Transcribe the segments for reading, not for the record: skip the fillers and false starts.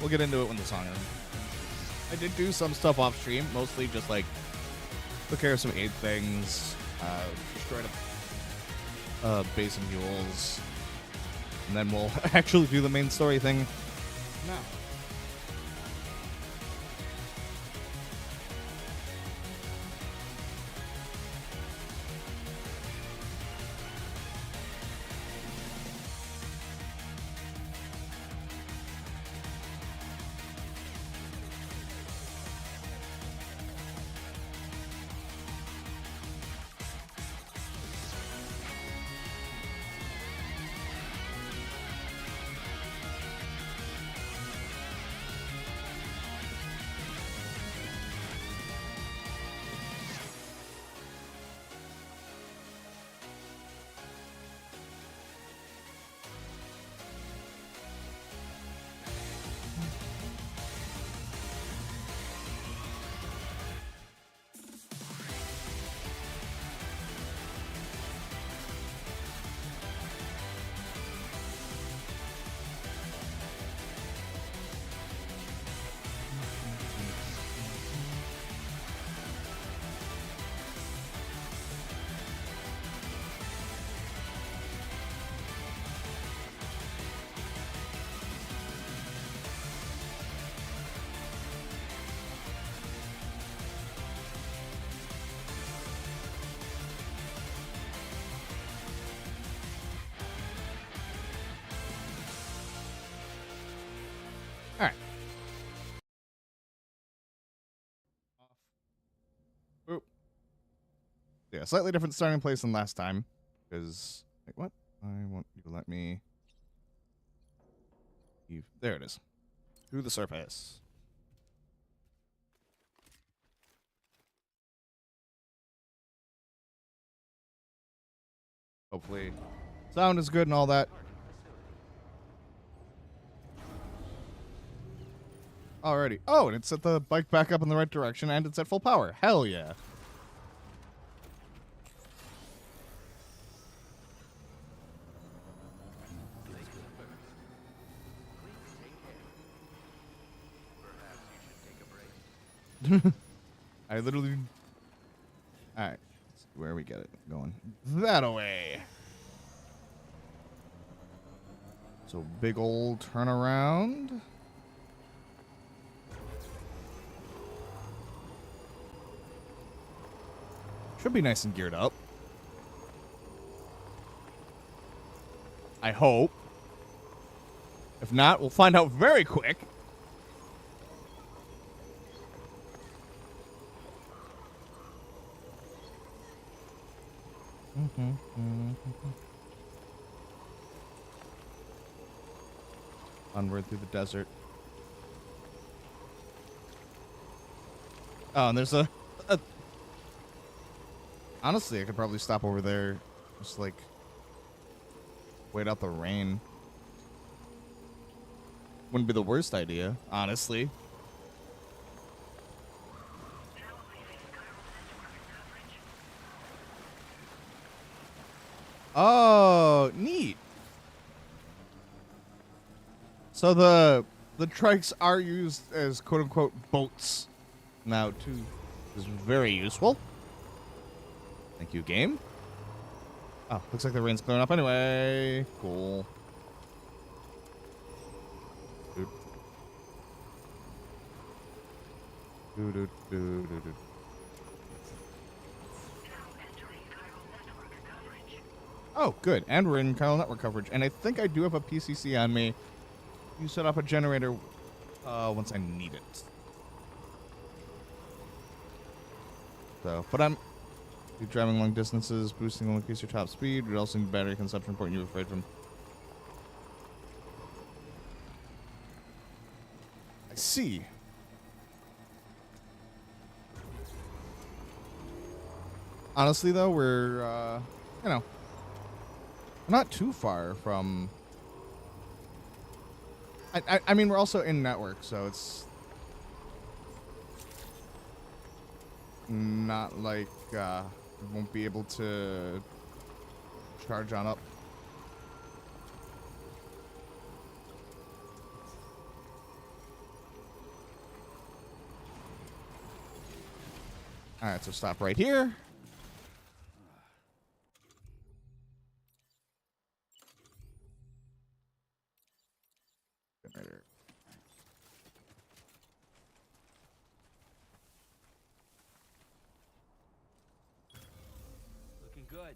we'll get into it when the song ends. I did do some stuff off stream, mostly just like took care of some aid things, destroyed a base of mules, and then we'll actually do the main story thing now. Yeah, slightly different starting place than last time. Because, wait, what? I want you to let me... There it is. To the surface. Hopefully, sound is good and all that. Alrighty. Oh, and it set the bike back up in the right direction, and it's at full power. Hell yeah. I literally... Alright. Where we get it going. That away. So big old turnaround. Should be nice and geared up. I hope. If not, we'll find out very quick. Onward through the desert. Oh, and there's a... Honestly, I could probably stop over there. Just, like, wait out the rain. Wouldn't be the worst idea, honestly. Oh, neat. So the trikes are used as quote-unquote boats now, too. This is very useful. Thank you, game. Oh, looks like the rain's clearing up anyway. Cool. Oh, good. And we're in Chiral network coverage. And I think I do have a PCC on me. You set up a generator once I need it. So, but I'm driving long distances, boosting will increase your top speed, reducing battery consumption, important you afraid from. I see. Honestly, though, we're, you know, not too far from... I mean, we're also in network, so it's not like we won't be able to charge on up. All right, so stop right here. Generator. Looking good.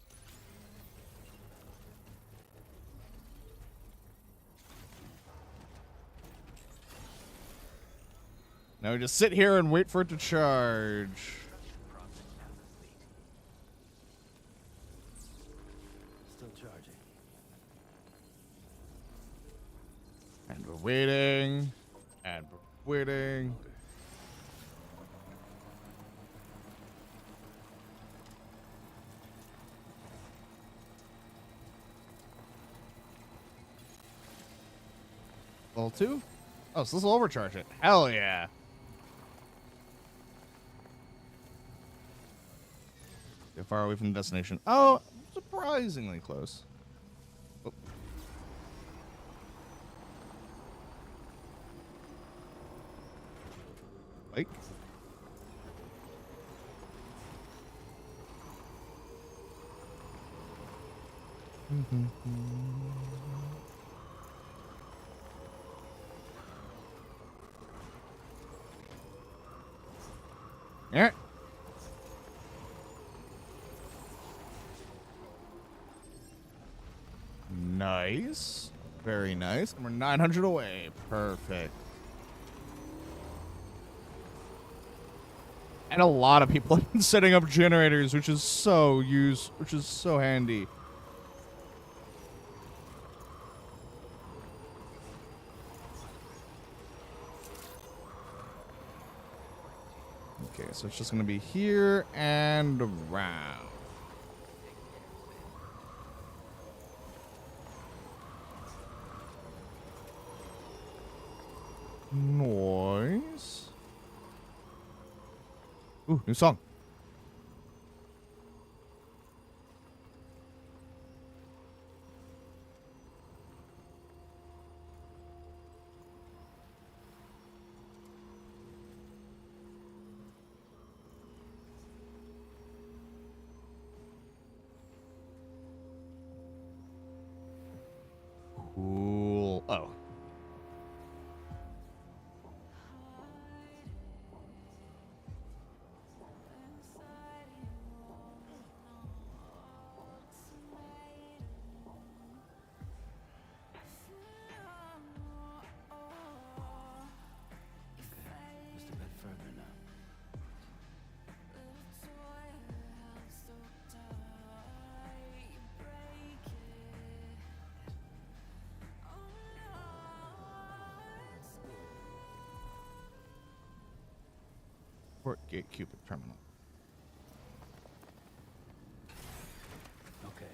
Now we just sit here and wait for it to charge. Still charging. And we're waiting. And we're waiting. Level 2? Oh, so this will overcharge it. Hell yeah. How far away from the destination? Oh, surprisingly close. Oh. Like. Yeah. Nice. Very nice. And we're 900 away. Perfect. And a lot of people have been setting up generators, which is so handy. Okay, so it's just going to be here and around. Noise. Ooh, new song. Cool. Oh. Just a bit further now. Port Gate Cupid Terminal. Okay.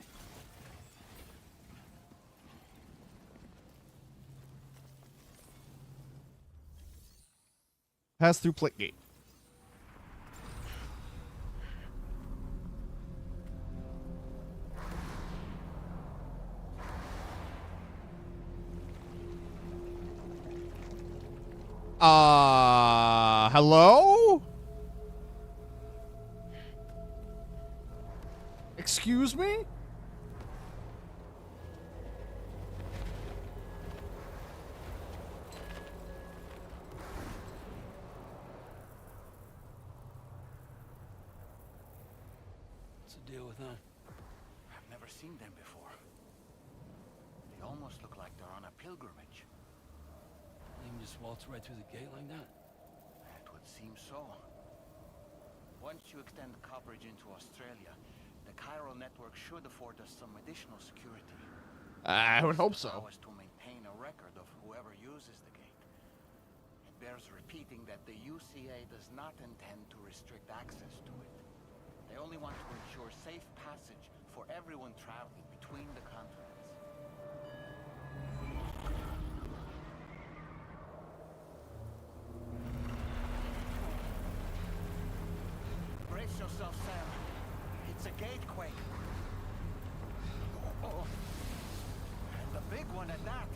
Pass through Plate Gate. Hello? Excuse me? What's the deal with that? I've never seen them before. They almost look like they're on a pilgrimage. They can just waltz right through the gate like that? It would seem so. Once you extend coverage into Australia, the chiral network should afford us some additional security. I would hope so. Allow us to maintain a record of whoever uses the gate. It bears repeating that the UCA does not intend to restrict access to it. They only want to ensure safe passage for everyone traveling between the continents. Brace yourself, Sam. It's a gatequake. Oh. And the big one at that.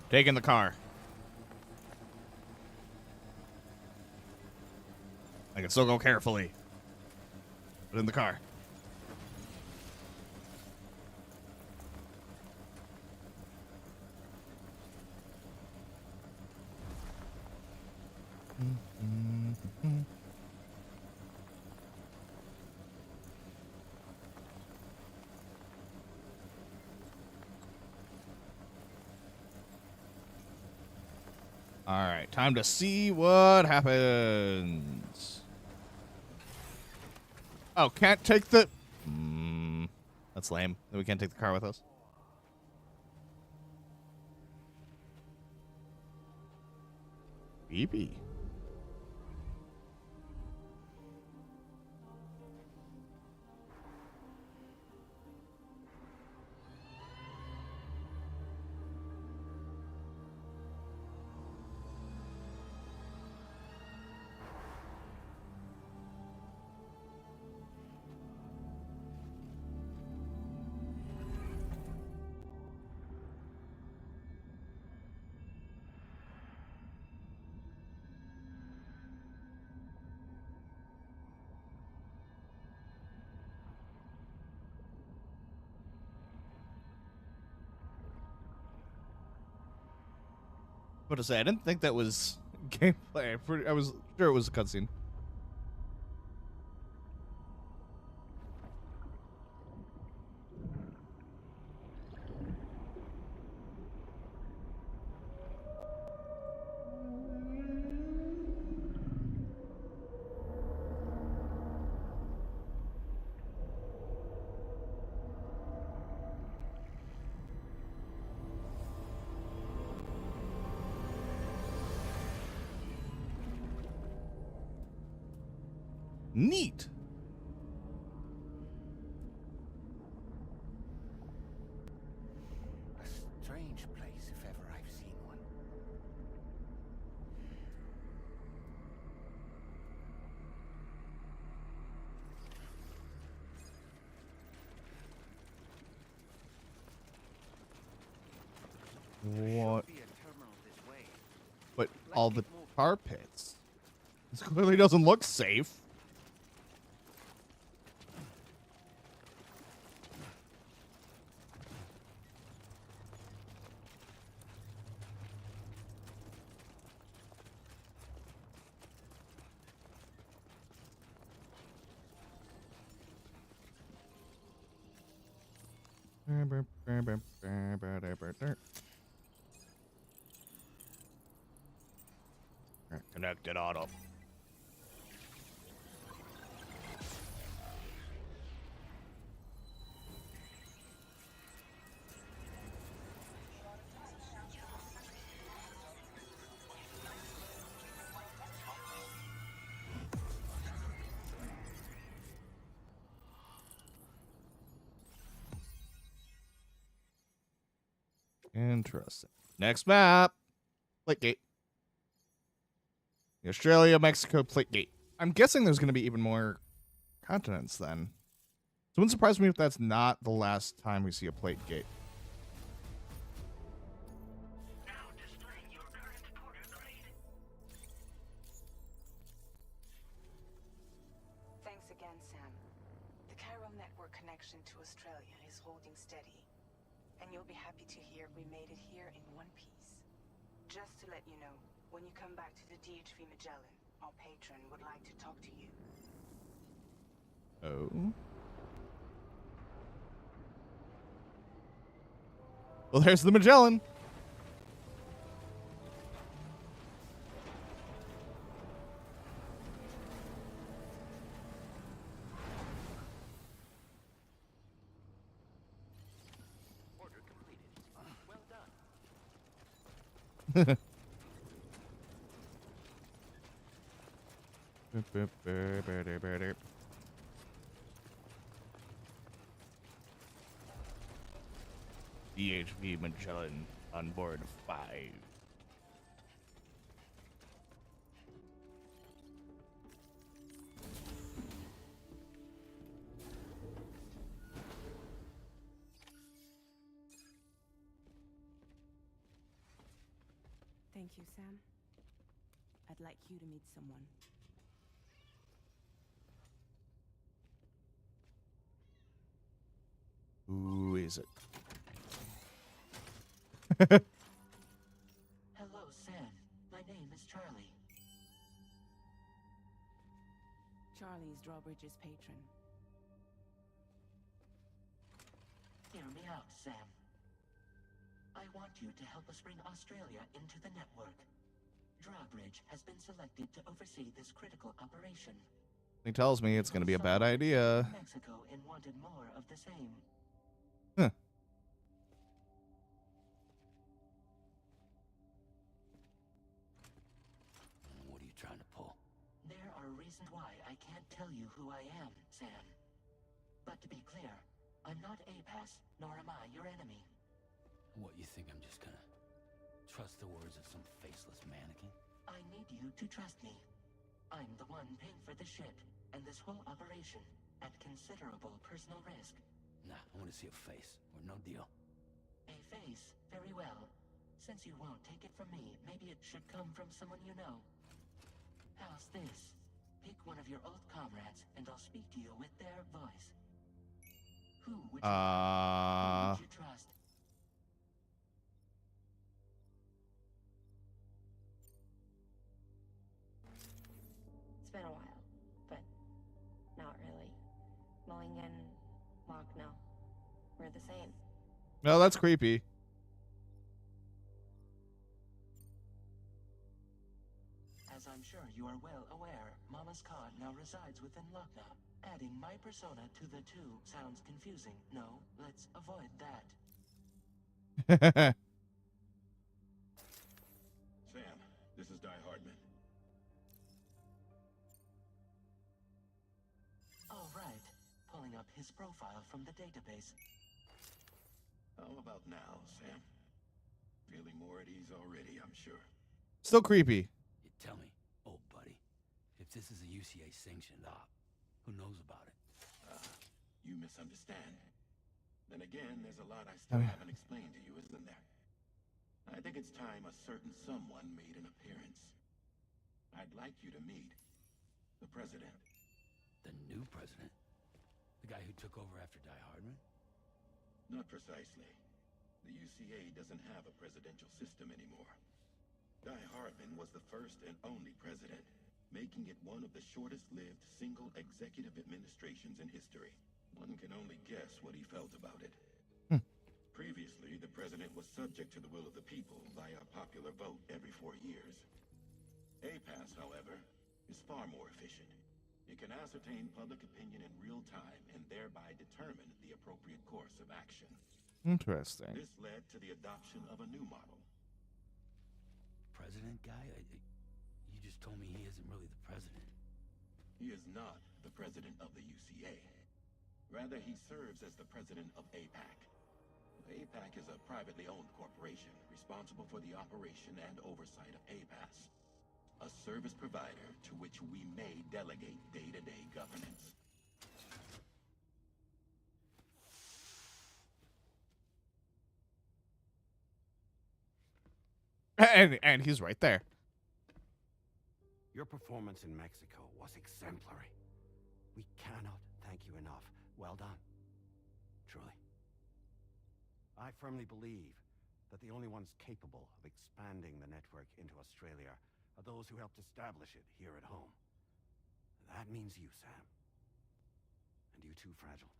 Take in the car. I can still go carefully. But in the car. All right, time to see what happens. Oh, can't take the... that's lame. We can't take the car with us. Beepy. What to say? I didn't think that was gameplay. I was sure it was a cutscene. Neat. A strange place, if ever I've seen one. What? Should be a terminal this way. But Let's all the keep moving. tar pits. This clearly doesn't look safe. Connected auto. Interesting. Next map. Plate gate. The Australia, Mexico plate gate. I'm guessing there's going to be even more continents then. So it wouldn't surprise me if that's not the last time we see a plate gate. Thanks again, Sam. The chiral network connection to Australia is holding steady. And you'll be happy to hear we made it here in one piece. Just to let you know, when you come back to the DHV Magellan, our patron would like to talk to you. Oh. Well, there's the Magellan. Order completed. Well done. DHV Magellan on board 5. Thank you, Sam. I'd like you to meet someone. Who is it? Hello, Sam. My name is Charlie. Charlie's Drawbridge's patron. Hear me out, Sam. I want you to help us bring Australia into the network. Drawbridge has been selected to oversee this critical operation. He tells me it's going to be a bad idea. Mexico and wanted more of the same. Huh. What are you trying to pull? There are reasons why I can't tell you who I am, Sam. But to be clear, I'm not APAS, nor am I your enemy. What, you think I'm just gonna trust the words of some faceless mannequin? I need you to trust me. I'm the one paying for the ship and this whole operation at considerable personal risk. Nah, I want to see a face, or no deal. A face, very well. Since you won't take it from me, maybe it should come from someone you know. How's this? Pick one of your old comrades, and I'll speak to you with their voice. Who would you who would you trust? It's been a while, but not really. Mulligan, Lochno, we're the same. No, that's creepy. As I'm sure you are well aware, Mama's Cod now resides within Lochna. Adding my persona to the two sounds confusing. No, let's avoid that. Sam, this is Di Hardman. All right. Pulling up his profile from the database. How about now, Sam? Feeling more at ease already, I'm sure. Still creepy. You tell me, old buddy, if this is a UCA sanctioned op, who knows about it? You misunderstand. Then again, there's a lot I still haven't explained to you, isn't there? I think it's time a certain someone made an appearance. I'd like you to meet the president. The new president? The guy who took over after Die Hardman? Not precisely. The UCA doesn't have a presidential system anymore. Di Hardman was the first and only president, making it one of the shortest-lived single executive administrations in history. One can only guess what he felt about it. Previously, the president was subject to the will of the people via a popular vote every 4 years. APAS, however, is far more efficient. It can ascertain public opinion in real time and thereby determine the appropriate course of action. Interesting. This led to the adoption of a new model. President guy? You just told me he isn't really the president. He is not the president of the UCA. Rather, he serves as the president of APAC. APAC is a privately owned corporation responsible for the operation and oversight of APAS, a service provider to which we may delegate day-to-day governance. And he's right there. Your performance in Mexico was exemplary. We cannot thank you enough. Well done. Truly. I firmly believe that the only ones capable of expanding the network into Australia are those who helped establish it here at home. That means you, Sam. And you too, Fragile.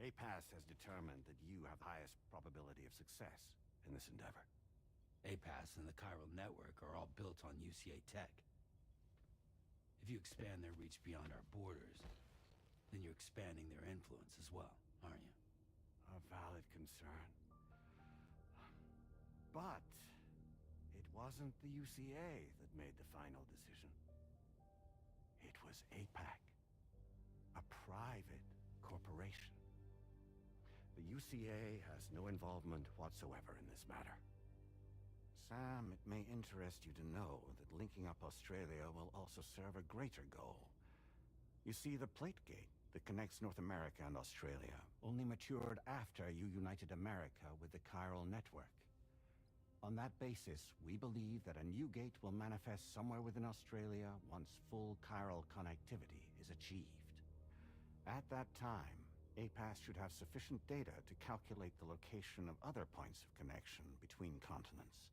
APAS has determined that you have the highest probability of success in this endeavor. APAS and the chiral network are all built on UCA tech. If you expand their reach beyond our borders, then you're expanding their influence as well, aren't you? A valid concern. But it wasn't the UCA that made the final decision. It was APAC, a private corporation. The UCA has no involvement whatsoever in this matter. Sam, it may interest you to know that linking up Australia will also serve a greater goal. You see, the plate gate that connects North America and Australia only matured after you united America with the chiral network. On that basis, we believe that a new gate will manifest somewhere within Australia once full chiral connectivity is achieved. At that time, APAS should have sufficient data to calculate the location of other points of connection between continents.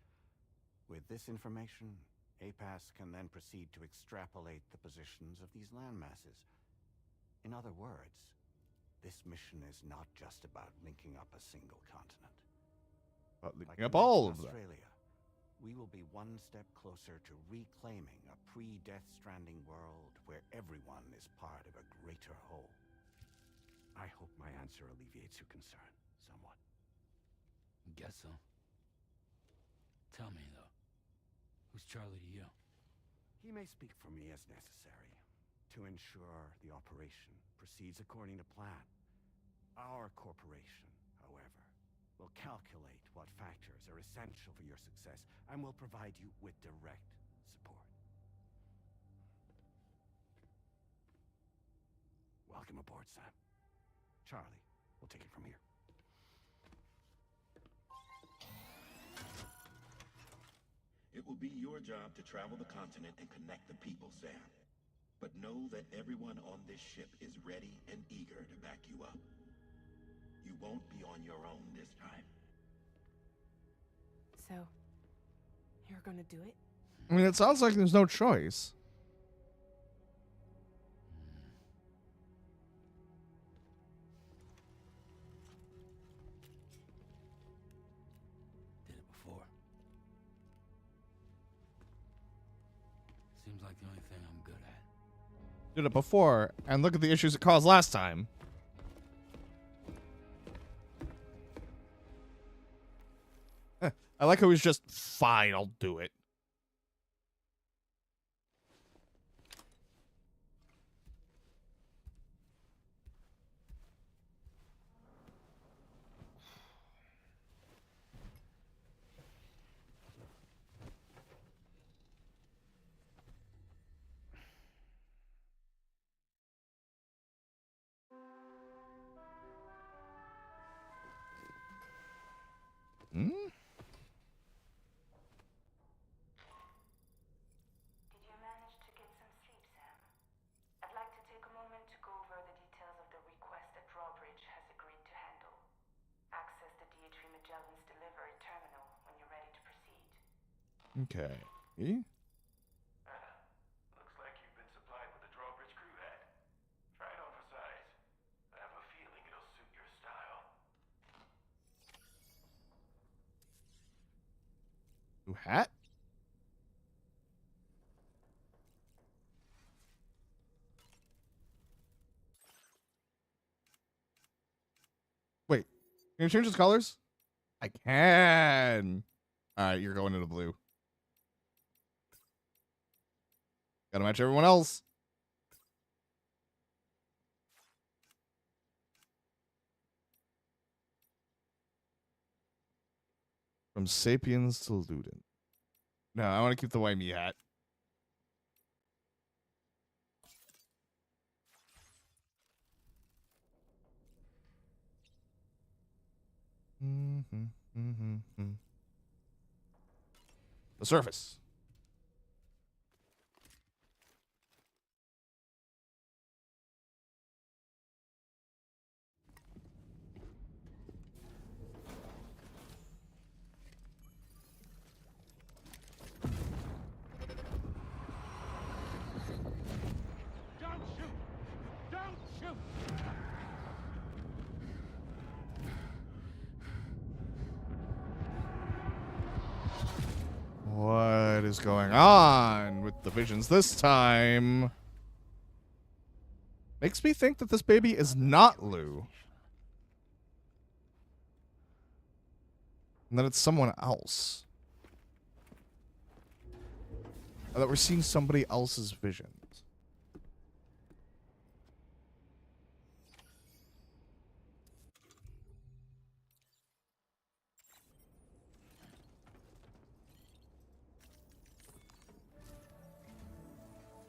With this information, APAS can then proceed to extrapolate the positions of these landmasses. In other words, this mission is not just about linking up a single continent. But By linking up all of connecting them. Australia, we will be one step closer to reclaiming a pre-Death Stranding world where everyone is part of a greater whole. I hope my answer alleviates your concern somewhat. Guess so. Tell me, though, who's Charlie to you? He may speak for me as necessary to ensure the operation proceeds according to plan. Our corporation, however, will calculate what factors are essential for your success and will provide you with direct support. Welcome aboard, Sam. Charlie, we'll take it from here. It will be your job to travel the continent and connect the people, Sam. But know that everyone on this ship is ready and eager to back you up. You won't be on your own this time. So, you're gonna do it? I mean, it sounds like there's no choice. Did it before. Seems like the only thing I'm good at. Did it before, and look at the issues it caused last time. I like how he's just, fine, I'll do it. Hmm? Did you manage to get some sleep, Sam? I'd like to take a moment to go over the details of the request that Drawbridge has agreed to handle. Access the D.H. Magellan's delivery terminal when you're ready to proceed. Okay. Looks like you've been supplied with a Drawbridge crew hat. Try it on for size. I have a feeling it'll suit your style. New hat? Wait, can you change its colors? I can. Alright, you're going into blue. Gotta match everyone else. From Sapiens to Ludin. No, I want to keep the white me hat. The surface. Don't shoot! Don't shoot! What is going on with the visions this time? Makes me think that this baby is not Lou. And that it's someone else. Or that we're seeing somebody else's visions.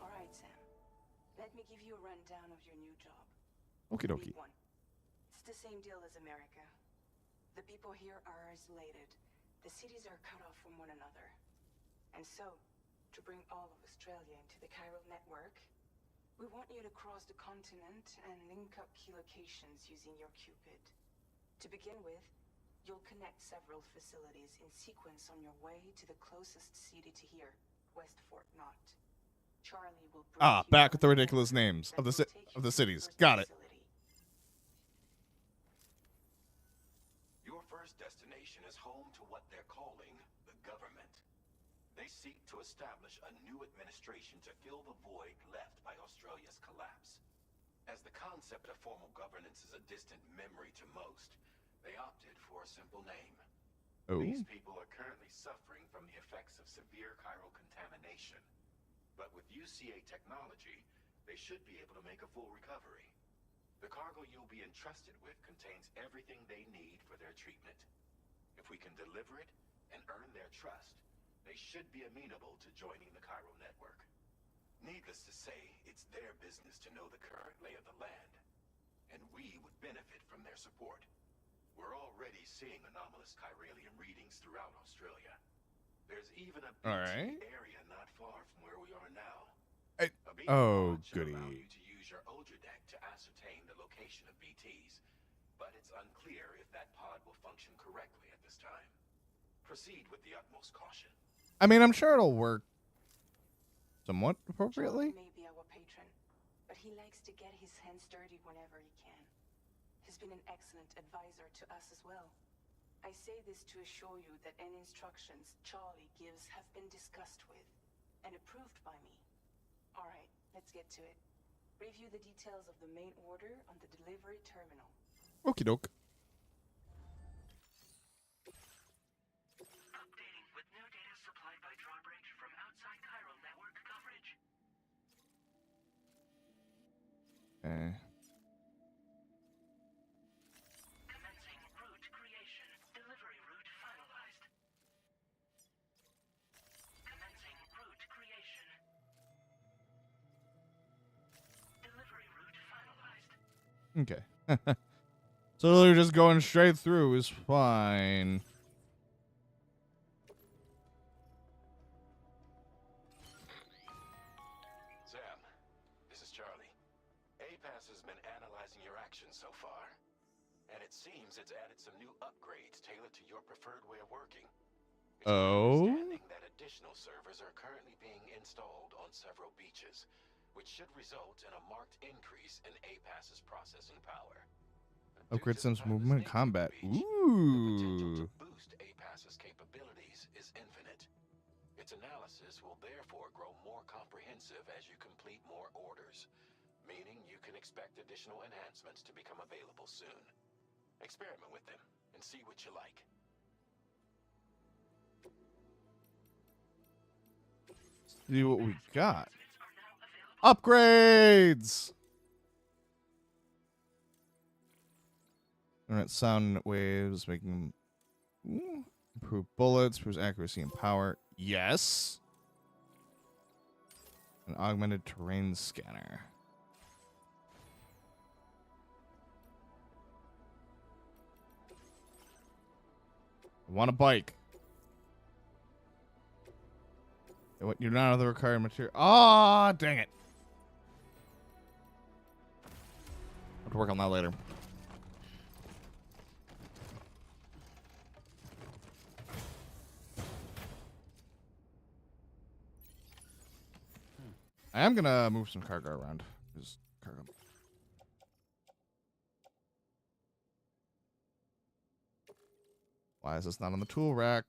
All right, Sam. Let me give you a rundown of your new job. Okie dokie. Week 1. It's the same deal as America. The people here are isolated, the cities are cut off from one another. And so, to bring all of Australia into the chiral network, we want you to cross the continent and link up key locations using your Cupid. To begin with, you'll connect several facilities in sequence on your way to the closest city to here, West Fort Knott. Charlie will bring you back on with the a ridiculous network names that of the will take you of the to cities. first Got it. facility. Your first destination is home to what they're calling the government. They seek to establish a new administration to fill the void left by Australia's collapse. As the concept of formal governance is a distant memory to most, they opted for a simple name. Oh. These people are currently suffering from the effects of severe chiral contamination. But with UCA technology, they should be able to make a full recovery. The cargo you'll be entrusted with contains everything they need for their treatment. If we can deliver it and earn their trust, they should be amenable to joining the chiral network. Needless to say, it's their business to know the current lay of the land, and we would benefit from their support. We're already seeing anomalous chiralium readings throughout Australia. There's even a BT area not far from where we are now. A BT pod should allow you to use your Advancedgg to ascertain the location of BTs, but it's unclear if that pod will function correctly at this time. Proceed with the utmost caution. I mean, I'm sure it'll work somewhat appropriately. Charlie may be our patron, but he likes to get his hands dirty whenever he can. He's been an excellent advisor to us as well. I say this to assure you that any instructions Charlie gives have been discussed with and approved by me. All right, let's get to it. Review the details of the main order on the delivery terminal. Okie doke. Updating with new data supplied by drawbridge from outside chiral network coverage. Commencing route creation. Delivery route finalized. Commencing route creation. Delivery route finalized. Okay. So they're just going straight through is fine. Sam, this is Charlie. APAS has been analyzing your actions so far, and it seems it's added some new upgrades tailored to your preferred way of working. It's my understanding that additional servers are currently being installed on several beaches, which should result in a marked increase in APAS's processing power. Upgrade Sam's movement and combat. The potential Ooh. to boost APAS's capabilities is infinite. Its analysis will therefore grow more comprehensive as you complete more orders, meaning you can expect additional enhancements to become available soon. Experiment with them and see what you like. See what we got. Upgrades! Alright, sound waves, making them improve bullets, improves accuracy and power. Yes. An augmented terrain scanner. I want a bike. What? You're not the required material. Ah, dang it. I'll have to work on that later. I am gonna move some cargo around. Just cargo. Why is this not on the tool rack?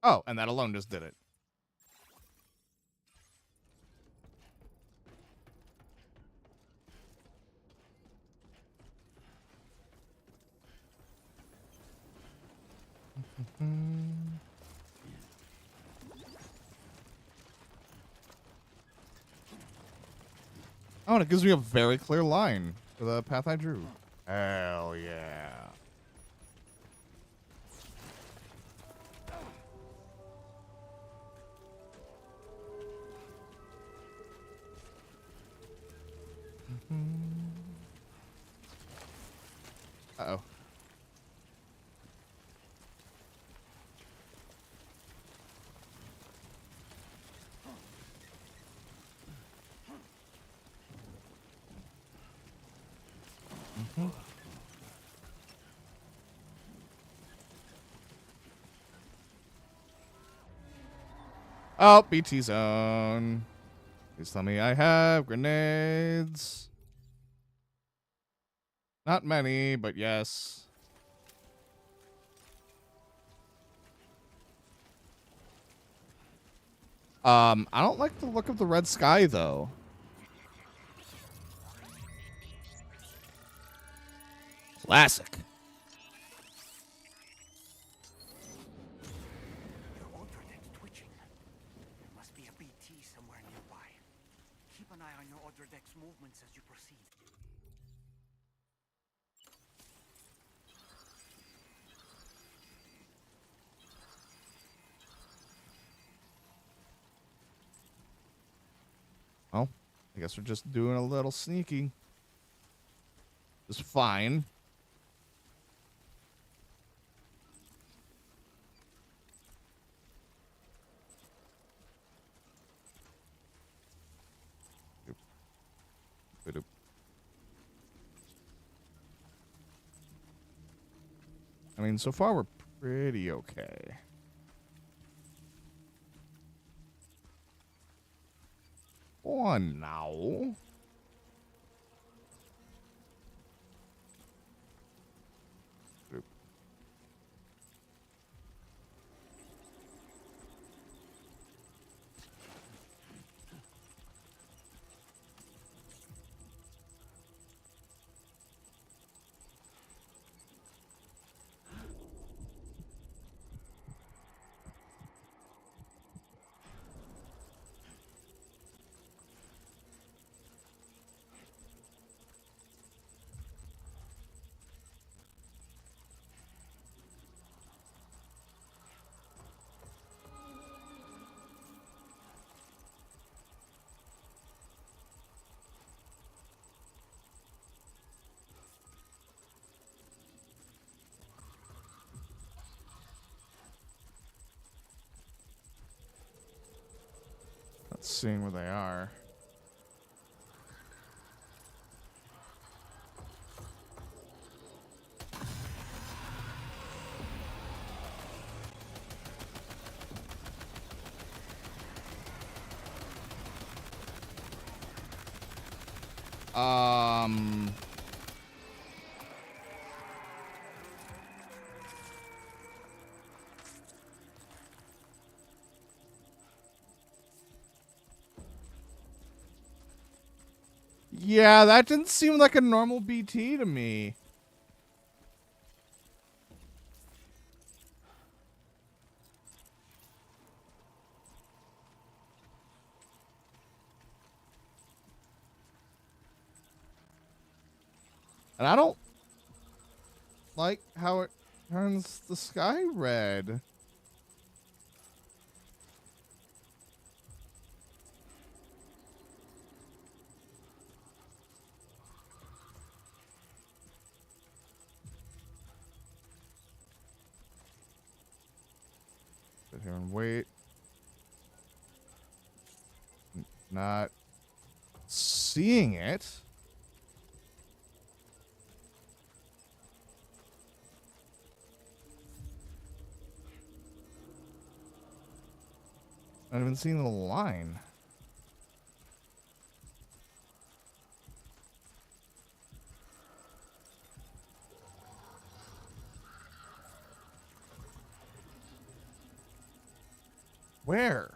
Oh, and that alone just did it. Oh, and it gives me a very clear line for the path I drew. Hell yeah. Uh-oh. Oh, BT zone. Please tell me I have grenades. Not many, but yes. I don't like the look of the red sky, though. Classic. Your Ultradeck's twitching. There must be a BT somewhere nearby. Keep an eye on your Ultradeck's movements as you proceed. Well, I guess we're just doing a little sneaking. It's fine. I mean, so far we're pretty okay. Oh, no. Not seeing where they are. Yeah, that didn't seem like a normal BT to me. And I don't like how it turns the sky red. Sit here and wait. Not seeing it. I haven't seen the line. Where?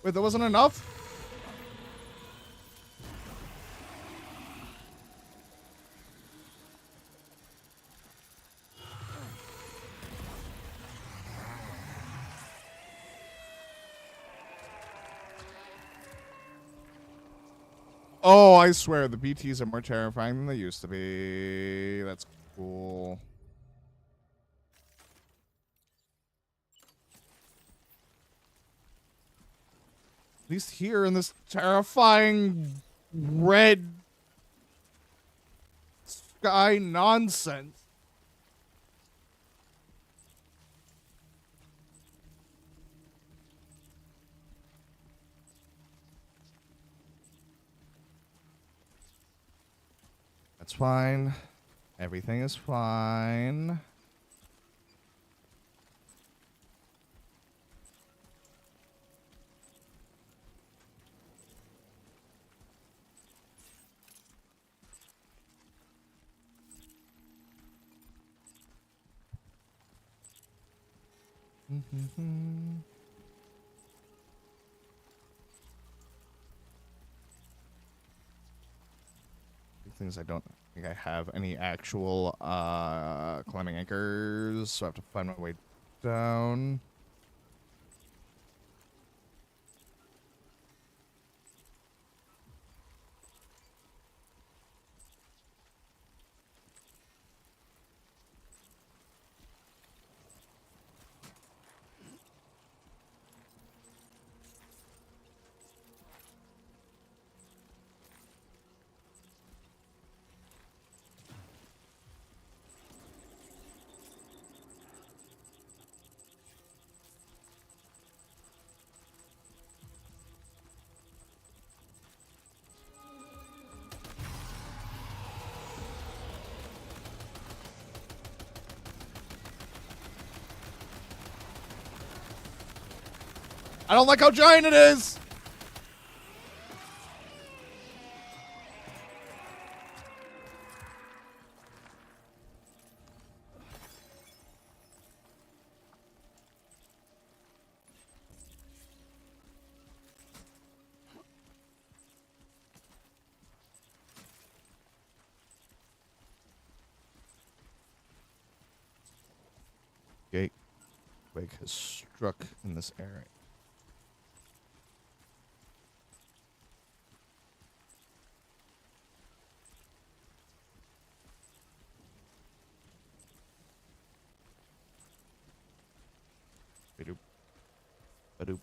Wait, there wasn't enough? Oh, I swear, the BTs are more terrifying than they used to be. That's cool. At least here in this terrifying red sky nonsense. That's fine. Everything is fine. Things I don't think I have any actual climbing anchors, so I have to find my way down. I don't like how giant it is! Gatewig has struck in this area. Ba-doop. Ba-doop.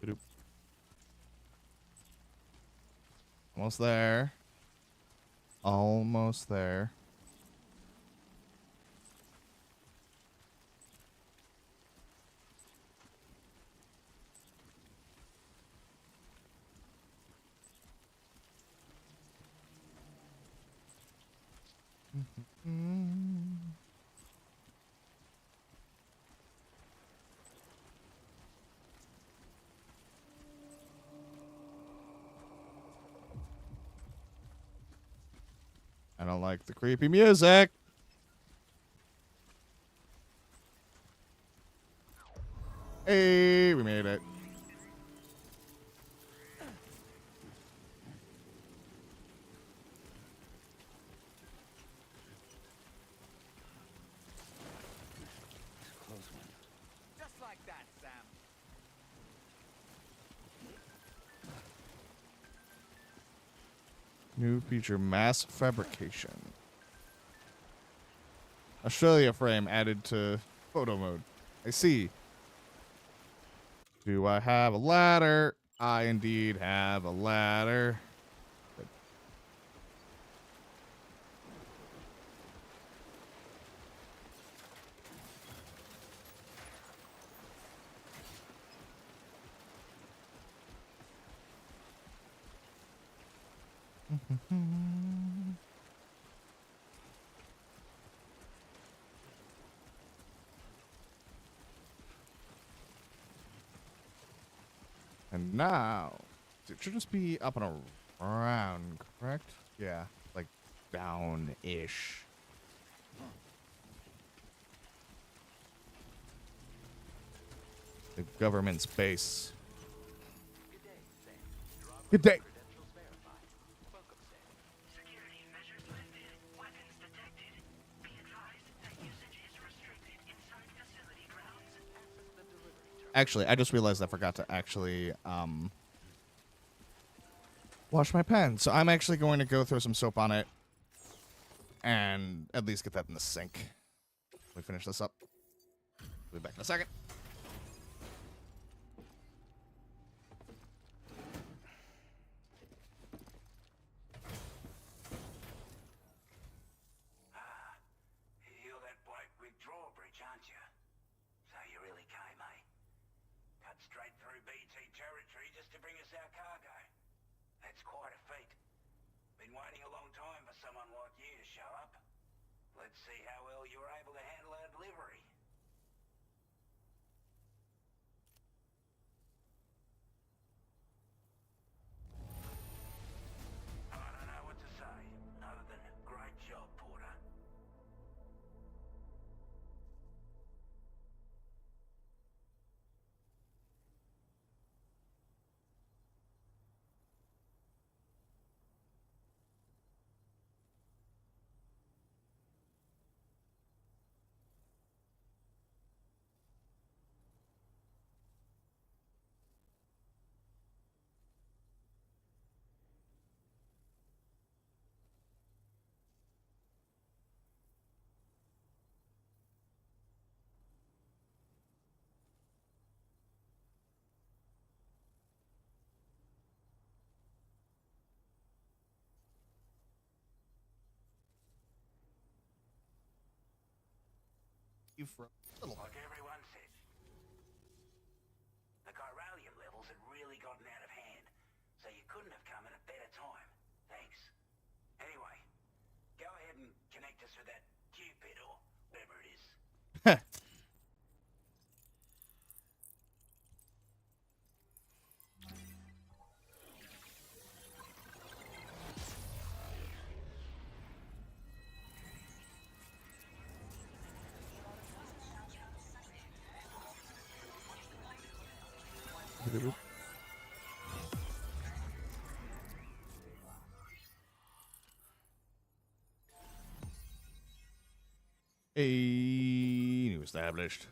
Ba-doop. Almost there. Almost there. I don't like the creepy music. Hey, we made it. Just like that, Sam. New feature, mass fabrication. Australia frame added to photo mode. I see. Do I have a ladder? I indeed have a ladder. Good. And now, it should just be up and around, correct? Yeah, like down-ish. The government's base. Good day. Credentials verified. Welcome, Sandy. Security measures lifted. Weapons detected. Be advised that usage is restricted inside facility grounds. Access the delivery terminal. Actually, I just realized I forgot to actually wash my pen. So I'm actually going to go throw some soap on it and at least get that in the sink. We finish this up. We'll be back in a second. You're that bloke with drawbridge, aren't you? So you really came, eh? Cut straight through BT territory just to bring us our cargo. That's quite a feat. Been waiting a long time for someone like you to show up. Let's see how well you were able to handle our delivery. I don't know what to say, other than great job, Porter. You for a little. Like everyone said, the chiralium levels had really gotten out of hand, so you couldn't have come at a better time. Thanks. Anyway, go ahead and connect us with that Cupid or whatever it is. A new established.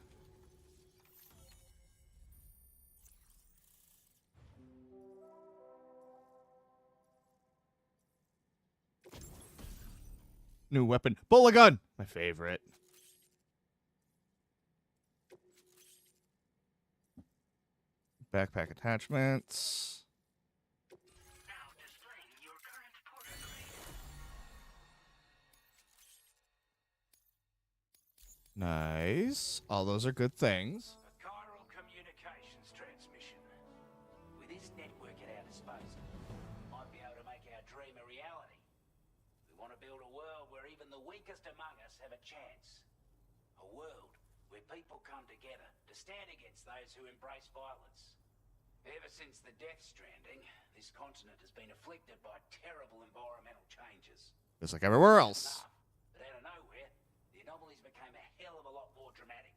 New weapon. Bullet gun! My favorite. Backpack attachments. Now displaying your current Porter grade. Nice. All those are good things. A chiral communications transmission. With this network at our disposal, we might be able to make our dream a reality. We want to build a world where even the weakest among us have a chance. A world where people come together to stand against those who embrace violence. Ever since the death stranding, this continent has been afflicted by terrible environmental changes. Just like everywhere else. But out of nowhere, the anomalies became a hell of a lot more dramatic.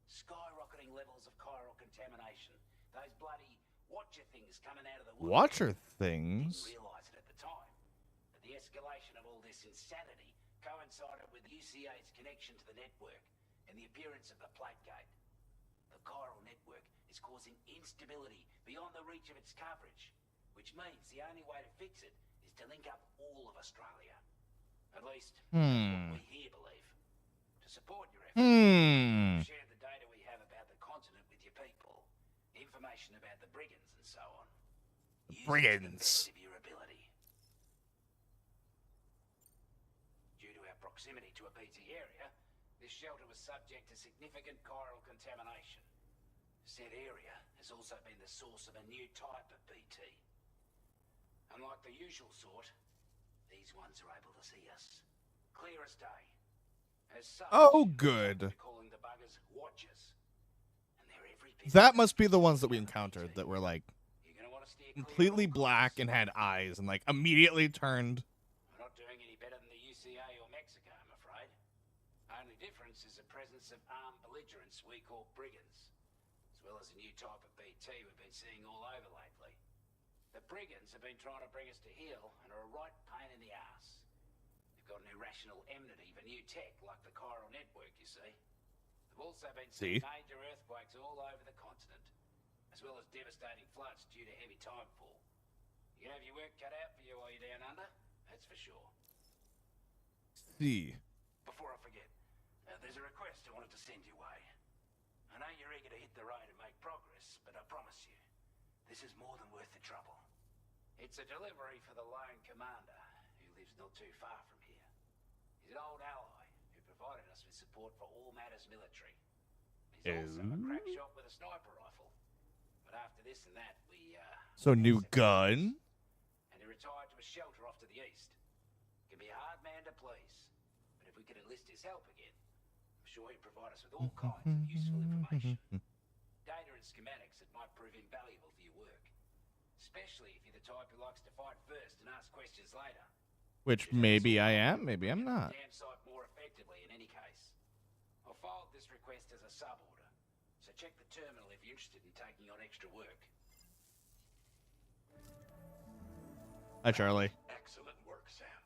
Skyrocketing levels of chiral contamination. Those bloody watcher things coming out of the woodwork. Watcher things? Didn't realise it at the time. But the escalation of all this insanity coincided with UCA's connection to the network and the appearance of the plate gate. The chiral network is causing instability beyond the reach of its coverage, which means the only way to fix it is to link up all of Australia. At least, that's what we here believe. To support your efforts, share the data we have about the continent with your people, information about the brigands and so on. Use it to the best of your ability. Due to our proximity to a BT area, this shelter was subject to significant chiral contamination. Said area has also been the source of a new type of BT. Unlike the usual sort, these ones are able to see us. Clear as day. As such, Oh, good. we're calling the buggers Watchers. And they're every bit That must be the ones that we encountered that were like You're gonna want to steer clear of completely all black course. and had eyes and like immediately turned. We're not doing any better than the UCA or Mexico, I'm afraid. Only difference is the presence of armed belligerents we call brigands, as well as a new type of BT we've been seeing all over lately. The brigands have been trying to bring us to heel and are a right pain in the ass. They've got an irrational enmity for new tech like the chiral network, you see. They've also been seeing major earthquakes all over the continent, as well as devastating floods due to heavy tidefall. You have your work cut out for you while you're down under, that's for sure. See. Before I forget, there's a request I wanted to send your way. I know you're eager to hit the road and make progress, but I promise you, this is more than worth the trouble. It's a delivery for the lone commander, who lives not too far from here. He's an old ally who provided us with support for all matters military. He's also a crack shot with a sniper rifle. But after this and that, So new gun? And he retired to a shelter off to the east. Can be a hard man to please, but if we could enlist his help again, I'm sure he'd provide us with all kinds of useful information. Data and schematics that might prove invaluable for your work. Especially if you're the type who likes to fight first and ask questions later. Which maybe I am, maybe I'm not. Damn sight more effectively in any case. I'll file this request as a sub-order, so check the terminal if you're interested in taking on extra work. Hi, Charlie. Excellent work, Sam.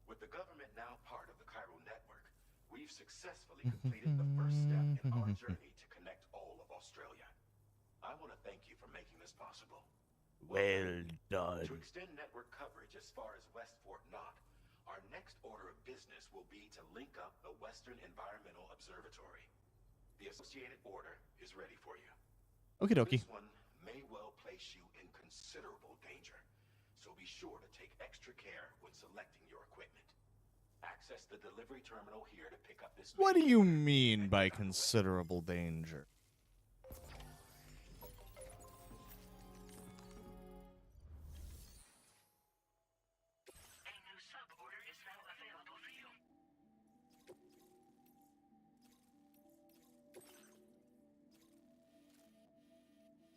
With the government now part of the chiral network, we've successfully completed the first step in our journey to connect all of Australia. I want to thank you for making this possible. Well done. To extend network coverage as far as West Fort Knott, our next order of business will be to link up the Western Environmental Observatory. The associated order is ready for you. Okie dokie. This one may well place you in considerable danger, so be sure to take extra care when selecting your equipment. Access the delivery terminal here to pick up this. What do you mean by considerable danger?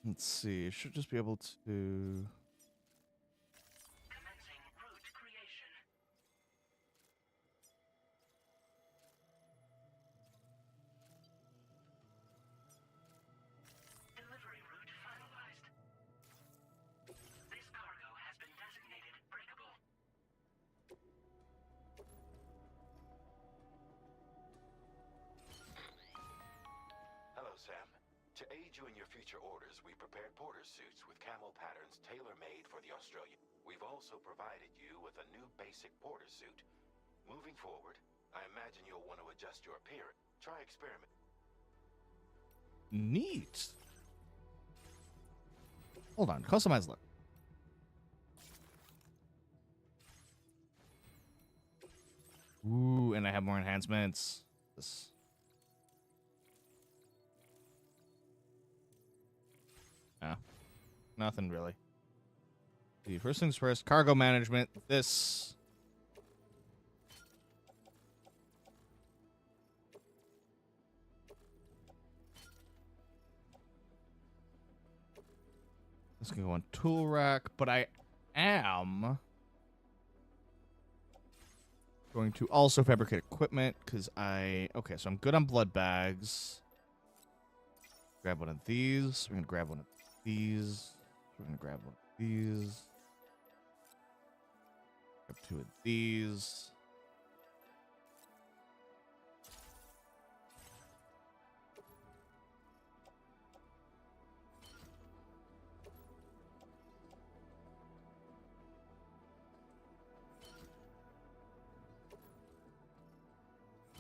Let's see. Should just be able to. Sam. To aid you in your future orders, we prepared porter suits with camel patterns tailor-made for the Australian. We've also provided you with a new basic porter suit. Moving forward, I imagine you'll want to adjust your appearance. Try experiment. Neat. Hold on. Customize look. Ooh, and I have more enhancements. This. No. Nothing really. The first things first, cargo management. This. This can go on tool rack, but I am going to also fabricate equipment because okay, so I'm good on blood bags. Grab one of these. We're gonna grab one of these. We're gonna grab one of these. Grab two of these.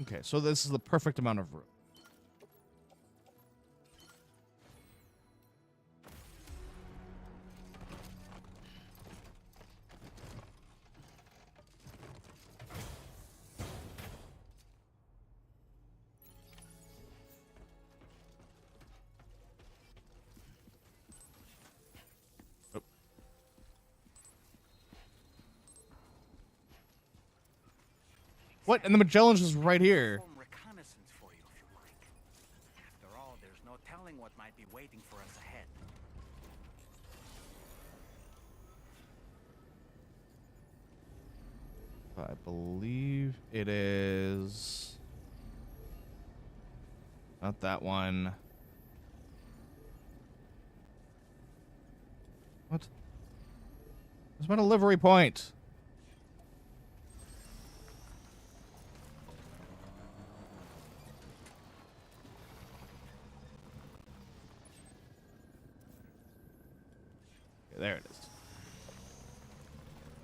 Okay, so this is the perfect amount of room. What? And the Magellan's is right here. Reconnaissance for you, if you like. After all, there's no telling what might be waiting for us ahead. I believe it is not that one. What? It's about a livery point. Okay, there it is.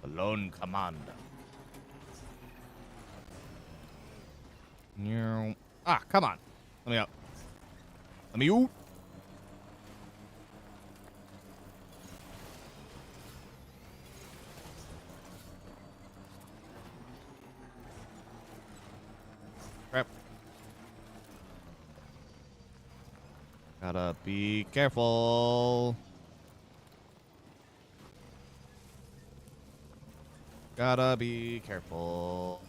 The Lone Commander. Ah, come on. Let me out. Let me out. Crap. Gotta be careful. Gotta be careful.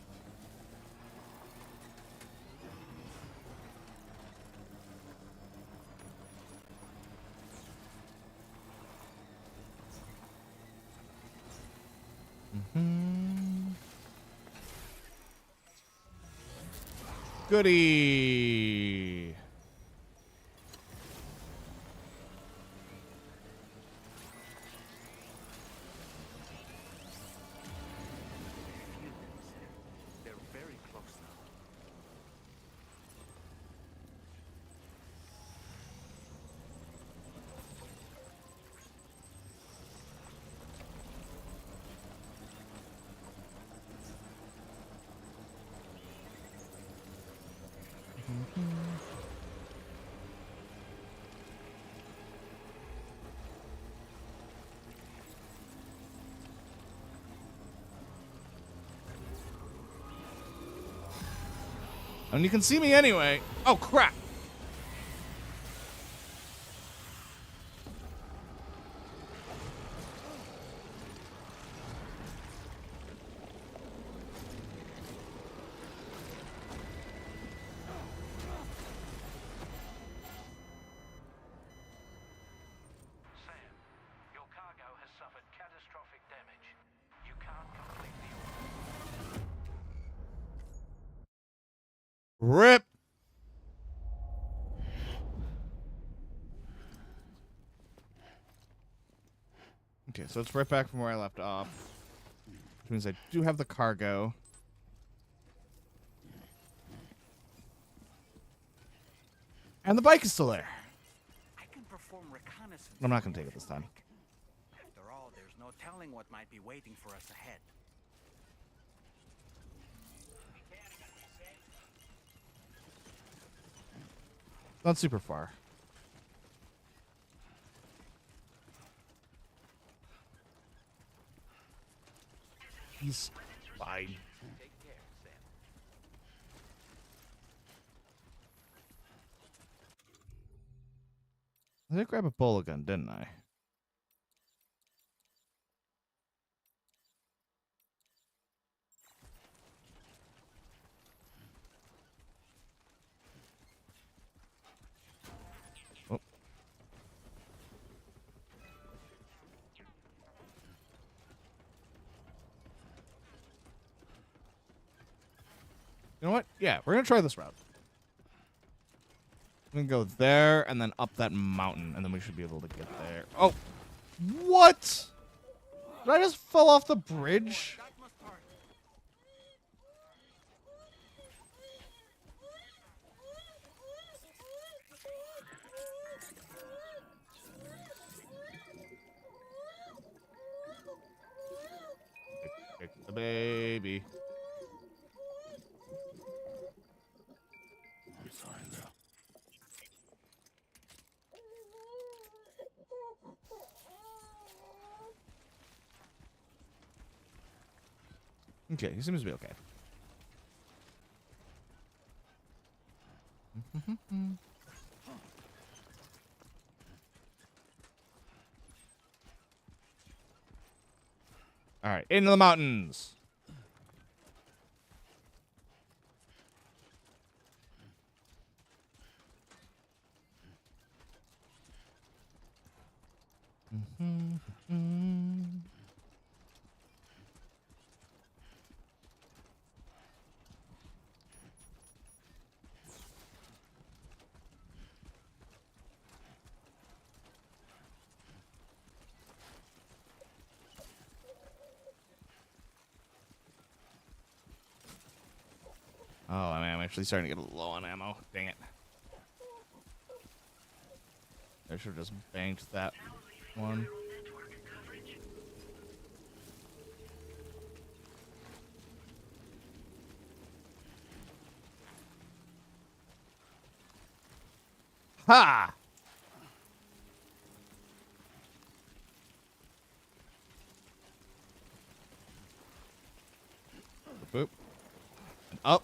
Goody. They're very close now. And you can see me anyway. Oh, crap. Sam, your cargo has suffered catastrophic damage. You can't complete the order. Rip. Okay, so it's right back from where I left off. Which means I do have the cargo. And the bike is still there. I can perform reconnaissance. I'm not going to take it this time. After all, there's no telling what might be waiting for us ahead. Not super far. He's fine. Take care, Sam. I did grab a bola gun, didn't I? Oh. You know what? Yeah, we're going to try this route. I'm going to go there and then up that mountain, and then we should be able to get there. Oh! What? Did I just fall off the bridge? Pick the baby. I'm sorry, girl. Okay, he seems to be okay. All right, into the mountains. Oh, man, I'm actually starting to get a little low on ammo. Dang it. I should have just banked that one. Ha! Boop. And up.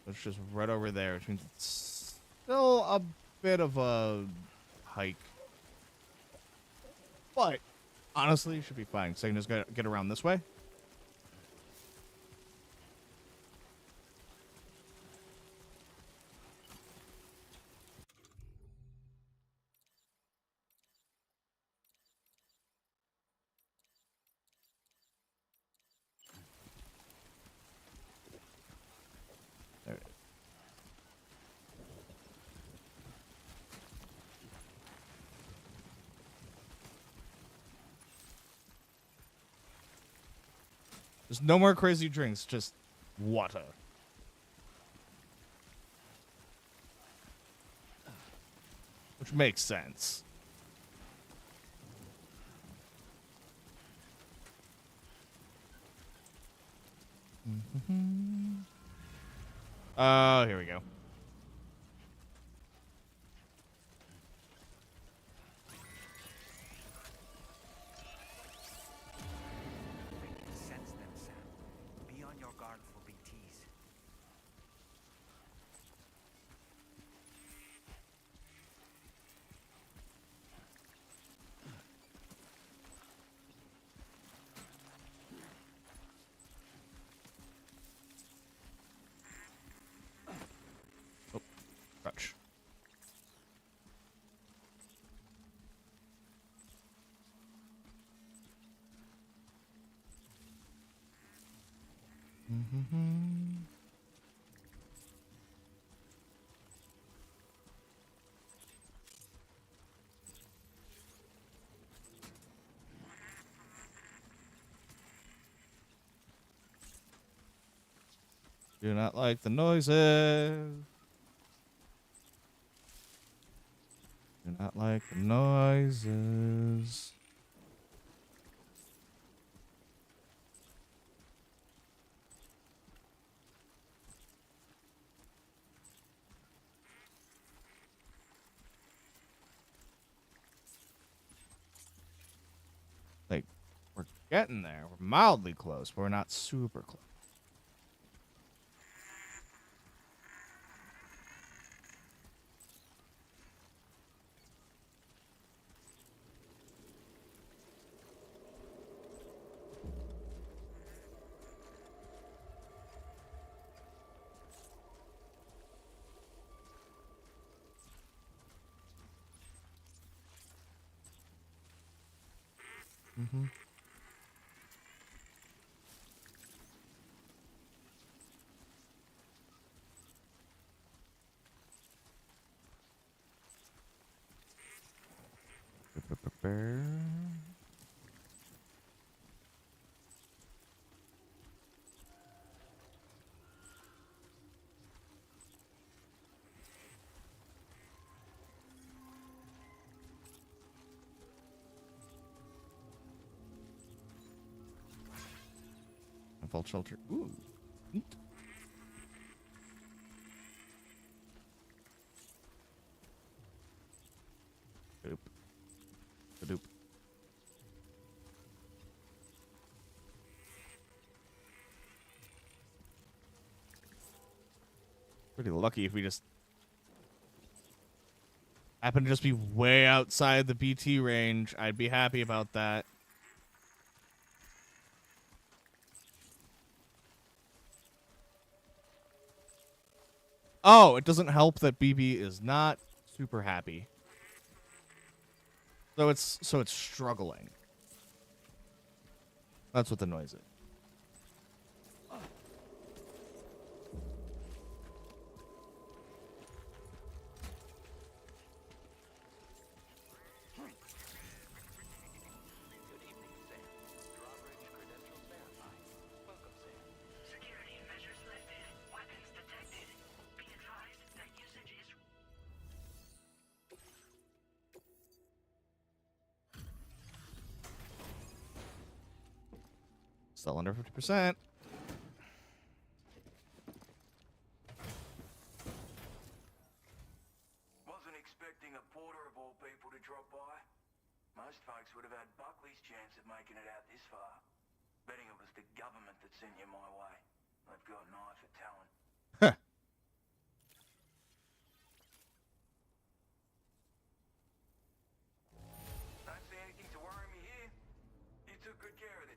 It's just right over there, which means it's still a bit of a hike. But honestly, it should be fine. So I can just get around this way. There it is. There's no more crazy drinks, just water. Which makes sense. Oh, here we go. I can sense them, Sam. Be on your guard for BTs. Oh, crutch. Do not like the noises. Do not like the noises. Like, we're getting there. We're mildly close, but we're not super close. Vault shelter. Ooh, neat. Boop. Badoop. Pretty lucky if we just happen to just be way outside the BT range. I'd be happy about that. Oh, it doesn't help that BB is not super happy. So it's struggling. That's what the noise is. Security measures lifted. Weapons detected. Be advised that usage is... Still under 50%. Wasn't expecting a porter of all people to drop by. Most folks would have had Buckley's chance of making it out this far. Betting it was the government that sent you my way. They've got an eye for talent. Huh. Don't see anything to worry me here. You took good care of it.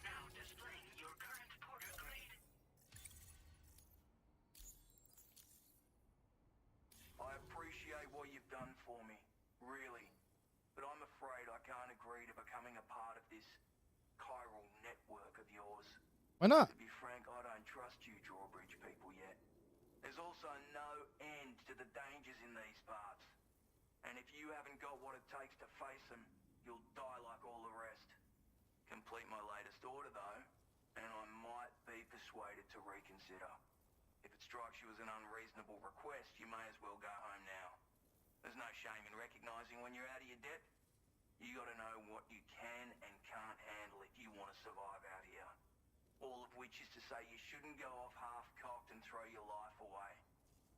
Now displaying your current porter grade. I appreciate what you've done for me, really. But I'm afraid I can't agree to becoming a part of this chiral network of yours. Why not? To be frank, I don't trust you drawbridge people yet. There's also no end to the dangers in these parts. And if you haven't got what it takes to face them, you'll die like all the rest. Complete my latest order, though, and I might be persuaded to reconsider. If it strikes you as an unreasonable request, you may as well go home now. There's no shame in recognizing when you're out of your depth. You gotta know what you can and can't handle if you want to survive out here. All of which is to say you shouldn't go off half-cocked and throw your life away.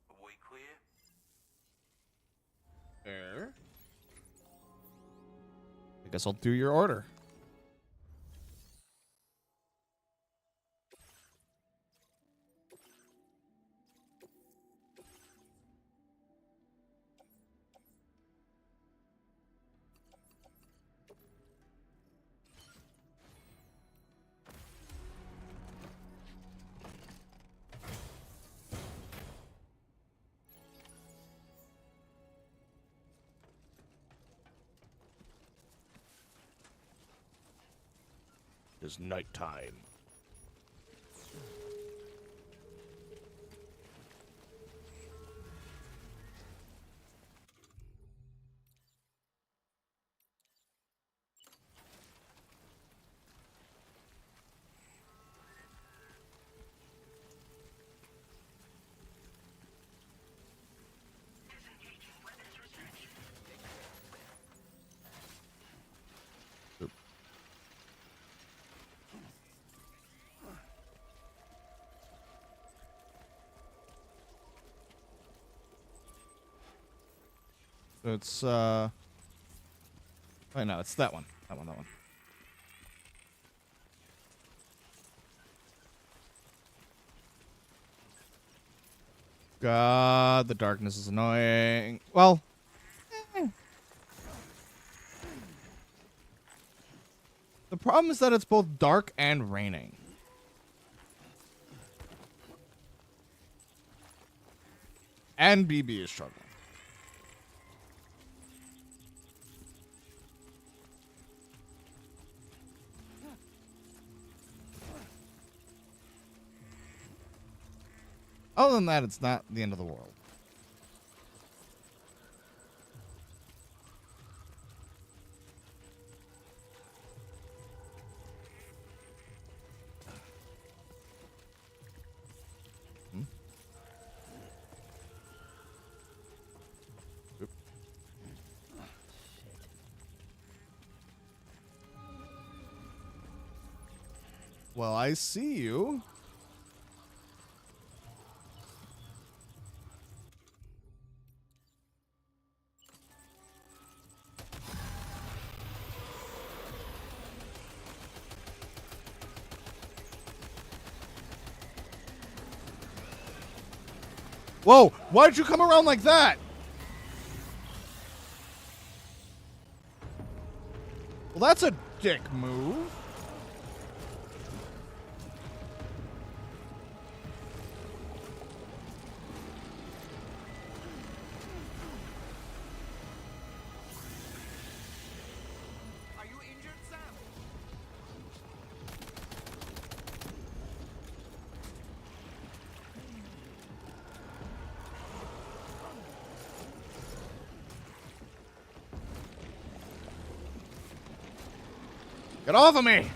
Are we clear? Fair. I guess I'll do your order. It's nighttime. Disengaging weapons restriction. Oop. So it's oh no, it's that one. That one. God, the darkness is annoying. Well, the problem is that it's both dark and raining. And BB is struggling. Other than that, it's not the end of the world. Oop. Well, I see you. Whoa, why'd you come around like that? Well, that's a dick move. Get off of me!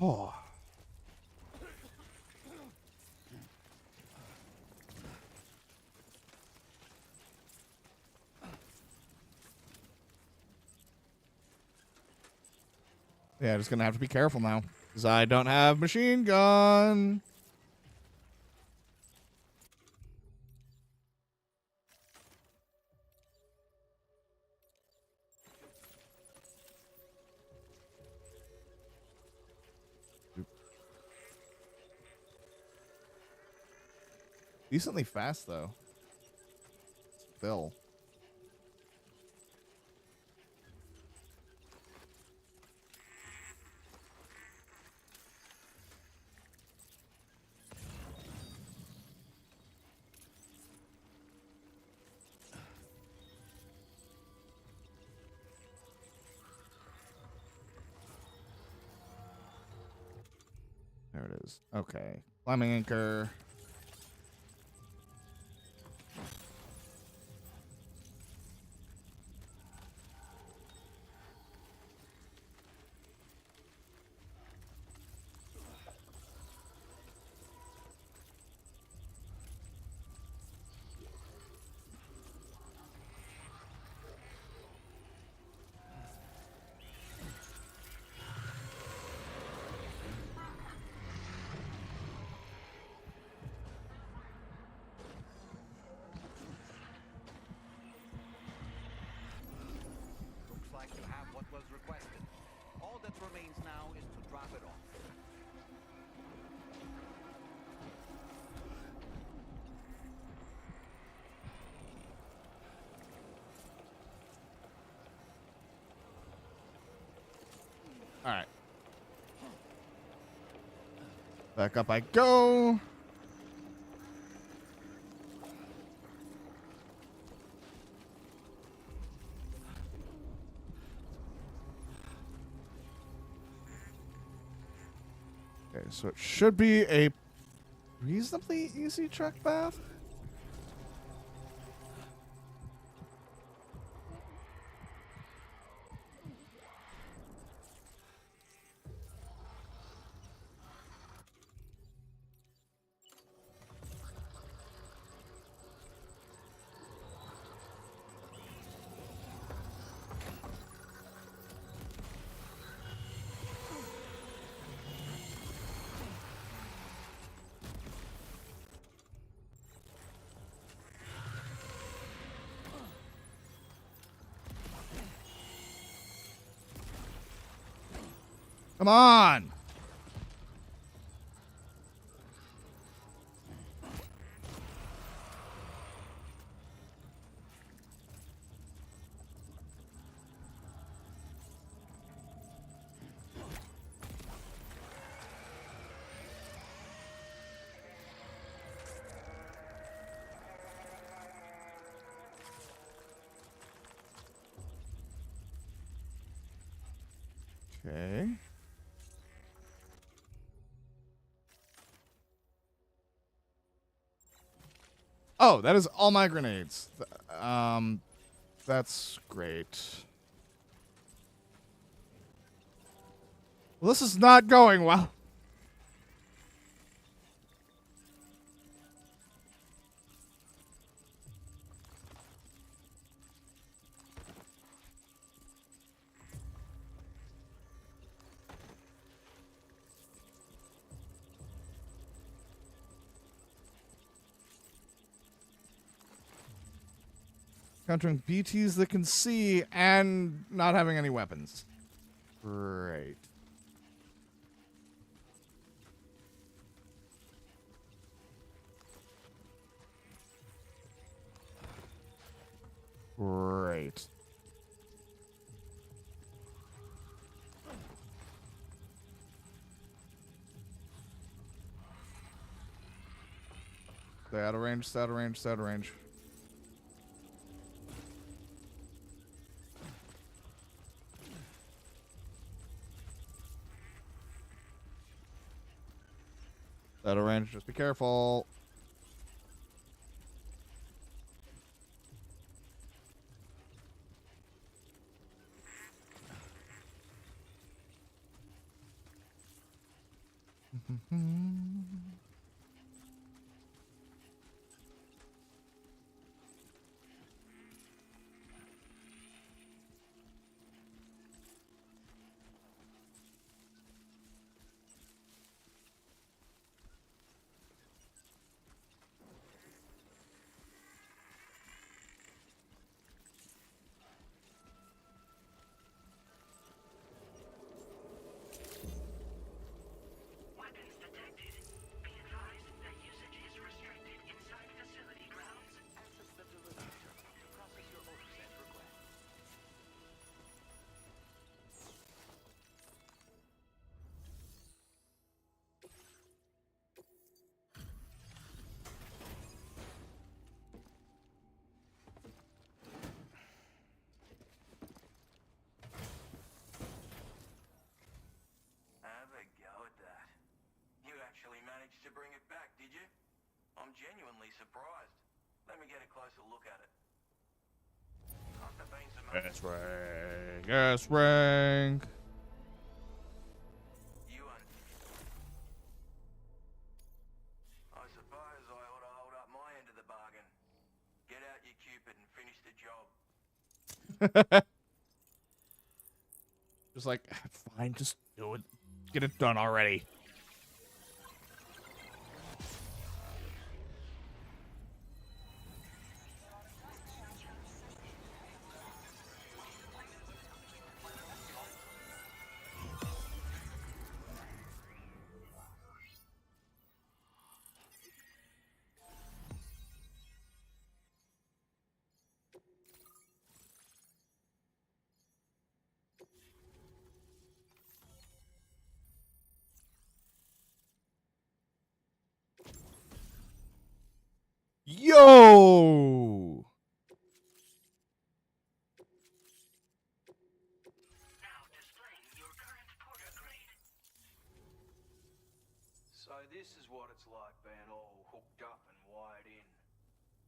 Oh. Yeah, just gonna have to be careful now. Because I don't have machine gun. Decently fast, though. Still. There it is. Okay. Climbing anchor. Looks like you have what was requested. All that remains now is to drop it off. All right. Back up I go. Okay, so it should be a reasonably easy trek path. Come on. Okay. Oh, that is all my grenades. That's great. Well, this is not going well. Countering BTs that can see and not having any weapons. Great. Great. Stay out of range, stay out of range, stay out of range. Stay out of range, just be careful. Weapons detected. Be advised that usage is restricted inside facility grounds. Access the delivery terminal to process your orders and requests. Have a go at that. You actually managed to bring it back, did you? I'm genuinely surprised. Let me get a closer look at it. Must have been some Gas ring, gas ring. I suppose I ought to hold up my end of the bargain. Get out your Cupid and finish the job. Just like, fine, just do it. Get it done already. Yo! Now displaying your current porter grade. So this is what it's like being all hooked up and wired in.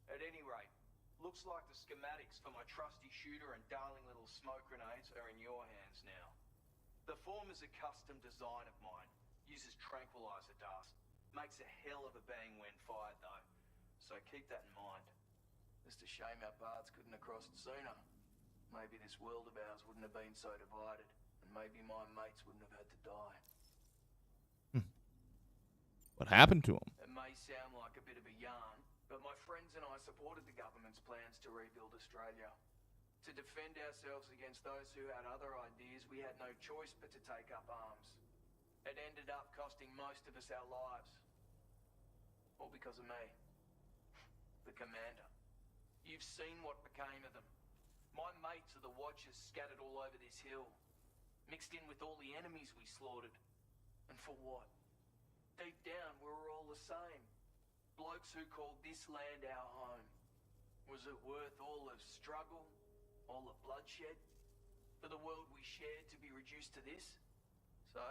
At any rate, looks like the schematics for my trusty shooter and darling little smoke grenades are in your hands now. The form is a custom design of mine. Uses tranquilizer dust. Makes a hell of a bang when fired though. So keep that in mind. Just a shame our paths couldn't have crossed sooner. Maybe this world of ours wouldn't have been so divided, and maybe my mates wouldn't have had to die. What happened to him? It may sound like a bit of a yarn, but my friends and I supported the government's plans to rebuild Australia. To defend ourselves against those who had other ideas, we had no choice but to take up arms. It ended up costing most of us our lives. All because of me. The commander. You've seen what became of them. My mates are the Watchers scattered all over this hill. Mixed in with all the enemies we slaughtered. And for what? Deep down, we were all the same. Blokes who called this land our home. Was it worth all the struggle? All the bloodshed? For the world we shared to be reduced to this? So,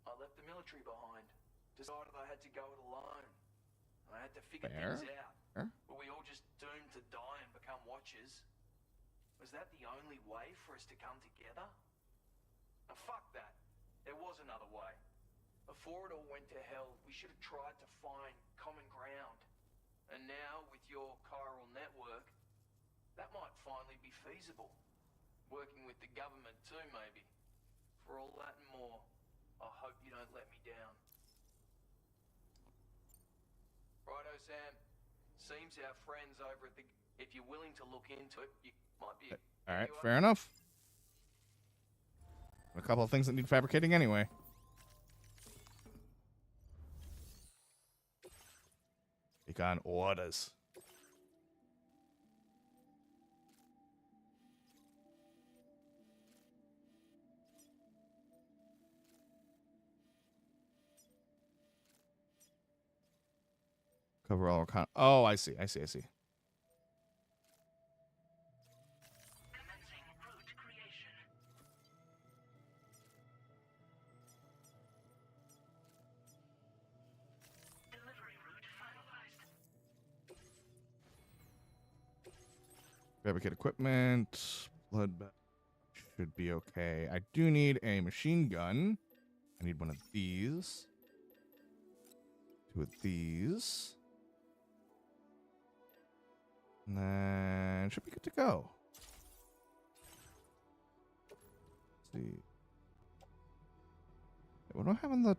I left the military behind. Decided I had to go it alone. I had to figure things out. Were we all just doomed to die and become Watchers? Was that the only way for us to come together? Now, fuck that. There was another way. Before it all went to hell, we should have tried to find common ground. And now, with your chiral network, that might finally be feasible. Working with the government too, maybe. For all that and more, I hope you don't let me down. Righto, Sam. Seems our friends over at the... If you're willing to look into it, you might be... Alright, fair enough. A couple of things that need fabricating anyway. Take on orders. Cover all kind. Oh, I see. I see. I see. Commencing route creation. Delivery route finalized. Fabricate equipment. Blood bag should be okay. I do need a machine gun. I need one of these. 2 of these. And then should be good to go. Let's see. What do I have on the...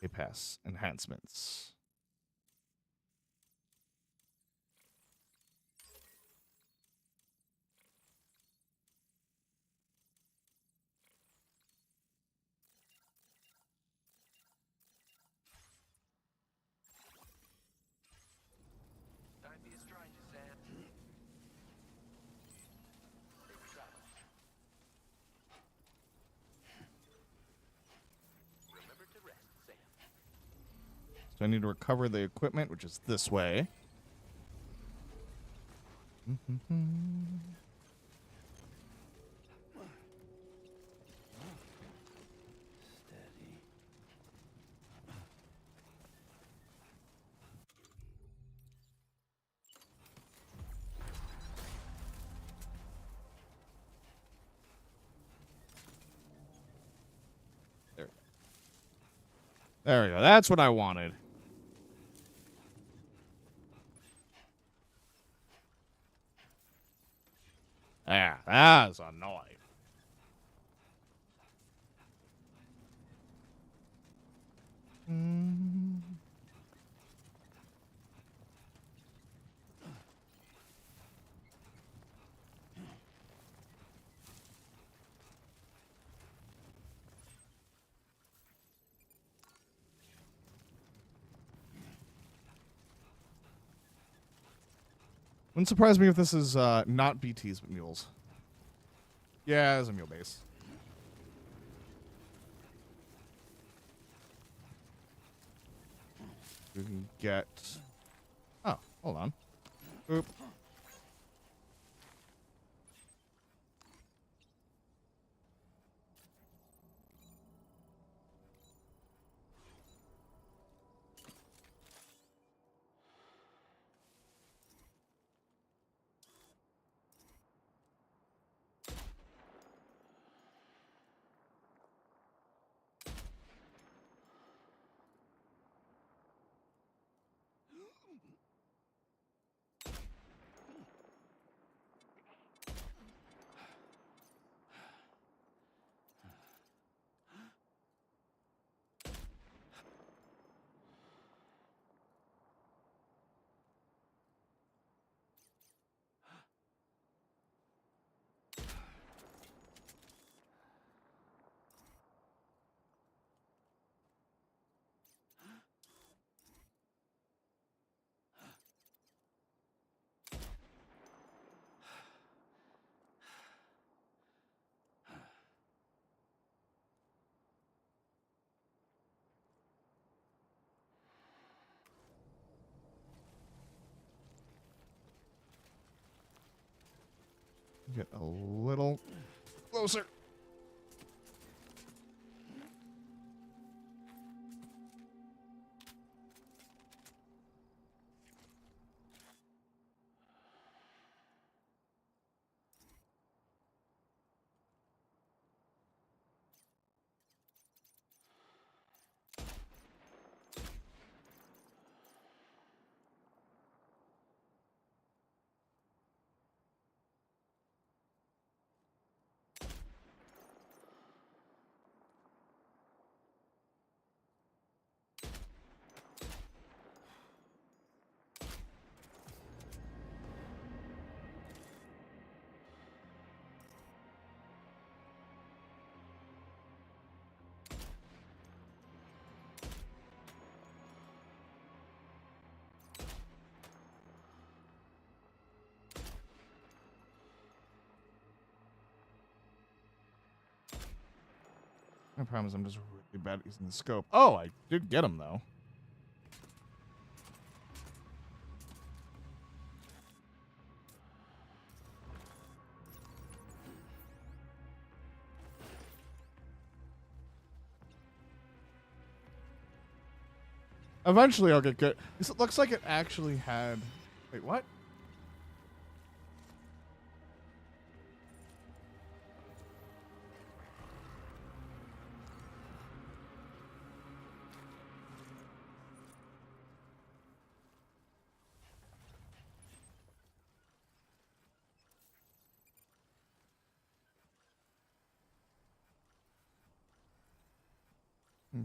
A pass enhancements. Don't be a stranger, Sam. There we go. Remember to rest, Sam. So I need to recover the equipment, which is this way. Steady. There we go. That's what I wanted. Yeah, that's annoying. Wouldn't surprise me if this is not BTs but mules. Yeah, it's a mule base. We can get... Oh, hold on. Oop. Get a little closer. I promise I'm just really bad at using the scope. Oh, I did get him, though. Eventually, I'll get good. It looks like it actually had... Wait, what?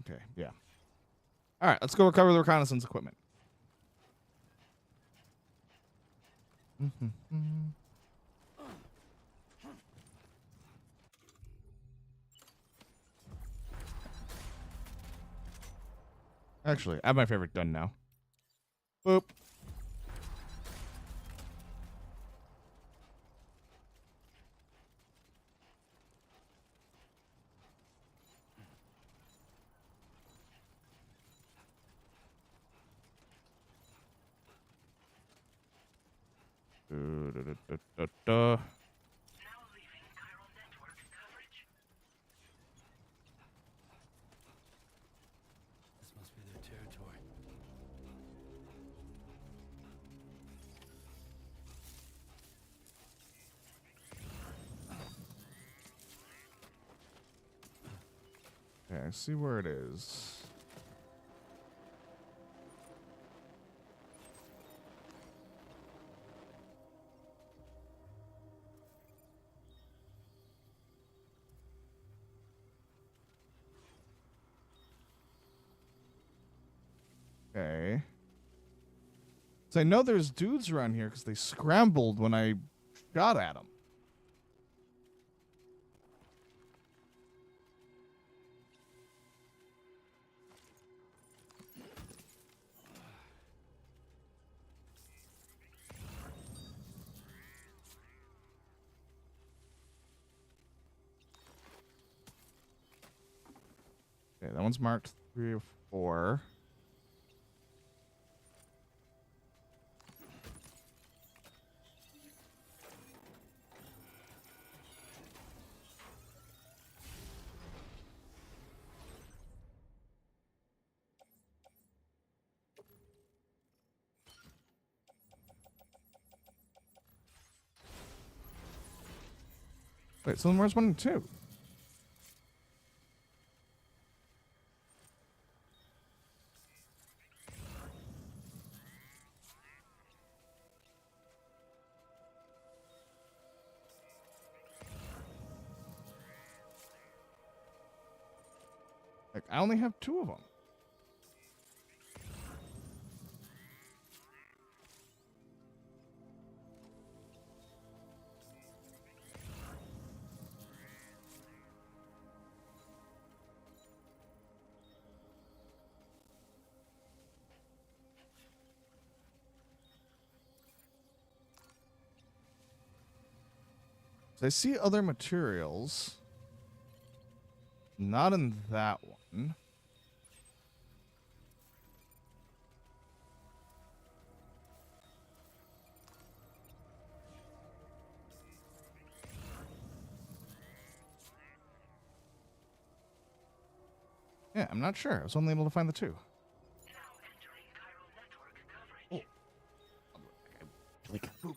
Okay, yeah. All right, let's go recover the reconnaissance equipment. Actually, I have my favorite done now. Boop. Da. This must be their territory. Okay, I see where it is. Okay. So I know there's dudes around here because they scrambled when I shot at them. Okay, that one's marked 3 or 4. Wait, so then where's 1 and 2? Like, I only have 2 of them. So I see other materials. Not in that one. Yeah, I'm not sure. I was only able to find the 2. Oh. Like, boop.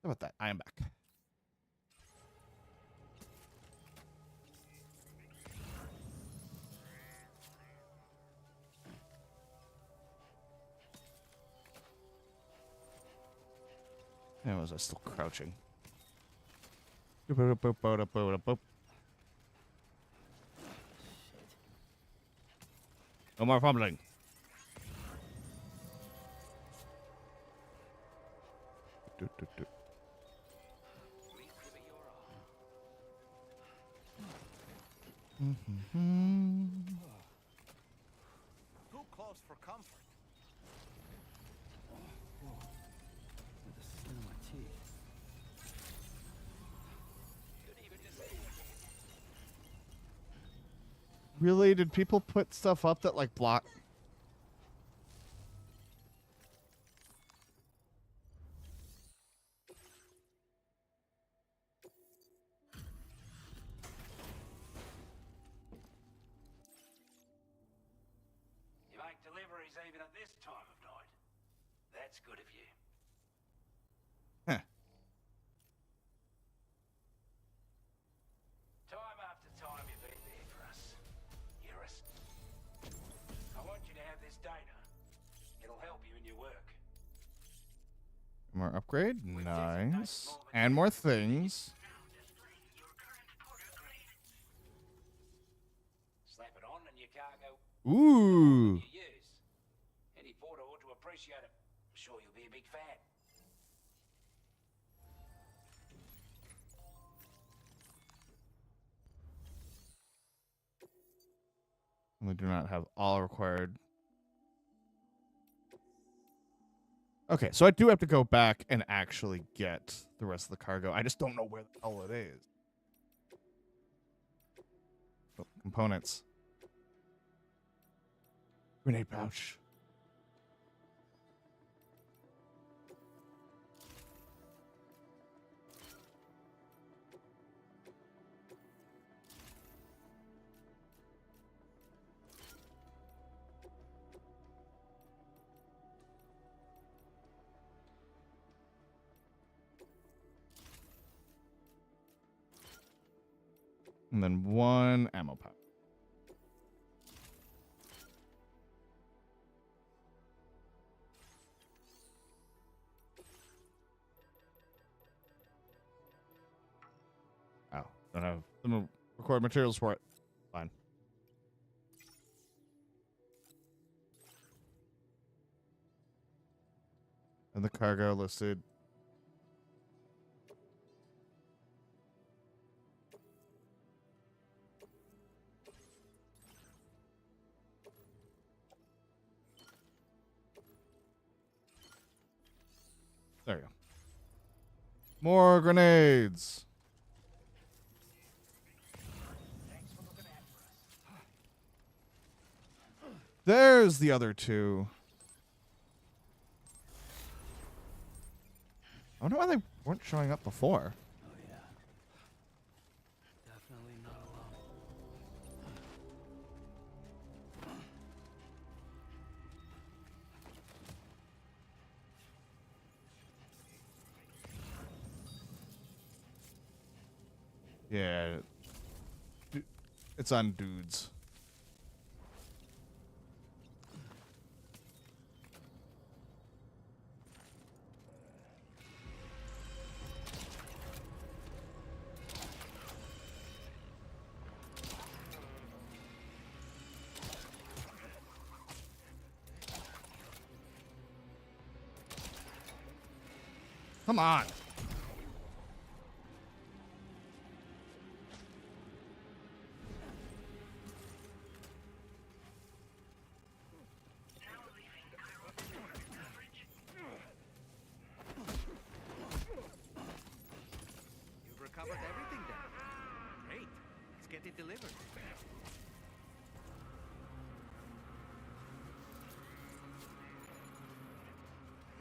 How about that? I am back. And was I still crouching? No more fumbling. Too close for comfort. With the skin of my teeth. Really? Did people put stuff up that like block? You make deliveries even at this time of night. That's good of you. Huh. Time after time you've been there for us. Eurus. I want you to have this data. It'll help you in your work. More upgrade? Nice. And more things. Slap it on and your cargo Ooh. you use. Any porter ought to appreciate it. I'm sure you'll be a big fan. We do not have all required. Okay, so I do have to go back and actually get the rest of the cargo. I just don't know where the hell it is. Oh, components. Grenade pouch. And then one ammo pouch. Oh, don't have some record materials for it. Fine. And the cargo listed. There you go. More grenades. There's the other two. I wonder why they weren't showing up before. Oh yeah. Definitely not alone. Yeah. It's on dudes. Come on. You've recovered everything then. Great. Let's get it delivered.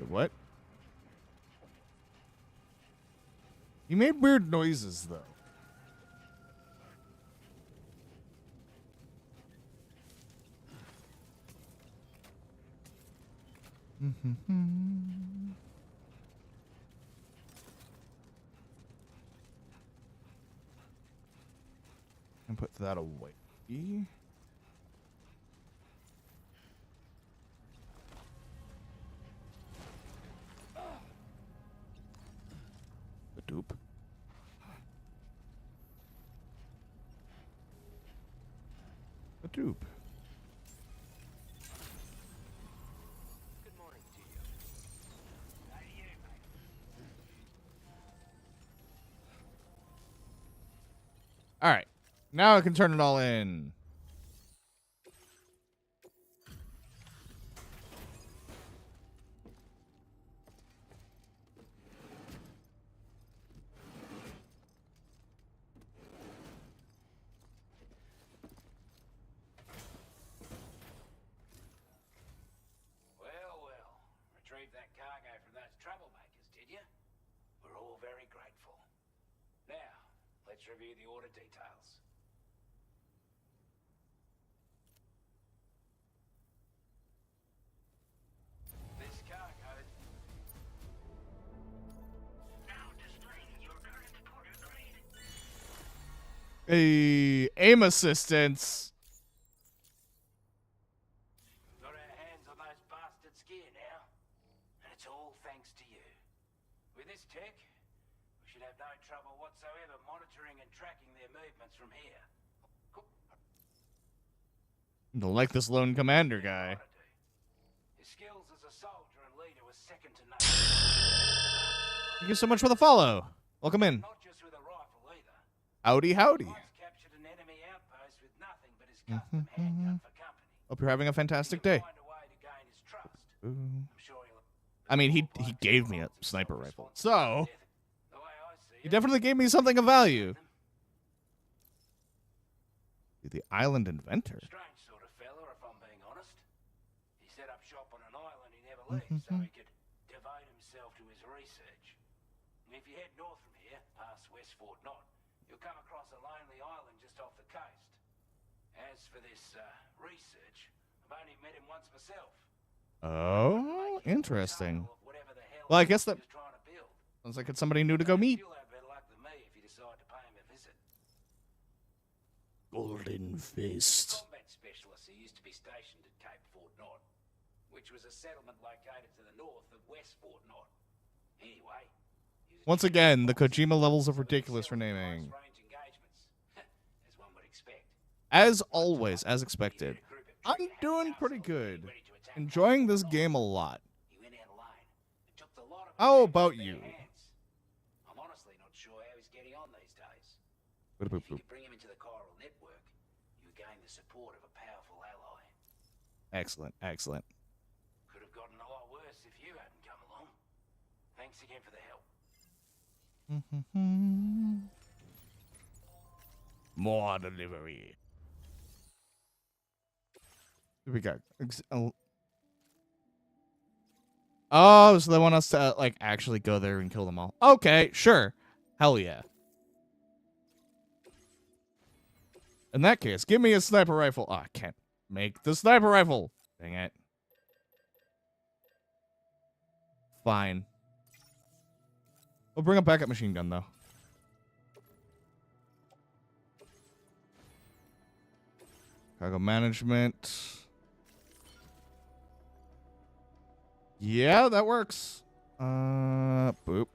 Wait, what? He made weird noises, though. that away. The dupe. The dupe. Good morning to you. How are you, mate? All right. Now I can turn it all in. Well. Retrieved that cargo from those troublemakers, did you? We're all very grateful. Now, let's review the order details. This cargo... Now displaying your current porter grade. Aim assistance. Got our hands on those bastards' gear now. And it's all thanks to you. With this tech, we should have no trouble whatsoever monitoring and tracking their movements from here. Don't like this lone commander guy. His skills as a soldier and leader was second to none. Thank you so much for the follow. Welcome in. Not just with a rifle either. Howdy, howdy. Once captured an enemy outpost with nothing but his custom handgun for company. Hope you're having a fantastic day. Find a way to gain his trust. Ooh. I'm sure he'll... I mean, he gave me a sniper rifle, so The way I see he it, definitely gave me something of value. The island inventor. strange sort of fella, if I'm being honest. He set up shop on an island he never left so he could devote himself to his research. And if you head north from here, past West Fort Knot, you'll come across a lonely island just off the coast. As for this research, I've only met him once myself. Oh, interesting. Whatever the hell Well, I guess he that was trying to build. sounds like it's somebody new to go meet. You'll have better luck than me if you decide to pay him a visit. Golden Fist. Combat specialist who used to be stationed at Cape Fort Knot, which was a settlement located to the north of West Fort Knot. Anyway, he was Once again, the Kojima levels of ridiculous for naming. close-range engagements, as one would expect. As always, as expected. I'm doing pretty good. Enjoying this game a lot. He went out alone and took the lot of How them about into you? their hands. I'm honestly not sure how he's getting on these days. Boop, boop, If you boop. could bring him into the chiral network, you gain the support of a powerful ally. Excellent, excellent. Could have gotten a lot worse if you hadn't come along. Thanks again for the help. More delivery. We got. Oh, so they want us to like actually go there and kill them all. Okay, sure. Hell yeah. In that case, give me a sniper rifle. Oh, I can't make the sniper rifle. Dang it. Fine. We'll bring a backup machine gun though. Cargo management. Yeah, that works. Boop.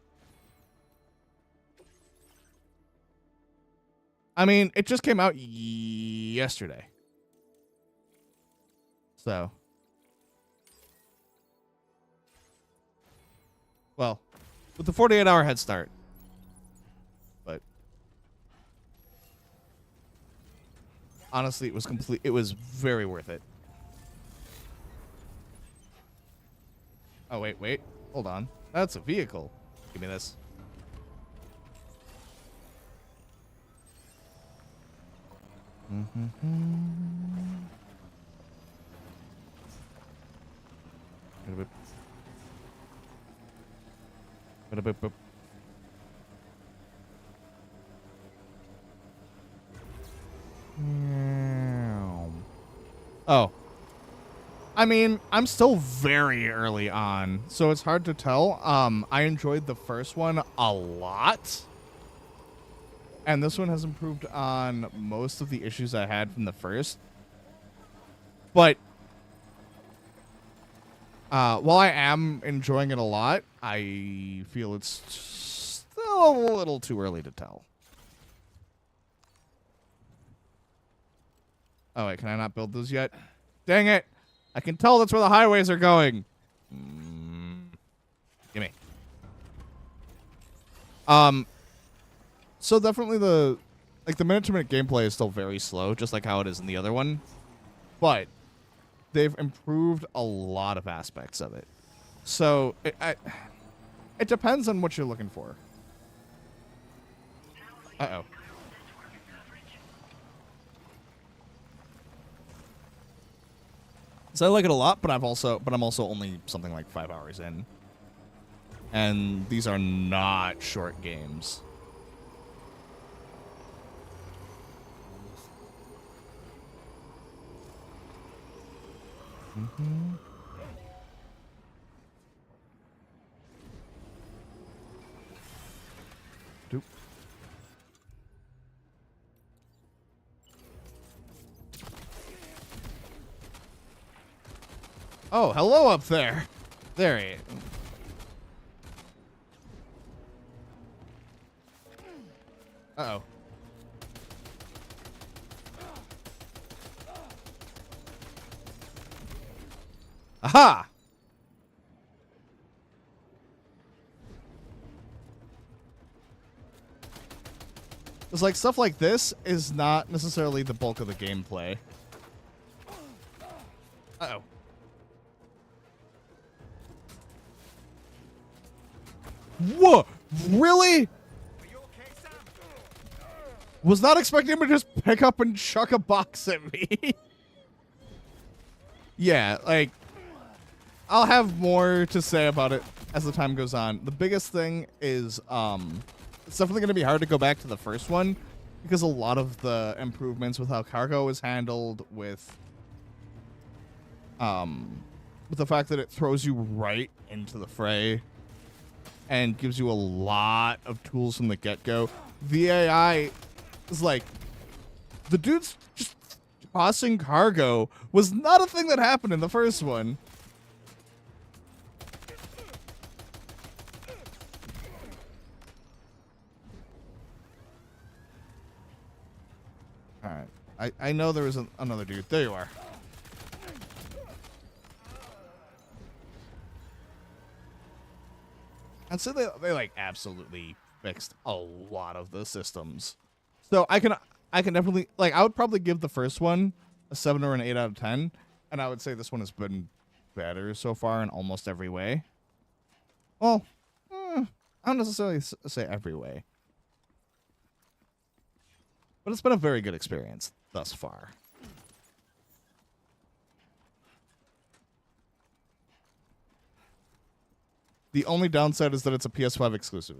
I mean, it just came out yesterday. So. Well, with the 48-hour head start. But honestly, it was very worth it. Oh, wait. Hold on. That's a vehicle. Give me this. Oh. I mean, I'm still very early on, so it's hard to tell. I enjoyed the first one a lot. And this one has improved on most of the issues I had from the first. But while I am enjoying it a lot, I feel it's still a little too early to tell. Oh, wait, can I not build those yet? Dang it! I can tell that's where the highways are going. Gimme. So definitely the minute-to-minute gameplay is still very slow, just like how it is in the other one. But they've improved a lot of aspects of it. So it depends on what you're looking for. Uh-oh. So I like it a lot, but I'm also only something like 5 hours in. And these are not short games. Doop. Oh, hello up there. There he is. Uh-oh. Aha! It's like stuff like this is not necessarily the bulk of the gameplay. Uh-oh. Whoa! Really? Was not expecting him to just pick up and chuck a box at me. Yeah, like, I'll have more to say about it as the time goes on. The biggest thing is, it's definitely going to be hard to go back to the first one because a lot of the improvements with how cargo is handled, with the fact that it throws you right into the fray and gives you a lot of tools from the get-go. The AI is like, the dude's just tossing cargo was not a thing that happened in the first one. Alright. I know there was another dude. There you are. And so they like absolutely fixed a lot of the systems. So I can definitely, like, I would probably give the first one a 7 or an 8 out of 10, and I would say this one has been better so far in almost every way. Well, I don't necessarily say every way, but it's been a very good experience thus far. The only downside is that it's a PS5 exclusive.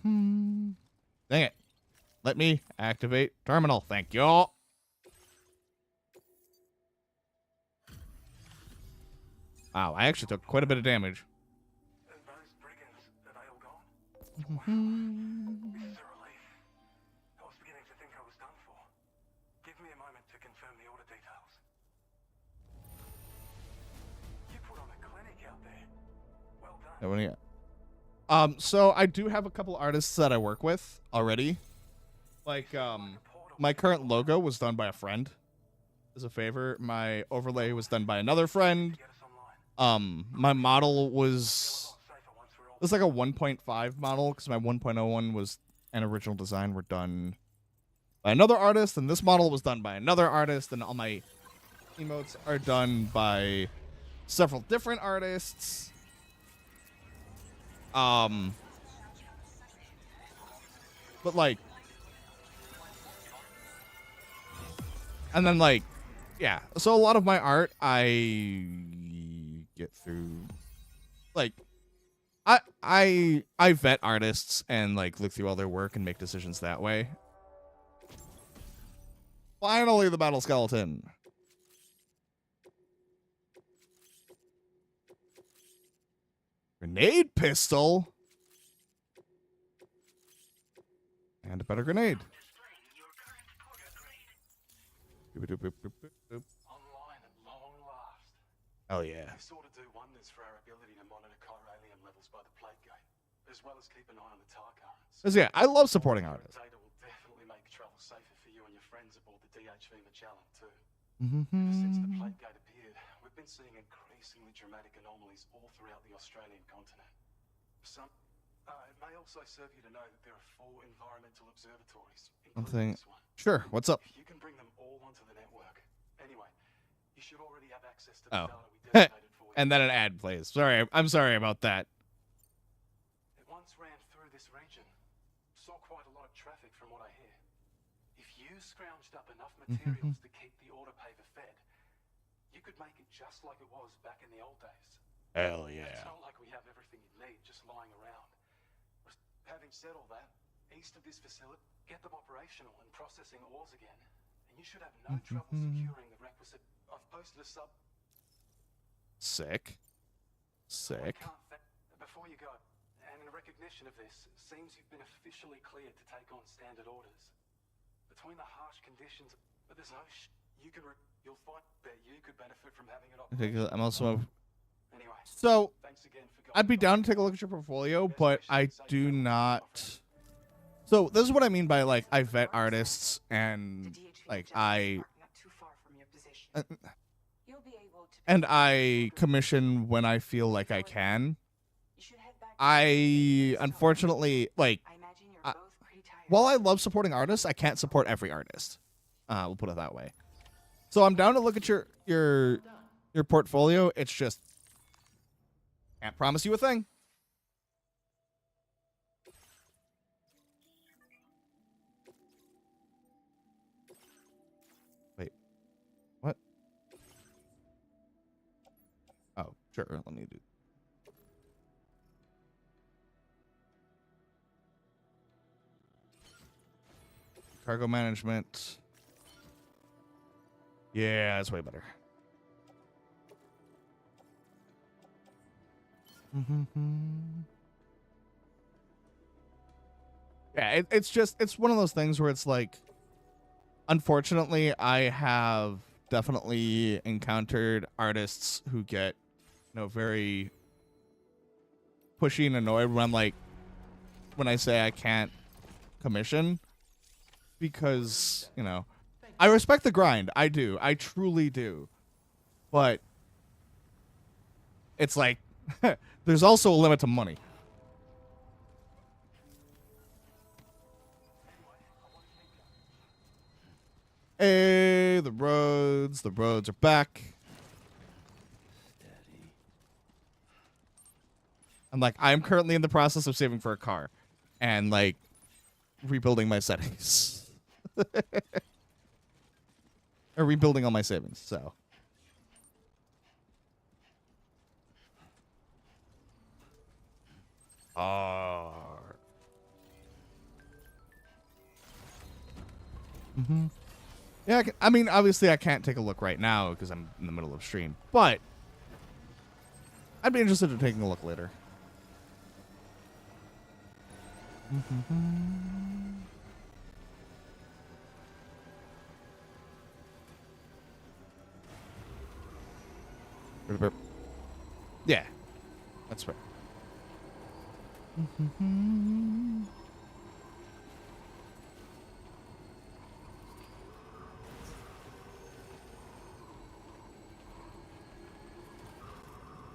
Dang it. Let me activate terminal. Thank you. Wow, I actually took quite a bit of damage. Those brigands, are they all gone? This is a relief. I was beginning to think I was done for. Give me a moment to confirm the order details. You put on a clinic out there. Well done. Yeah, what do you got? So I do have a couple artists that I work with already. Like, my current logo was done by a friend as a favor. My overlay was done by another friend. My model was like a 1.5 model because my 1.01 was an original design were done by another artist, and this model was done by another artist, and all my emotes are done by several different artists. But like, and then like, yeah. So a lot of my art I get through, like, I vet artists and like look through all their work and make decisions that way. Finally, the battle skeleton. Grenade pistol? And a better grenade. Displaying your current porter grade. Doop-a-doop-a-doop-a-doop. Online at long last. Hell yeah. They sort of do wonders for our ability to monitor chiralium levels by the plate gate, as well as keep an eye on the tar currents. 'Cause, yeah, I love supporting Your artists. data will definitely make travel safer for you and your friends aboard the DHV Magellan too. Mm-hmm. Ever since the plate gate appeared, we've been seeing increasingly dramatic anomalies all throughout the Australian continent. It may also serve you to know that there are 4 environmental observatories, including this one. Sure. What's up? If you can bring them all onto the network. Anyway, you should already have access to the data we designated for you. And then an ad plays. Sorry, I'm sorry about that. It once ran through this region. Saw quite a lot of traffic from what I hear. If you scrounged up enough materials to keep the autopaver fed, you could make it just like it was back in the old days. Hell It's yeah. not like we have everything you need just lying around. Having said all that, east of this facility, get them operational and processing ores again, and you should have no trouble securing the requisite. I've posted a sub. Sick. Sick. Before you go, and in recognition of this, it seems you've been officially cleared to take on standard orders. Between the harsh conditions, but there's no you'll find that you could benefit from having it Okay, 'cause I'm also. Anyway, So, thanks again for I'd be down to take a look at your portfolio, but I do not. So, this is what I mean by, like, I vet artists and, like, Not too far from your position. You'll be able to and I commission when I feel like I can. I, unfortunately, like, while I love supporting artists, I can't support every artist. We'll put it that way. So, I'm down to look at your portfolio. It's just, can't promise you a thing. Wait. What? Oh, sure. Let me do. Cargo management. Yeah, that's way better. Yeah, it's one of those things where it's like, unfortunately, I have definitely encountered artists who get, very pushy and annoyed when when I say I can't commission, because, I respect the grind. I do. I truly do. But it's like, there's also a limit to money. Hey, the roads are back. I'm currently in the process of saving for a car and rebuilding my settings. Or rebuilding all my savings, so. Yeah, I mean, obviously I can't take a look right now because I'm in the middle of stream, but I'd be interested in taking a look later. Yeah, that's right.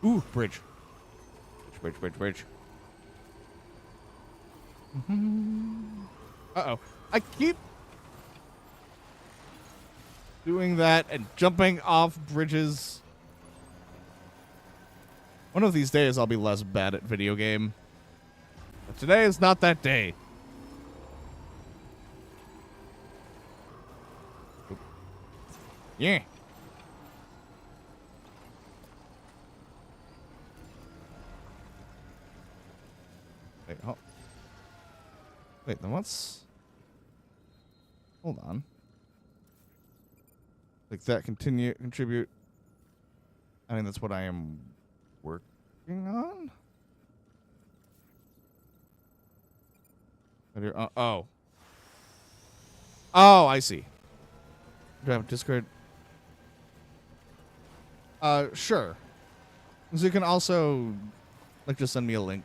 Ooh, bridge. Bridge. Uh-oh. I keep doing that and jumping off bridges. One of these days I'll be less bad at video game. But today is not that day. Oop. Yeah. Wait, wait, then what's... Hold on. That contribute. I mean, that's what I am working on. Oh. Oh, I see. Do I have Discord? Sure. So you can also, like, just send me a link.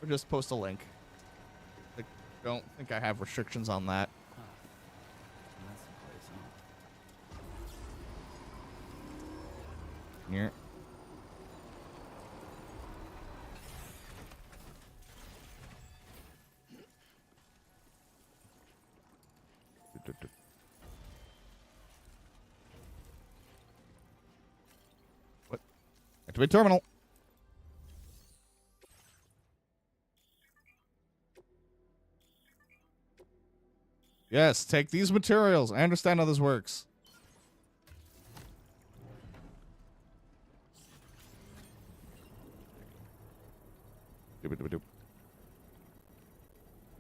Or just post a link. Like, don't think I have restrictions on that. Huh. That's the place, huh? Here. What? Activate terminal. Yes, take these materials. I understand how this works.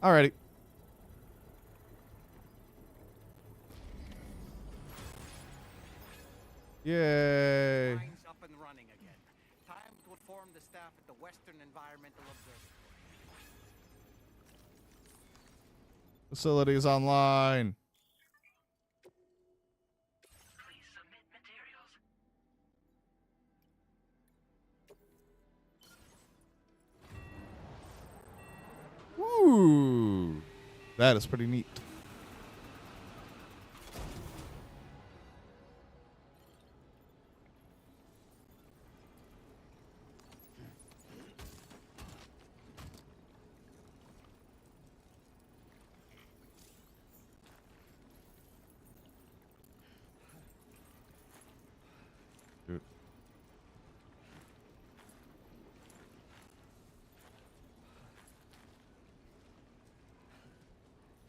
Alrighty. Yay. Mine's up and running again. Time to inform the staff at the Western Environmental Observatory. Facilities online. Please submit materials. Ooh. That is pretty neat.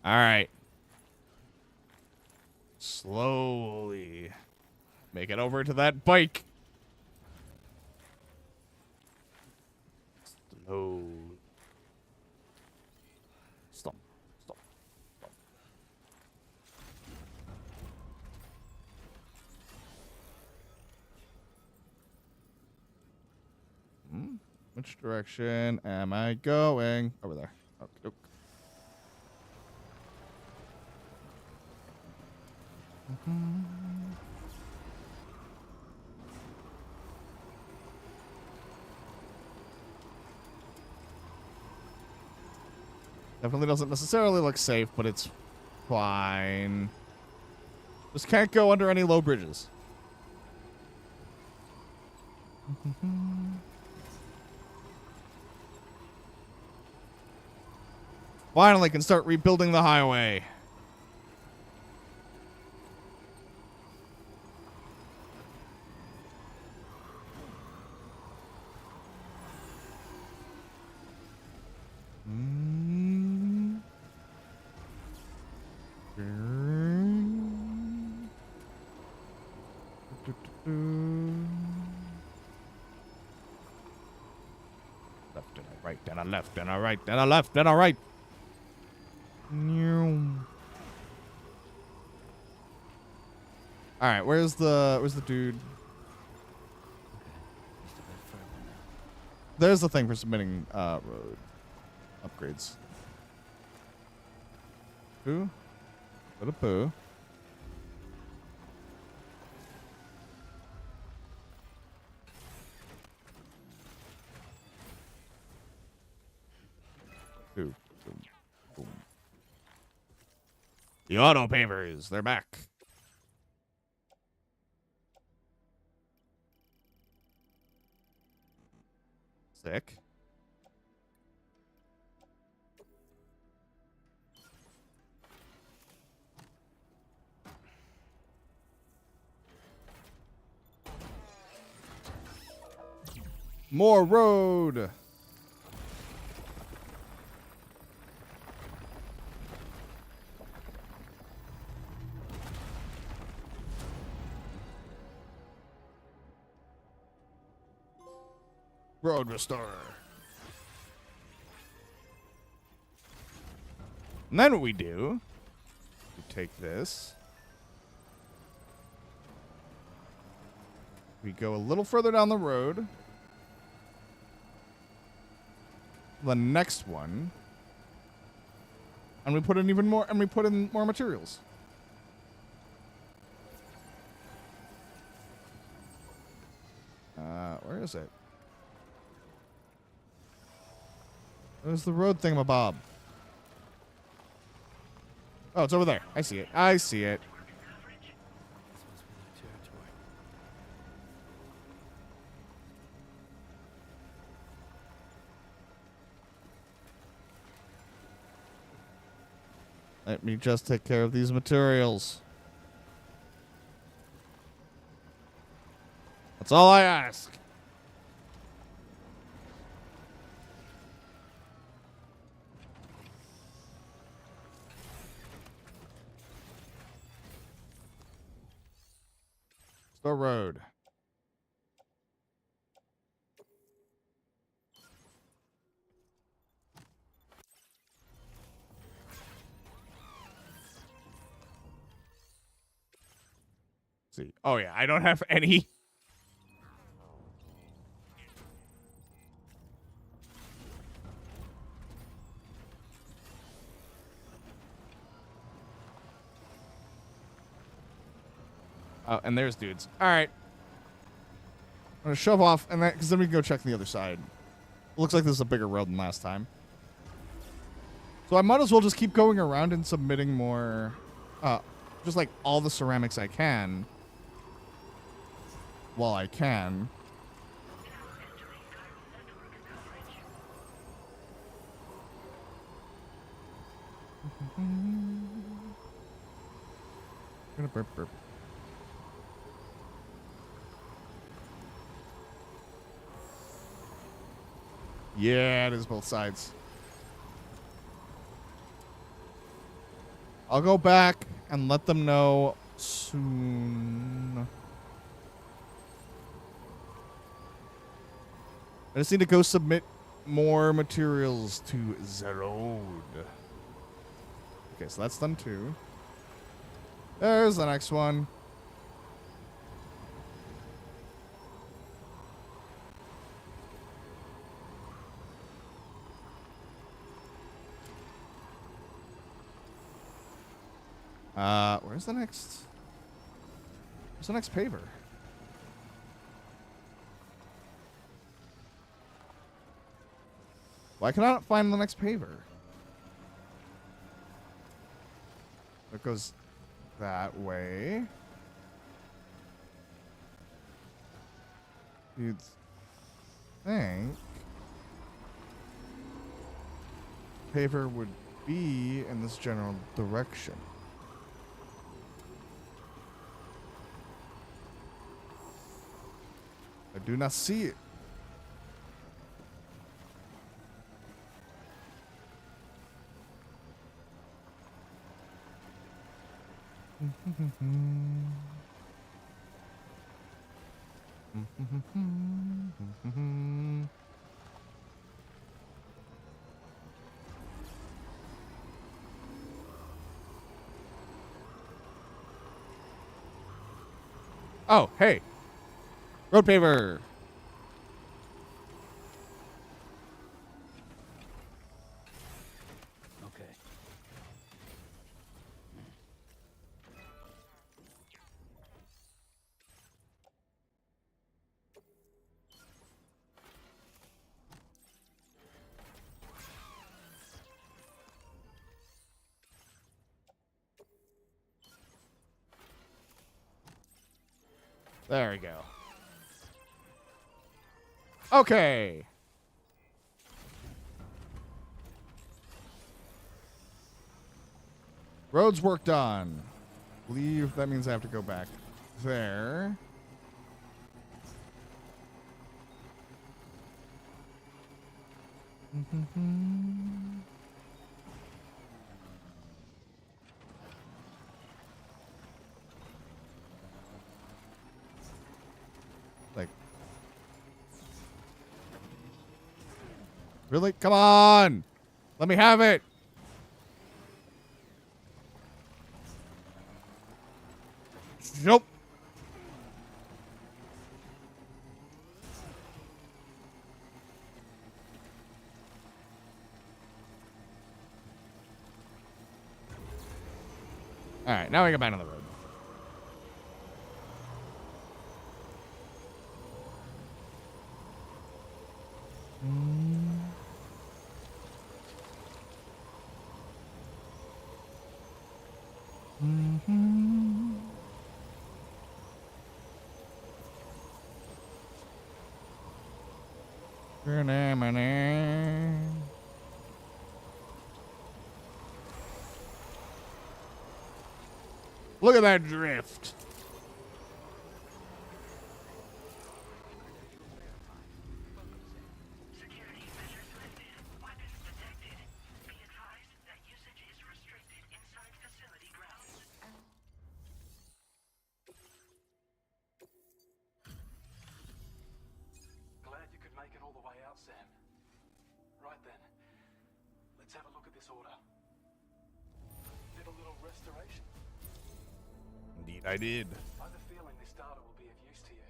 All right. Slowly make it over to that bike. Slow. Stop. Stop. Stop. Which direction am I going? Over there. Okay. Definitely doesn't necessarily look safe, but it's fine. Just can't go under any low bridges. Finally can start rebuilding the highway. Left and a right, and a left, and a right, and a left, and a right. All right, where's the dude? Just a bit further now. There's the thing for submitting road upgrades. Poo? What a poo. Poo. Boom. Boom. The auto pavers, they're back. Sick. More road. Road restorer. And then what we do, we take this. We go a little further down the road. The next one. And we put in even more, and we put in more materials. Where is it? Where's the road thingamabob? Oh, it's over there. I see it. I see it. Let me just take care of these materials. That's all I ask. The road. See. Oh yeah, I don't have any. Oh, and there's dudes. All right. I'm gonna shove off, and that because then we can go check the other side. Looks like this is a bigger road than last time. So I might as well just keep going around and submitting more, just like all the ceramics I can, while I can. Gonna burp. Yeah, it is both sides. I'll go back and let them know soon. I just need to go submit more materials to the road. Okay, so that's done too. There's the next one. Where's the next? Where's the next paver? Why can I not find the next paver? It goes that way. You'd think paver would be in this general direction. I do not see it. Oh, hey. Road paver. Okay. There we go. Okay. Roads work done. Leave. That means I have to go back there. Like, really? Come on! Let me have it! Nope. Alright, now we get back on the road. Look at that drift. Security measures lifted. Weapons detected. Be advised that usage is restricted inside facility grounds. Glad you could make it all the way out, Sam. Right then, let's have a look at this order. Did a little restoration. Indeed, I did. I have a feeling this data will be of use to you.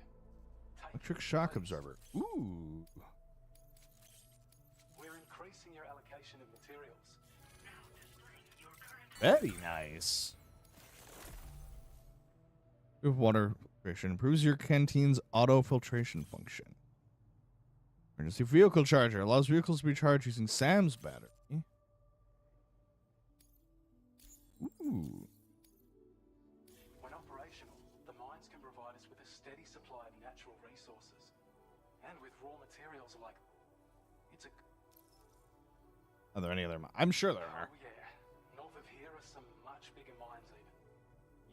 Electric shock absorber. Ooh. We're increasing your allocation of materials. Very nice. With water filtration improves your canteen's auto filtration function. Emergency vehicle charger allows vehicles to be charged using Sam's battery. Ooh. When operational, the mines can provide us with a steady supply of natural resources. And with raw materials like... It's a... Are there any other mines? I'm sure there are. Oh, yeah. North of here are some much bigger mines even.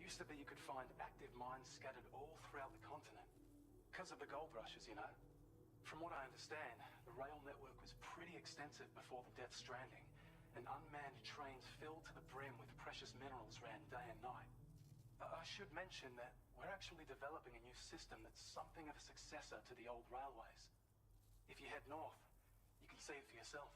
Used to be you could find active mines scattered all throughout the continent. Because of the gold rushes, you know. From what I understand, the rail network was pretty extensive before the Death Stranding, and unmanned trains filled to the brim with precious minerals ran day and night. I should mention that we're actually developing a new system that's something of a successor to the old railways. If you head north, you can see it for yourself.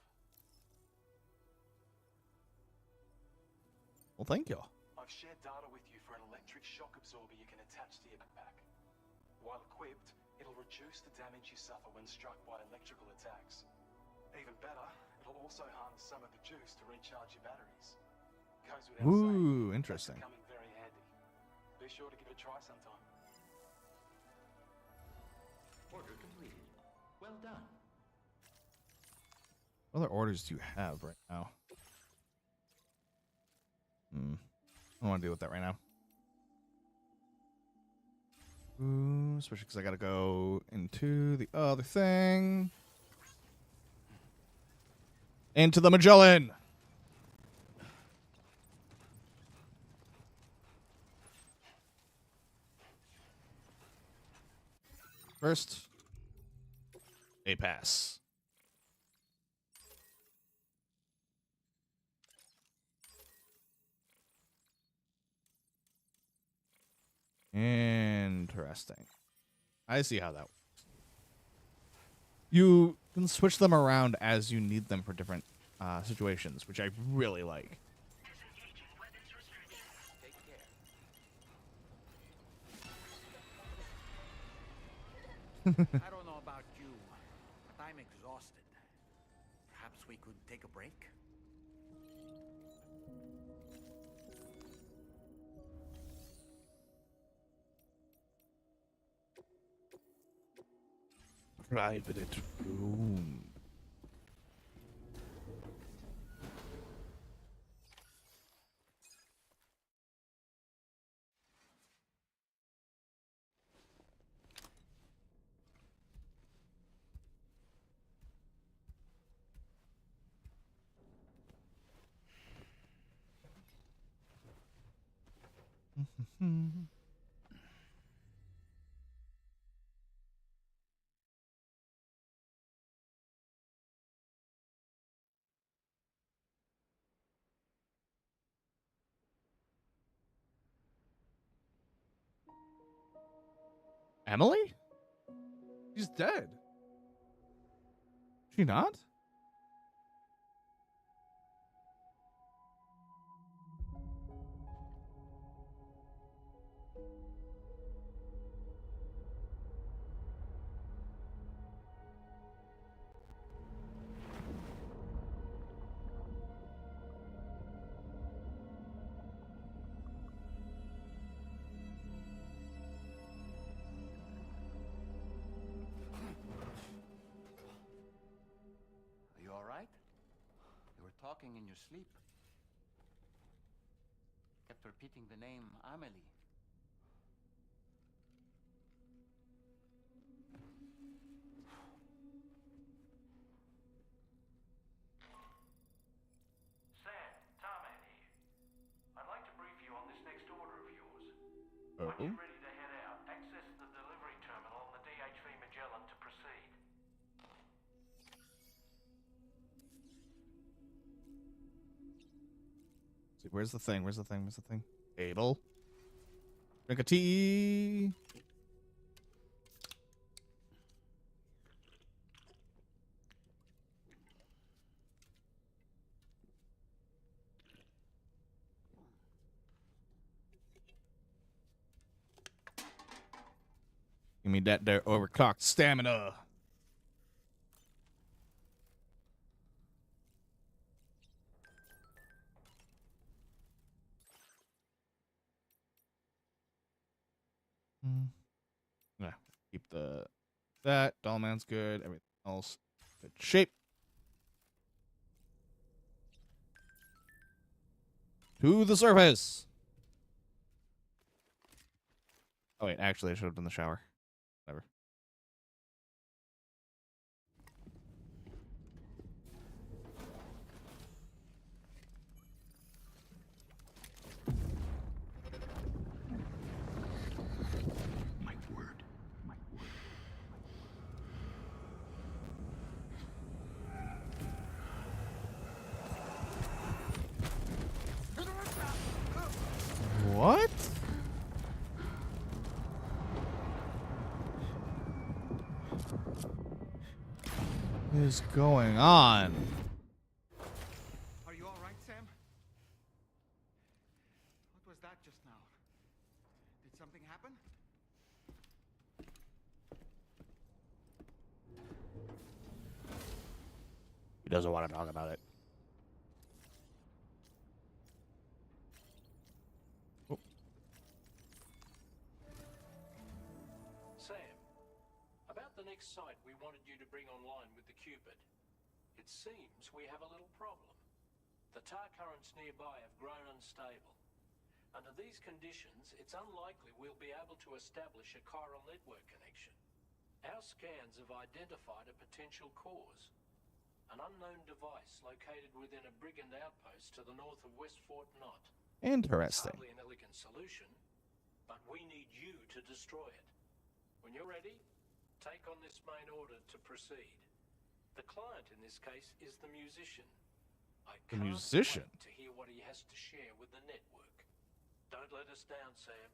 Well, thank you. I've shared data with you for an electric shock absorber you can attach to your backpack. While equipped, it'll reduce the damage you suffer when struck by electrical attacks. Even better, it'll also harness some of the juice to recharge your batteries. Goes without Ooh, saying, interesting. that's becoming very handy. Be sure to give it a try sometime. Order completed. Well done. What other orders do you have right now? I don't want to deal with that right now. Ooh, especially because I gotta go into the other thing. Into the Magellan. First, a pass. Interesting. I see how that works. You can switch them around as you need them for different situations, which I really like. Take care. I don't know about you, but I'm exhausted. Perhaps we could take a break? Private room. Emily? She's dead. She not? talking in your sleep. Kept repeating the name Amelie. Sam, Tarman here. I'd like to brief you on this next order of yours. Oh. Once you're ready to head out, access the delivery terminal on the DHV Magellan to proceed. See, where's the thing? Where's the thing? Where's the thing? Table. Drink a tea. Give me that there overclocked stamina. Yeah, keep that. Dollman's good. Everything else, good shape. To the surface. Oh wait, actually, I should have done the shower. Whatever. My word. My word. What is going on? Are you all right, Sam? What was that just now? Did something happen? He doesn't want to talk about it. Oh. Sam, about the next site we wanted you to bring online with the Cupid. It seems we have a little problem. The tar currents nearby have grown unstable. Under these conditions, it's unlikely we'll be able to establish a chiral network connection. Our scans have identified a potential cause. An unknown device located within a brigand outpost to the north of West Fort Knott. It's Interesting. hardly an elegant solution, but we need you to destroy it. When you're ready, take on this main order to proceed. The client in this case is the musician. I The can't musician? wait to hear what he has to share with the network. Don't let us down, Sam.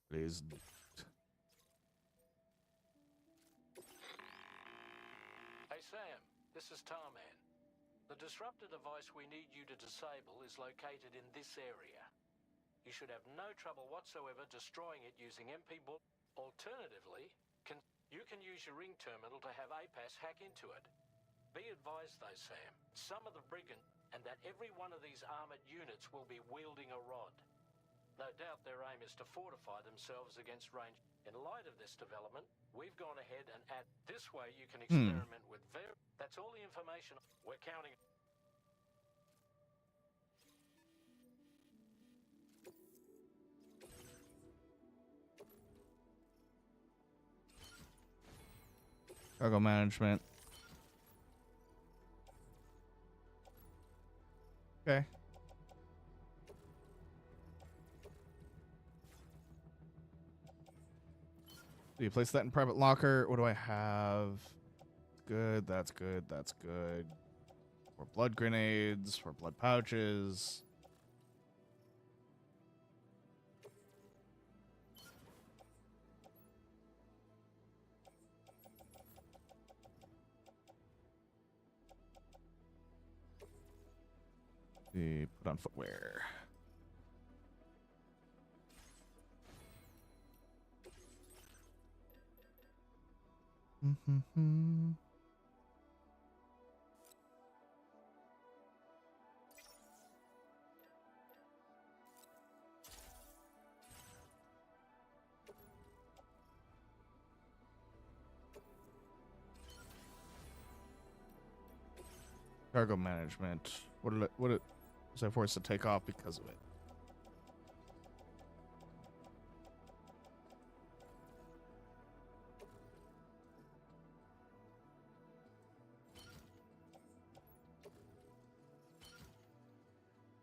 Please. Hey Sam, this is Tarman. The disruptor device we need you to disable is located in this area. You should have no trouble whatsoever destroying it using MP book. Alternatively, you can use your ring terminal to have APAS hack into it. Be advised though, Sam, some of the brigand, and that every one of these armored units will be wielding a rod. No doubt their aim is to fortify themselves against range. In light of this development, we've gone ahead and add this way you can experiment with that's all the information we're counting. Cargo management. Okay. Do you place that in private locker? What do I have? Good, that's good, that's good. More blood grenades, more blood pouches. Put on footwear. Cargo management. What was I forced to take off because of it?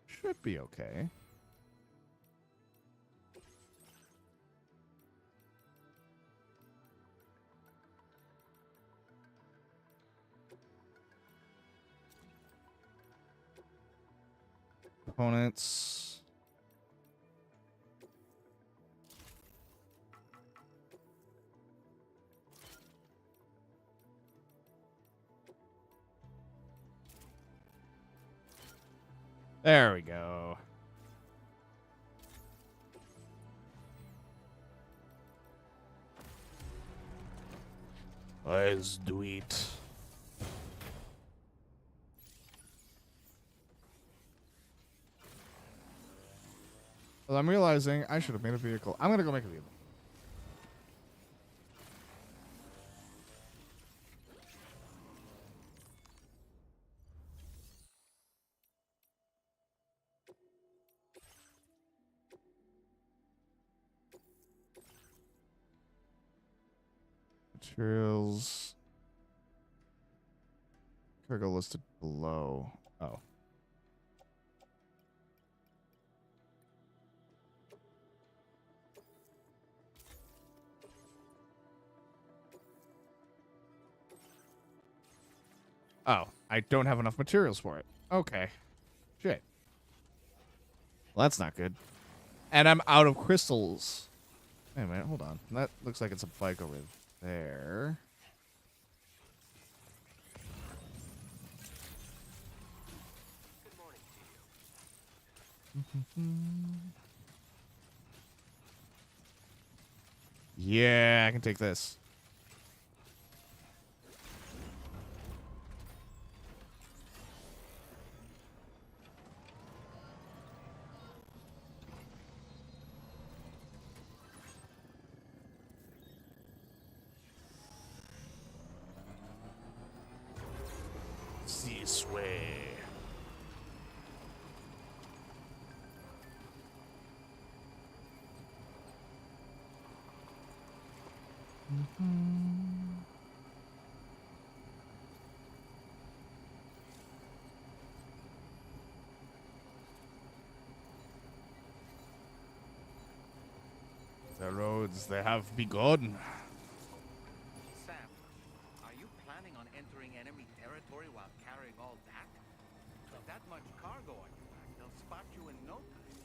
Should be okay. Components. There we go. Let's do it. Well, I'm realizing I should have made a vehicle. I'm gonna go make a vehicle. Materials. Cargo listed below. Oh. Oh, I don't have enough materials for it. Okay. Shit. Well, that's not good. And I'm out of crystals. Wait a minute, hold on. That looks like it's a bike over there. Yeah, I can take this. This way. The roads, they have begun. Sam, are you planning on entering enemy territory while carrying all that? With that much cargo on your back, they'll spot you in no time.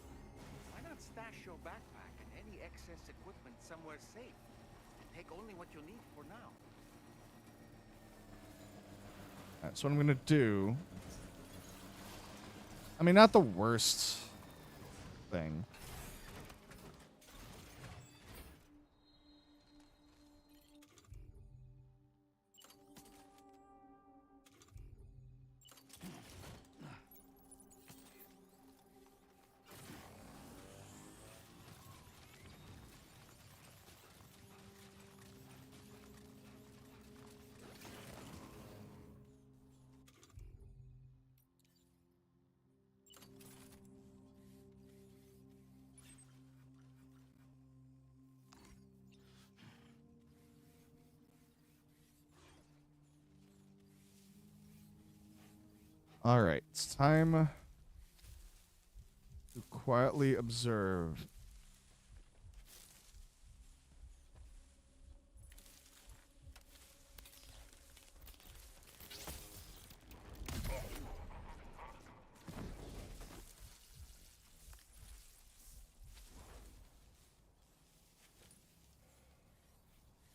Why not stash your backpack and any excess equipment somewhere safe? And take only what you need for now. That's what I'm gonna do. I mean, not the worst thing. All right, it's time to quietly observe.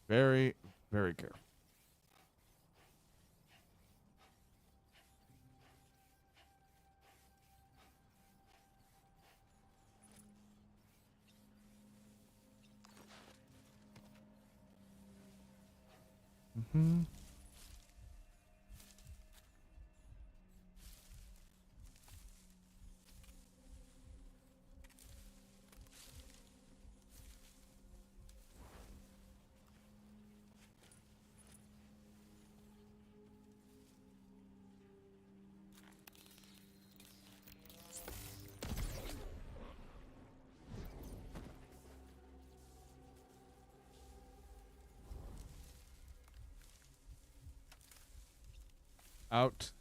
Very, very careful. Mm-hmm. Out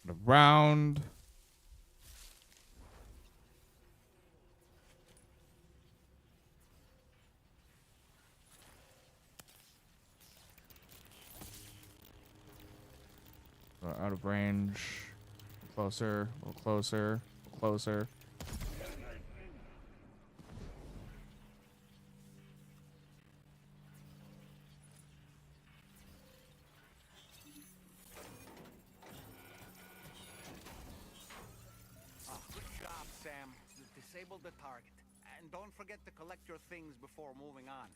and around. Out of range. Closer, a little closer, a little closer. Good job, Sam. Disable the target. And don't forget to collect your things before moving on.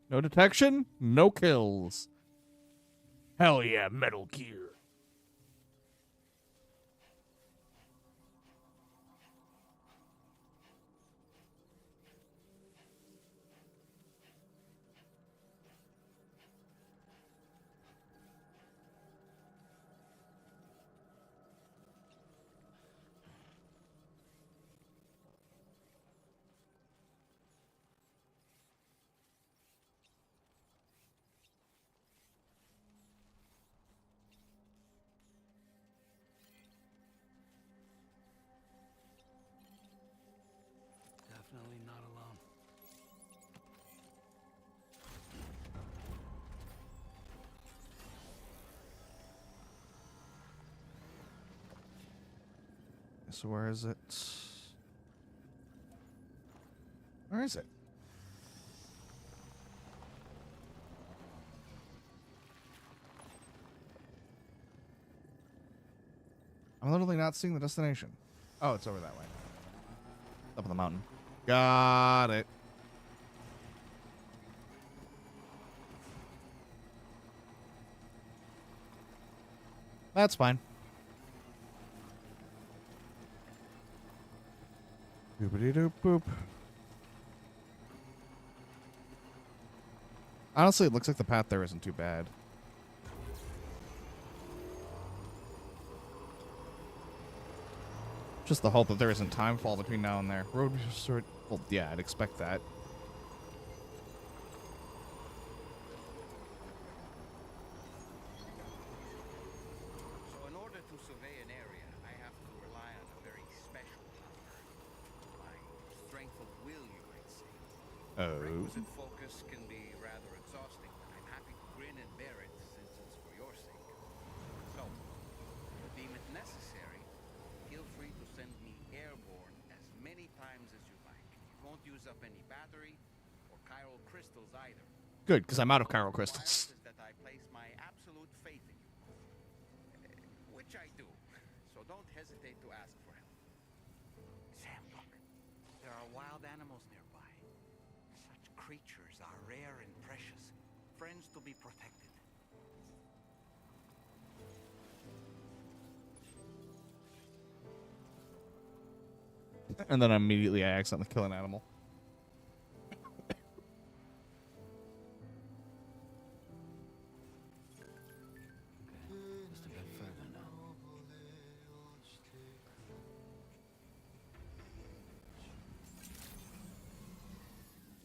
No detection, no kills. Hell yeah, Metal Gear. Definitely not alone. So where is it? Where is it? I'm literally not seeing the destination. Oh, it's over that way. Up on the mountain. Got it. That's fine. Boopity doop boop. Honestly, it looks like the path there isn't too bad. Just the hope that there isn't time fall between now and there. Road sort. Well, yeah, I'd expect that. So in order to survey an area, I have to rely on a very special power. My strength of will, you might say. Oh. Requisite focus can be rather exhausting, but I'm happy to grin and bear it since it's for your sake. So, if you deem it necessary, feel free to send me airborne as many times as you like. It won't use up any battery or chiral crystals either. Good, because I'm out of chiral crystals. Is that I place my absolute faith in you. Which I do. So don't hesitate to ask for help. Sam, look. There are wild animals nearby. Such creatures are rare and precious. Friends to be protected. And then immediately I accidentally kill an animal. Just a bit further now.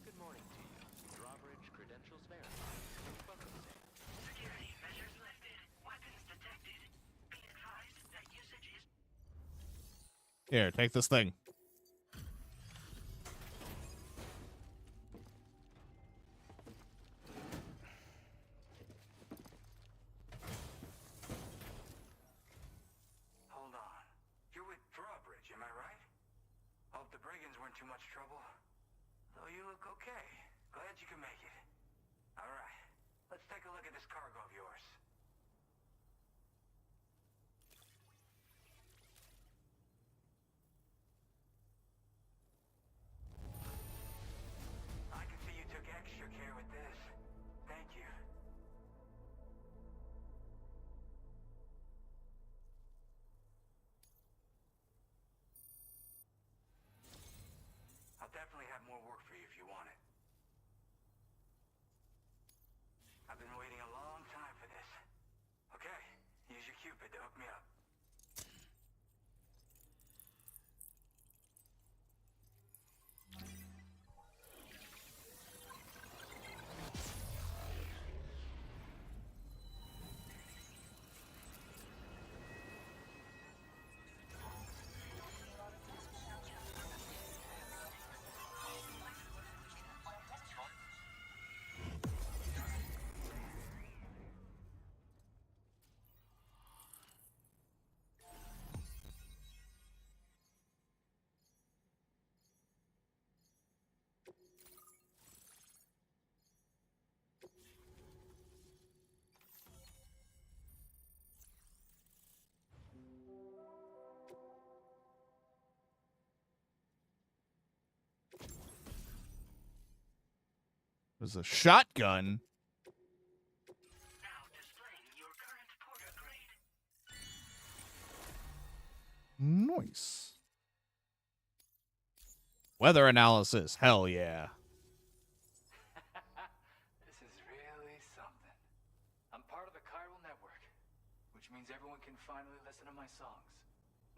Good morning to you. Drawbridge credentials verified. Welcome, Sam. Security measures lifted. Weapons detected. Be advised that usage is... Here, take this thing. Hold on. You're with Drawbridge, am I right? Hope the brigands weren't too much trouble. Though you look okay. Glad you can make it. Alright, let's take a look at this cargo of yours. I can see you took extra care with this. Thank you. I'll definitely have more work for you if you want it. I've been waiting a long time for this. Okay, use your Cupid to hook me up. There's a shotgun. Now displaying your current porter grade. Nice. Weather analysis. Hell yeah. This is really something. I'm part of the chiral network, which means everyone can finally listen to my songs.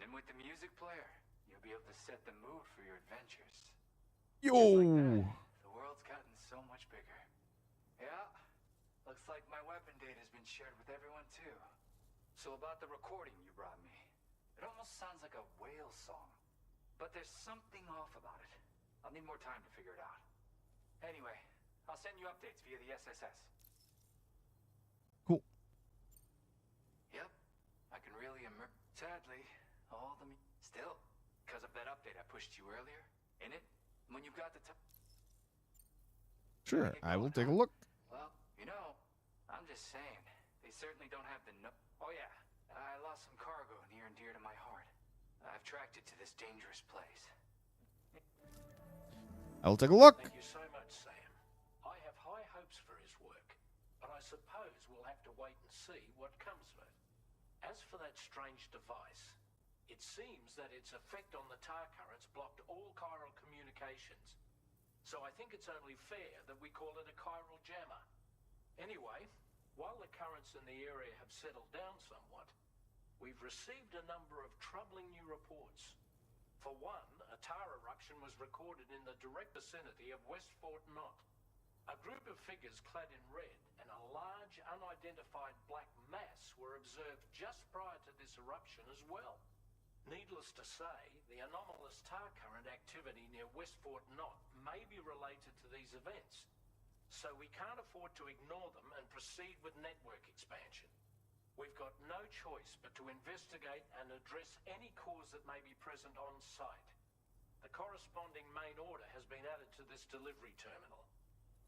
And with the music player, you'll be able to set the mood for your adventures. Yo. Just like that, the world's gotten so much bigger. Yeah, looks like my weapon data has been shared with everyone too. So about the recording you brought me, it almost sounds like a whale song. But there's something off about it. I'll need more time to figure it out. Anyway, I'll send you updates via the SSS. Cool. Yep, I can really Sadly, all the still, because of that update I pushed you earlier, in it, when you've got the time. Sure, I will take a look. Well, you know, I'm just saying, they certainly don't have the Oh yeah, I lost some cargo near and dear to my heart. I've tracked it to this dangerous place. I will take a look. Thank you so much, Sam. I have high hopes for his work, but I suppose we'll have to wait and see what comes of it. As for that strange device, it seems that its effect on the tar currents blocked all chiral communications. So I think it's only fair that we call it a chiral jammer. Anyway, while the currents in the area have settled down somewhat, we've received a number of troubling new reports. For one, a tar eruption was recorded in the direct vicinity of West Fort Knot. A group of figures clad in red and a large unidentified black mass were observed just prior to this eruption as well. Needless to say, the anomalous tar current activity near West Fort Knot may be related to these events. So we can't afford to ignore them and proceed with network expansion. We've got no choice but to investigate and address any cause that may be present on site. The corresponding main order has been added to this delivery terminal.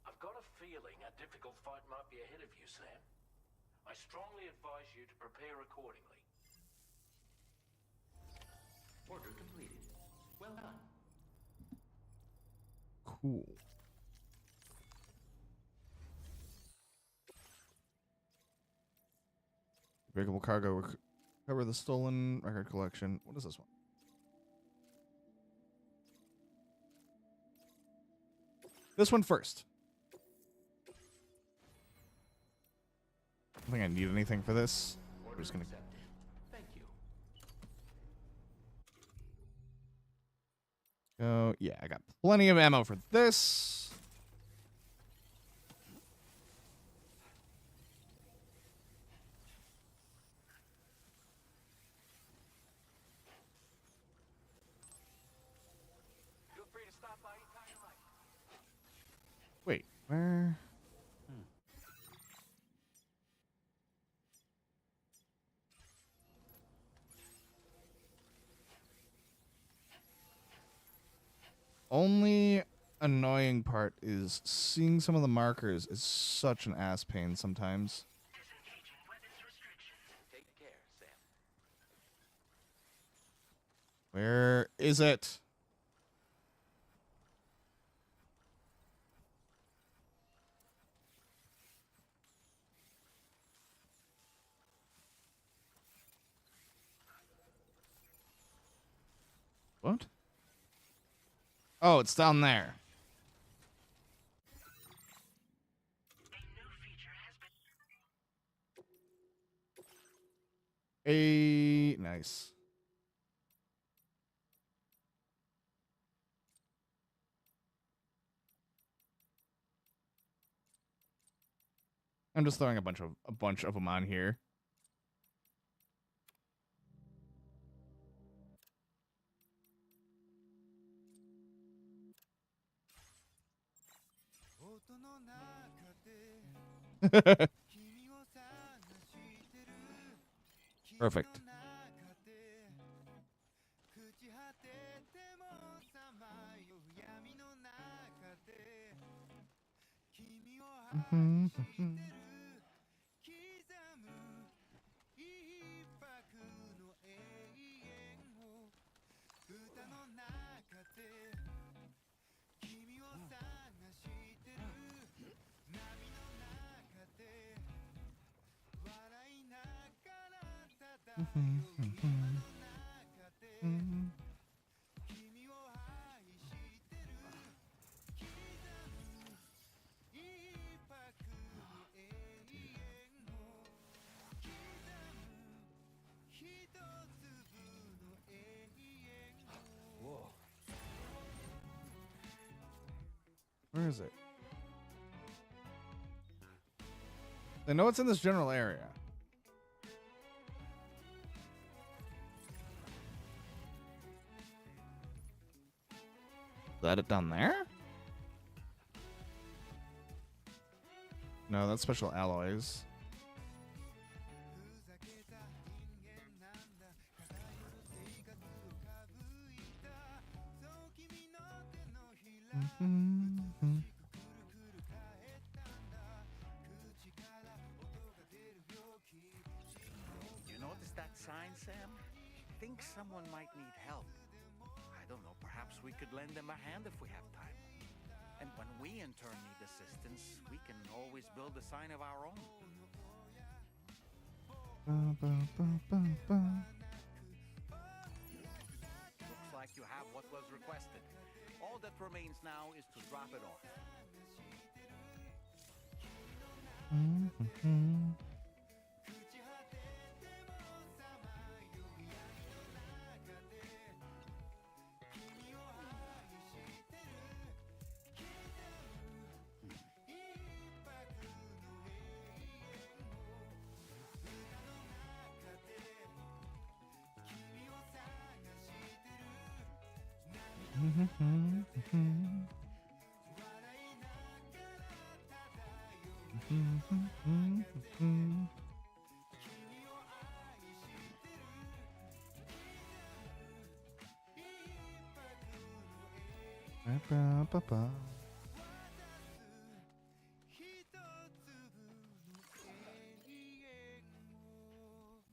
I've got a feeling a difficult fight might be ahead of you, Sam. I strongly advise you to prepare accordingly. Order completed. Well done. Cool. Breakable cargo. Recover the stolen record collection. What is this one? This one first. I don't think I need anything for this. We're just gonna. Thank you. Go. Yeah, I got plenty of ammo for this. Wait, where? Only annoying part is seeing some of the markers is such an ass pain sometimes. Take care, Sam. Where is it? What? Oh, it's down there. Nice. I'm just throwing a bunch of them on here. Perfect. Whoa. Where is it? I know it's in this general area. Is that it down there? No, that's special alloys. You notice that sign, Sam? Think someone might need help. I don't know, perhaps we could lend them a hand if we have time. And when we in turn need assistance, we can always build a sign of our own. Looks like you have what was requested. All that remains now is to drop it off.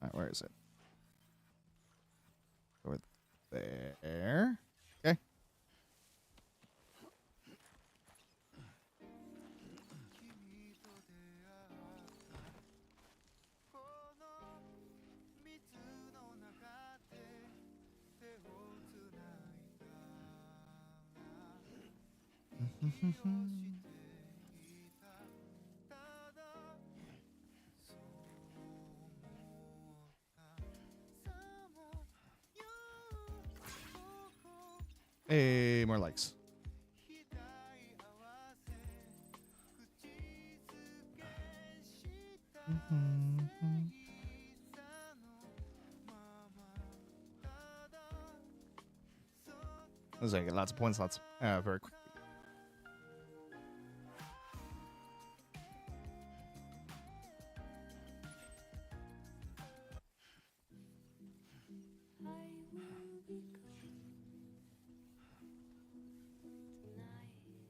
Alright, where is it? Over there. Okay. Hey, more likes. Looks like I get lots of points, very quick.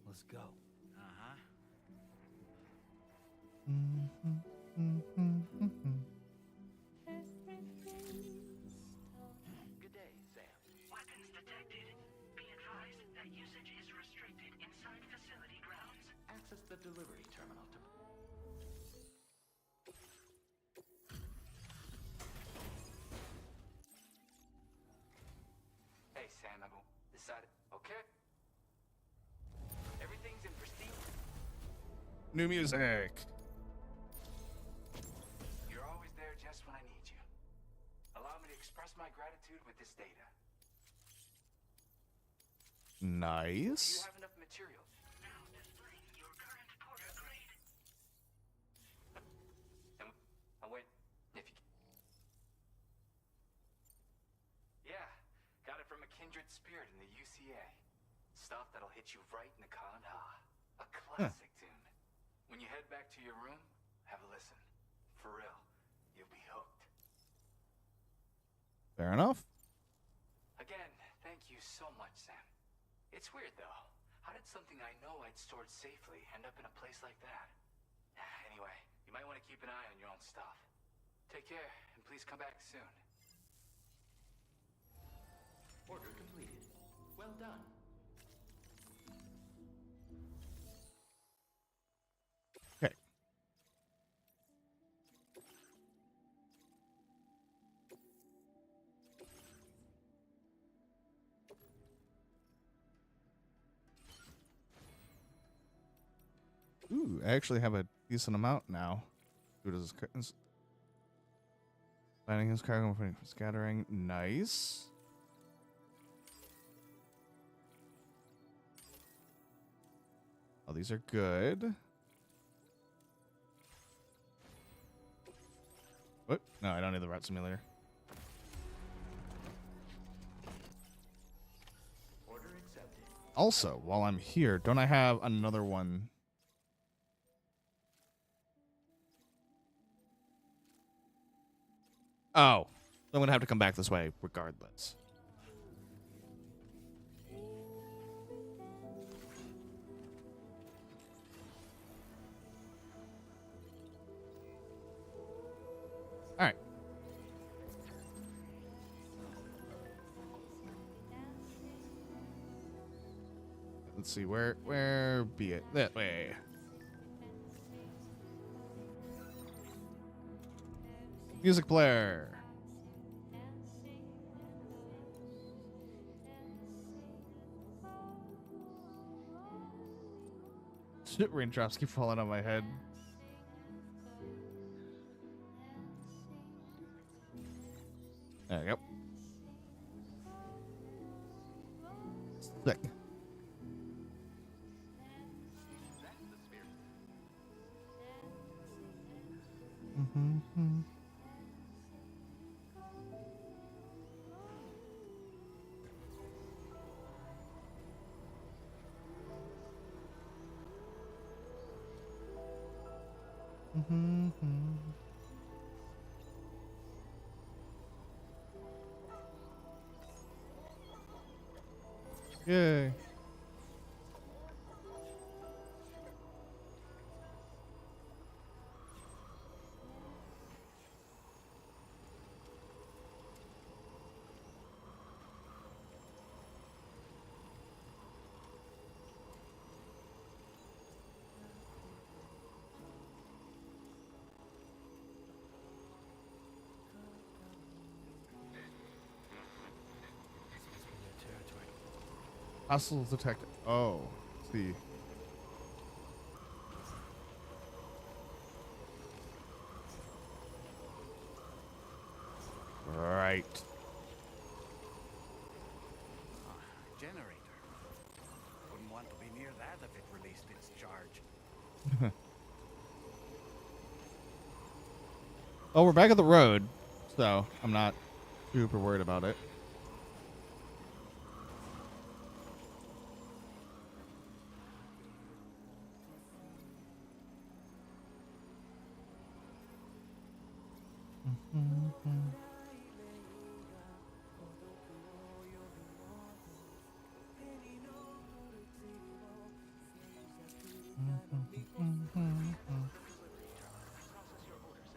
Let's go. Uh-huh. Good day, Sam. Weapons detected. Be advised that usage is restricted inside facility grounds. Access the delivery terminal to... Hey, Sam, I've decided... Okay. Everything's in pristine... New music. You're always there just when I need you. Allow me to express my gratitude with this data. Do you Nice. have enough materials? Now displaying your current porter grade. And wait, if you... Yeah, got it from a kindred spirit in the UCA. Stuff that'll hit you right in the Kanda. A classic tune. When you head back to your room, have a listen. For real, you'll be hooked. Fair enough. Again, thank you so much, Sam. It's weird, though. How did something I know I'd stored safely end up in a place like that? Anyway, you might want to keep an eye on your own stuff. Take care, and please come back soon. Order completed. Well done. Okay. Ooh, I actually have a decent amount now. Who does this? Finding his cargo for scattering. Nice. Oh, these are good. What? No, I don't need the route simulator. Order accepted. Also, while I'm here, don't I have another one? Oh, I'm gonna have to come back this way regardless. All right. Let's see where be it that way. Music player. Shit, raindrops keep falling on my head. There you go. Sick. Mm-hmm. Mm-hmm. Yay. Hostiles detected. Oh, let's see. Right. Generator. Wouldn't want to be near that if it released its charge. Oh, we're back at the road, so I'm not super worried about it.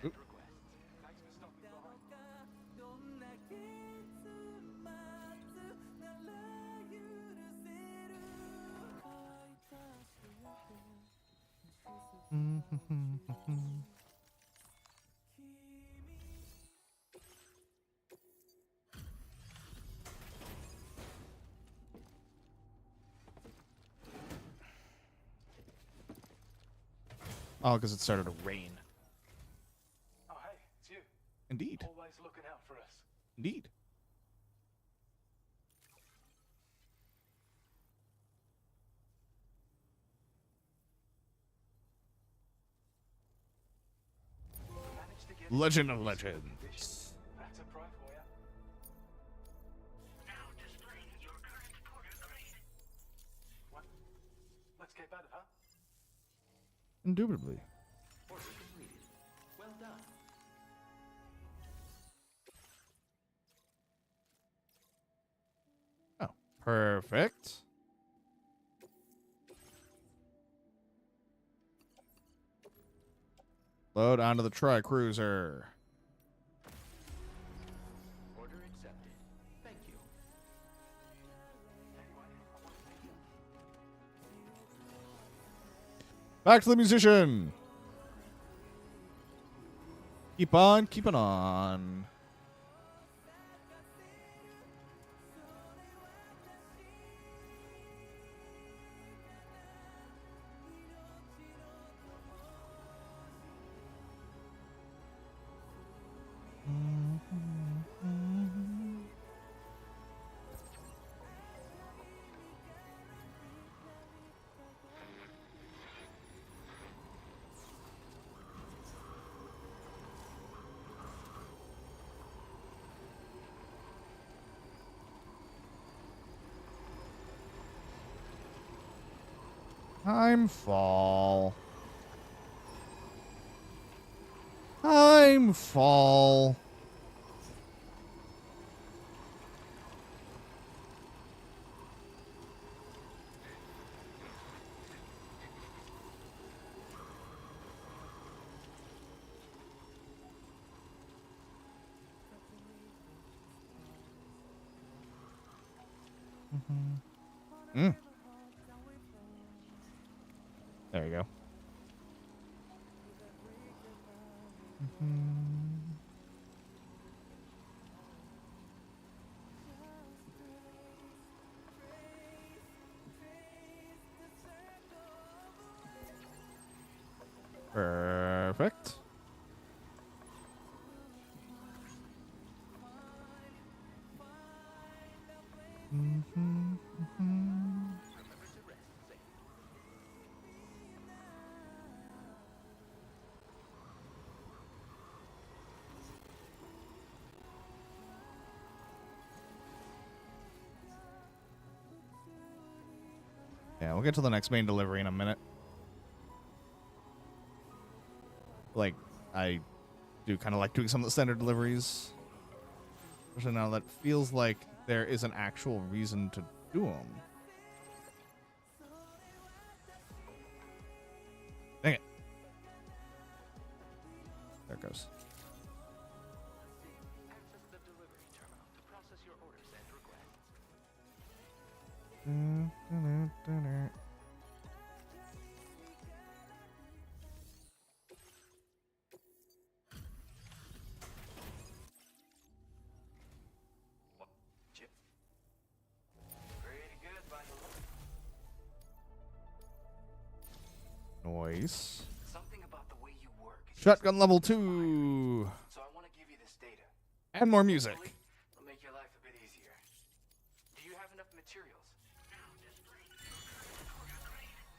Oop. Oh, because it started to rain. Oh, hey, it's you. Indeed. Always looking out for us. Indeed. Managed to get Legend of Legends. That's a pro for you. Now displaying your current porter grade. What? Let's get at it, huh? Indubitably. Order completed. Well done. Oh, perfect. Load onto the tri-cruiser. Order accepted. Thank you. Back to the musician. Keep on keeping on. Time fall. Time fall. Mm. There you go. Perfect. Yeah, we'll get to the next main delivery in a minute. Like, I do kind of like doing some of the standard deliveries. Especially now that feels like there is an actual reason to do them. Dang it. There it goes. Access the delivery terminal to process your orders and requests. Chip. Pretty good, by the look. Noise. Something about the way you work is Shotgun level 2. so I want to give you this data. And more music. Hopefully, it'll make your life a bit easier. Do you have enough materials?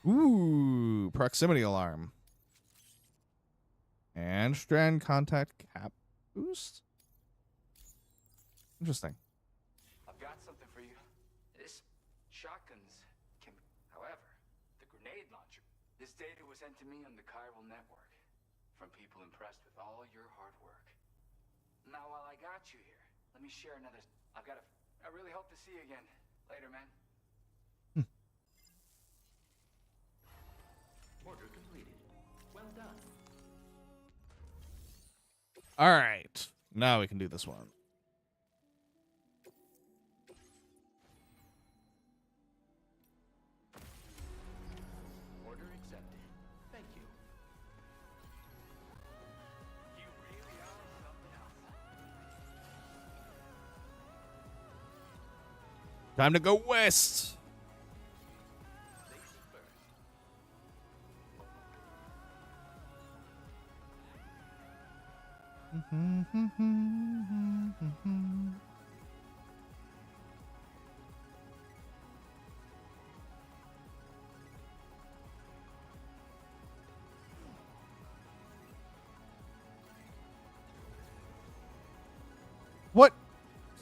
Ooh, proximity alarm. And strand contact cap boost. Interesting. I've got something for you. This shotgun's can, however, the grenade launcher. This data was sent to me on the chiral network from people impressed with all your hard work. Now, while I got you here, let me share another. I really hope to see you again later, man. Order completed. Well done. All right. Now we can do this one. Order accepted. Thank you. You really are something else. Time to go west. Safety first. What?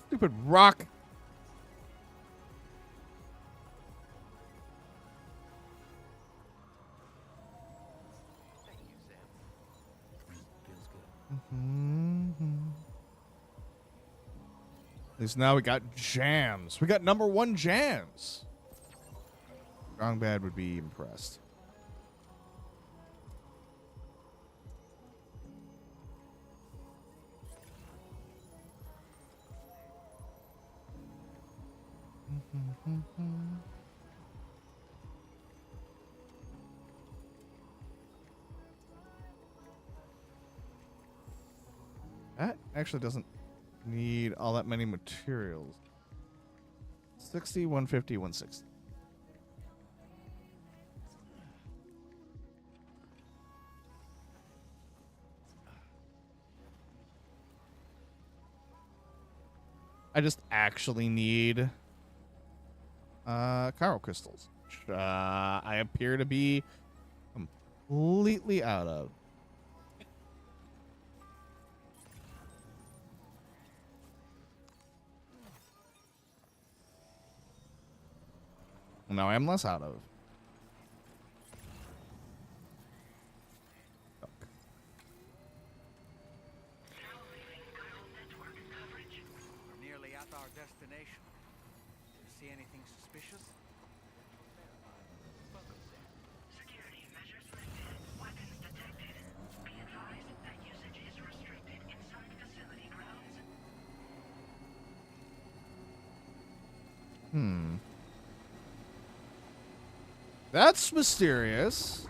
Stupid rock. Thank you, Sam. Feels good. At least now we got jams. We got #1 jams. Strong Bad would be impressed. That actually doesn't need all that many materials. 60, 150, 160. I just actually need chiral crystals, which I appear to be completely out of. Now I am less out of. anything suspicious? Security measures lifted. Weapons detected. Be advised that usage is restricted inside facility grounds. That's mysterious.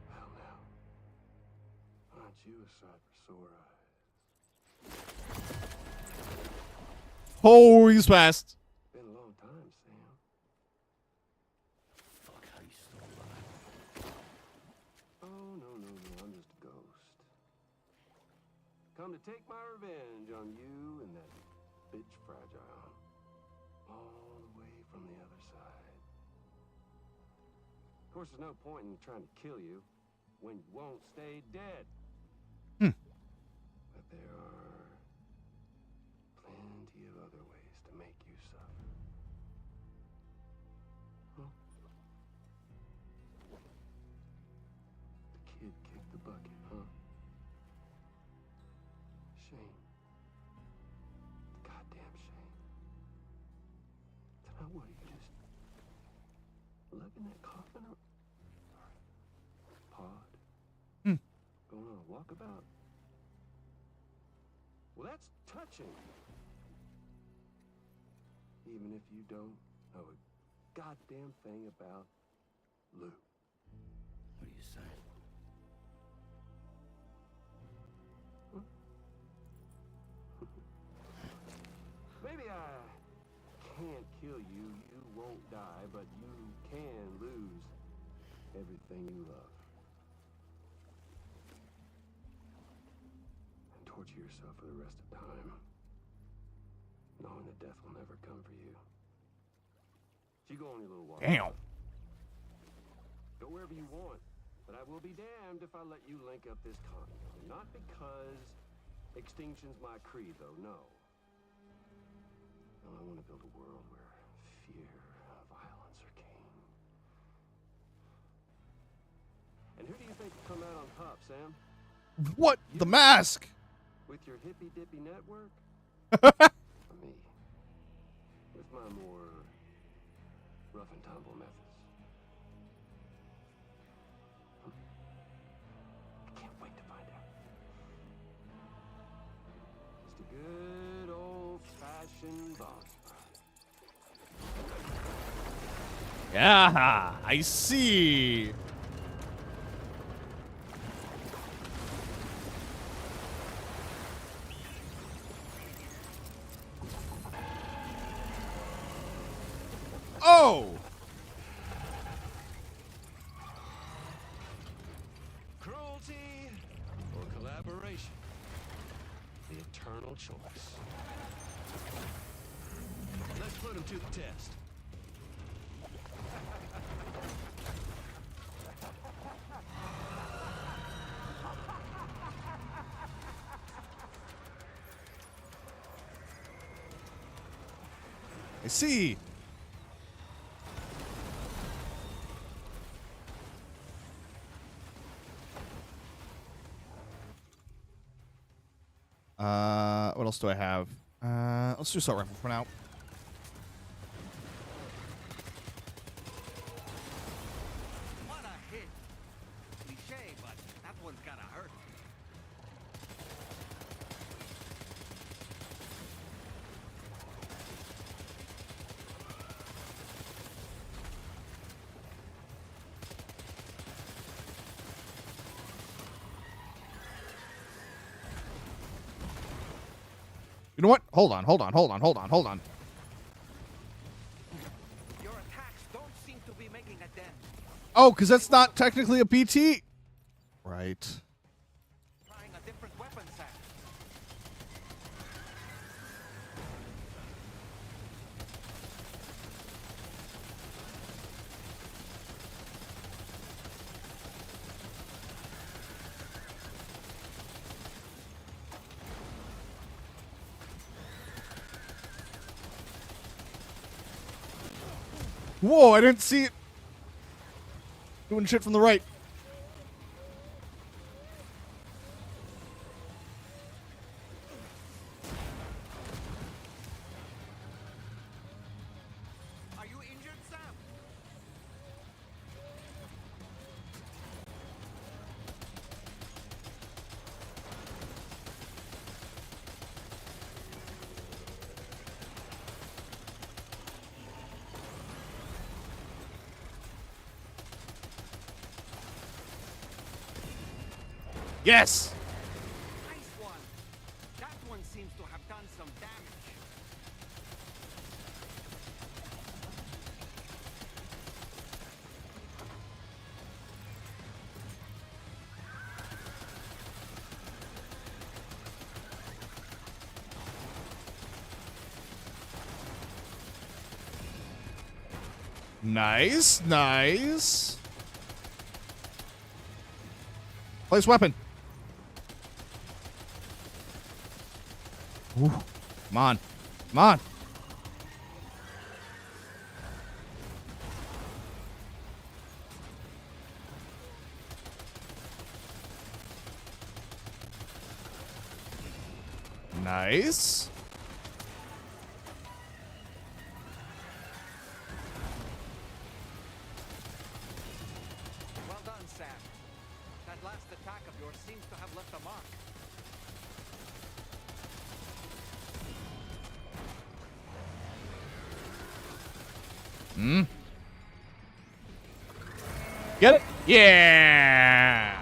Well, now, aren't you a sight for sore eyes? Oh, he's fast. Been a long time, Sam. Fuck, how you still alive? Oh, no, I'm just a ghost. Come to take my revenge on you and that bitch Fragile. All the way from the other side. Of course, there's no point in trying to kill you when you won't stay dead. But there are plenty of other ways to make you suffer. Huh? The kid kicked the bucket, huh? Shame. Goddamn shame. Then what, you just lug in that coffin or pod? Going on a walkabout? Well, that's touching. Even if you don't know a goddamn thing about Lou. What are you saying? Maybe I can't kill you, you won't die, but you can lose everything you love. And torture yourself for the rest of time, knowing that death will never come for you. So you go on your little walk. Damn. Go wherever you want, but I will be damned if I let you link up this continent. Not because extinction's my creed, though, no. No, I want to build a world where fear and violence are king. And who do you think will come out on top, Sam? What? The mask? With your hippy-dippy network? Or me? With my more rough and tumble methods? I can't wait to find out. Just a good old-fashioned boss fight. Yeah, I see. Oh! Cruelty or collaboration? The eternal choice. Let's put him to the test. I see. What else do I have? Let's do assault rifle for now. What a hit! Cliche, but that one's gotta hurt. You know what? Hold on. Your attacks don't seem to be making a dent. Oh, because that's not technically a PT. Right. Trying a different weapon set. Whoa, I didn't see it. Doing shit from the right. Are you injured, Sam? Yes. Nice one. That one seems to have done some damage. Nice, nice. Place weapon. Ooh. Come on. Come on. Nice. Well done, Sam. That last attack of yours seems to have left a mark. Hmm. Get it? Yeah.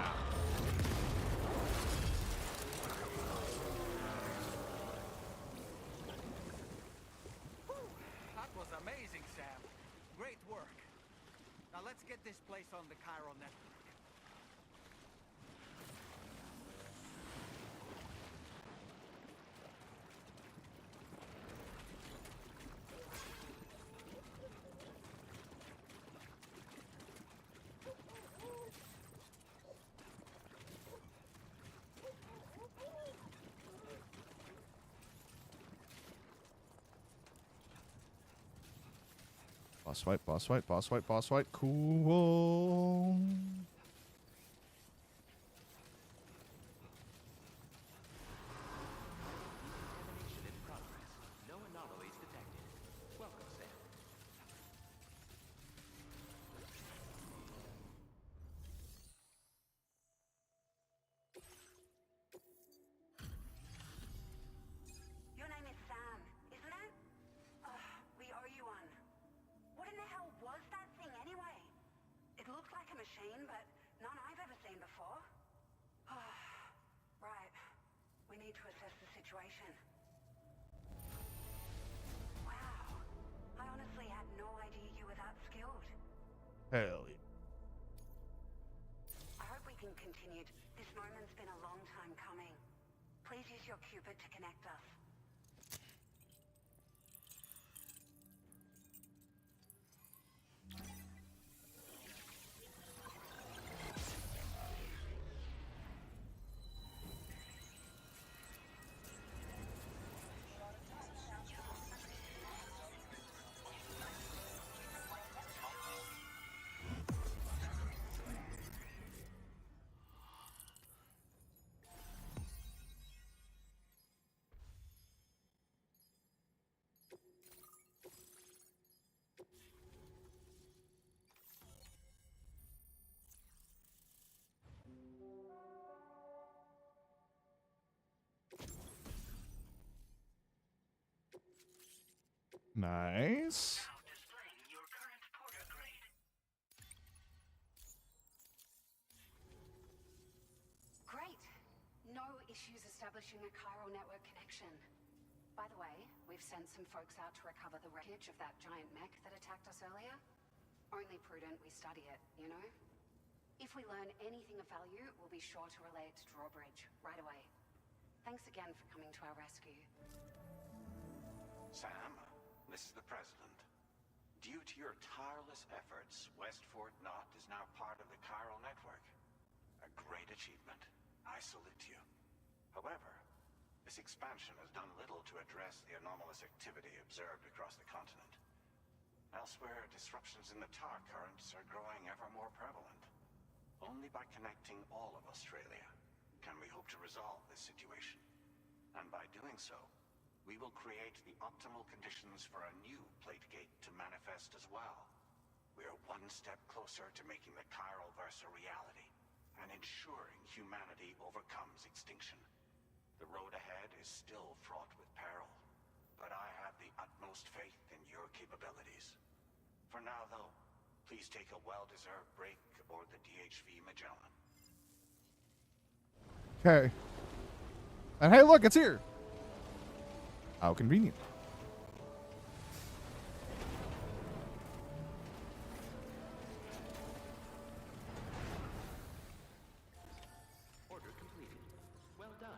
That was amazing, Sam. Great work. Now let's get this place on the chiral network. Boss fight, boss fight, boss fight, boss fight. Cool. Examination in progress. No anomalies detected. Welcome, Sam. Your name is Sam, isn't it? We owe you one. What in the hell was that thing anyway? It looks like a machine, but none I've ever seen before. Right. We need to assess the situation. Wow. I honestly had no idea you were that skilled. Hell yeah. I hope we can continue. This moment's been a long time coming. Please use your Cupid to connect us. Nice. Now displaying your current porter grade. Great. No issues establishing a chiral network connection. By the way, we've sent some folks out to recover the wreckage of that giant mech that attacked us earlier. Only prudent we study it, you know? If we learn anything of value, we'll be sure to relay it to Drawbridge right away. Thanks again for coming to our rescue. Sam, this is the President. Due to your tireless efforts, West Fort Knot is now part of the chiral network. A great achievement. I salute you. However, this expansion has done little to address the anomalous activity observed across the continent. Elsewhere, disruptions in the tar currents are growing ever more prevalent. Only by connecting all of Australia can we hope to resolve this situation. And by doing so, we will create the optimal conditions for a new plate gate to manifest as well. We are one step closer to making the chiral verse a reality and ensuring humanity overcomes extinction. The road ahead is still fraught with peril, but I have the utmost faith in your capabilities. For now, though, please take a well-deserved break aboard the DHV Magellan. Okay. And hey, look, it's here. How convenient. Order completed. Well done.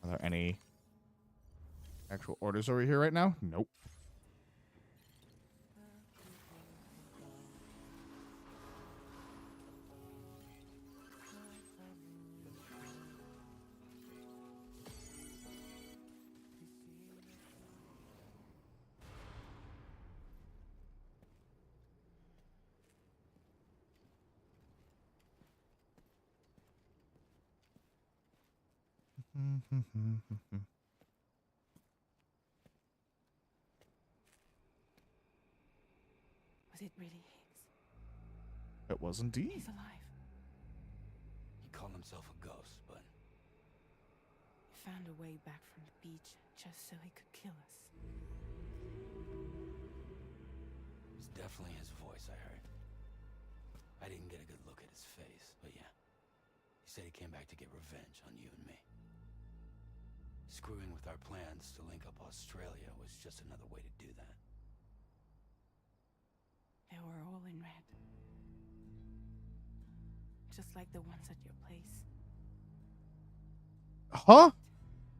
Are there any actual orders over here right now? Nope. Was it really Higgs? It was indeed. He's alive. He called himself a ghost, but He found a way back from the beach just so he could kill us. it was definitely his voice I heard. I didn't get a good look at his face, but yeah. He said he came back to get revenge on you and me. Screwing with our plans to link up Australia was just another way to do that. They were all in red. Just like the ones at your place. Huh?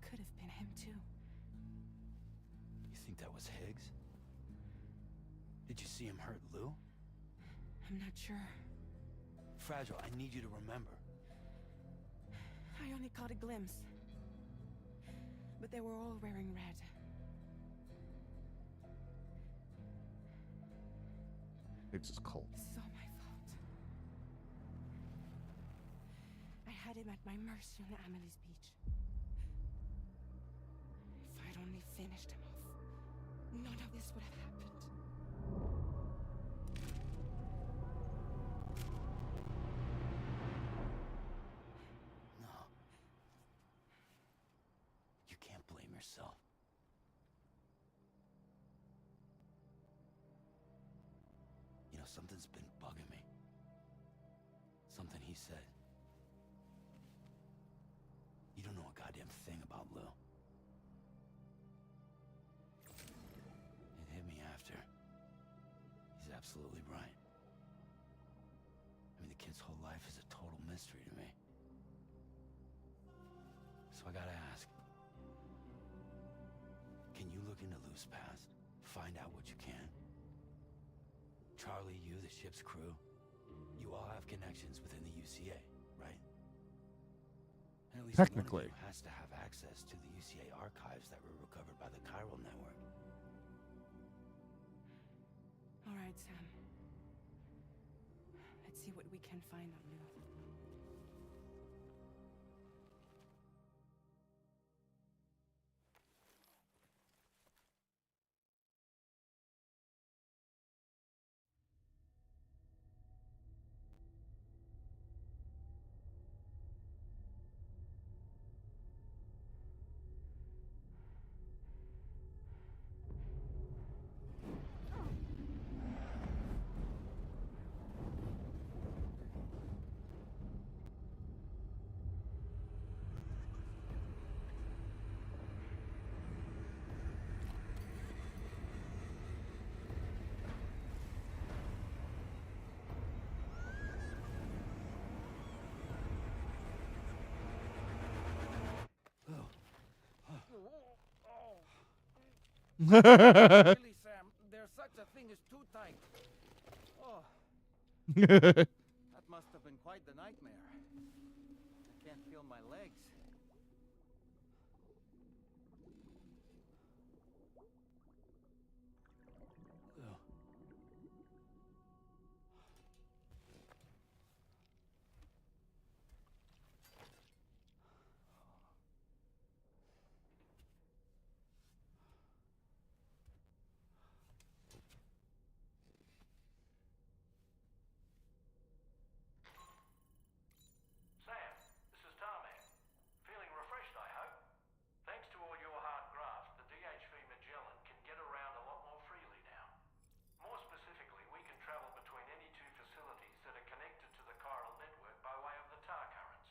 Could have been him too. You think that was Higgs? Did you see him hurt Lou? I'm not sure. Fragile, I need you to remember. I only caught a glimpse. But they were all wearing red. It's just cold. It's all my fault. I had him at my mercy on Amelie's beach. If I'd only finished him off, none of this would have happened. No. You can't blame yourself. You know, something's been bugging me. Something he said. You don't know a goddamn thing about Lou. It hit me after. He's absolutely right. I mean, the kid's whole life is a total mystery to me. So I gotta ask. Can you look into Lou's past? Find out what you can? Charlie, you, the ship's crew, you all have connections within the UCA, right? And at least Technically. one of you has to have access to the UCA archives that were recovered by the chiral network. All right, Sam. Let's see what we can find on Lou. Really, Sam, there's such a thing as too tight. Oh, that must have been quite the nightmare. I can't feel my legs. Sam, this is Tarmac. Feeling refreshed, I hope. Thanks to all your hard graft, the DHV Magellan can get around a lot more freely now. More specifically, we can travel between any two facilities that are connected to the chiral network by way of the tar currents.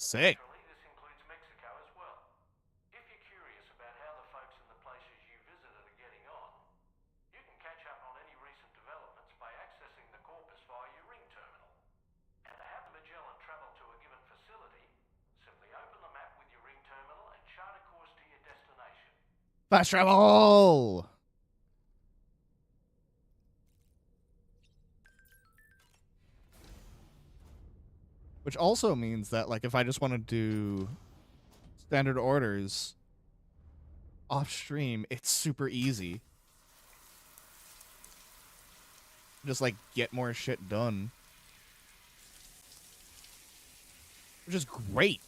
Sick. Naturally, this includes Mexico as well. If you're curious about how the folks in the places you visited are getting on, you can catch up on any recent developments by accessing the corpus via your ring terminal. And to have the Magellan travel to a given facility, simply open the map with your ring terminal and chart a course to your destination. Fast travel. Which also means that, like, if I just want to do standard orders off stream, it's super easy. Just, like, get more shit done. Which is great.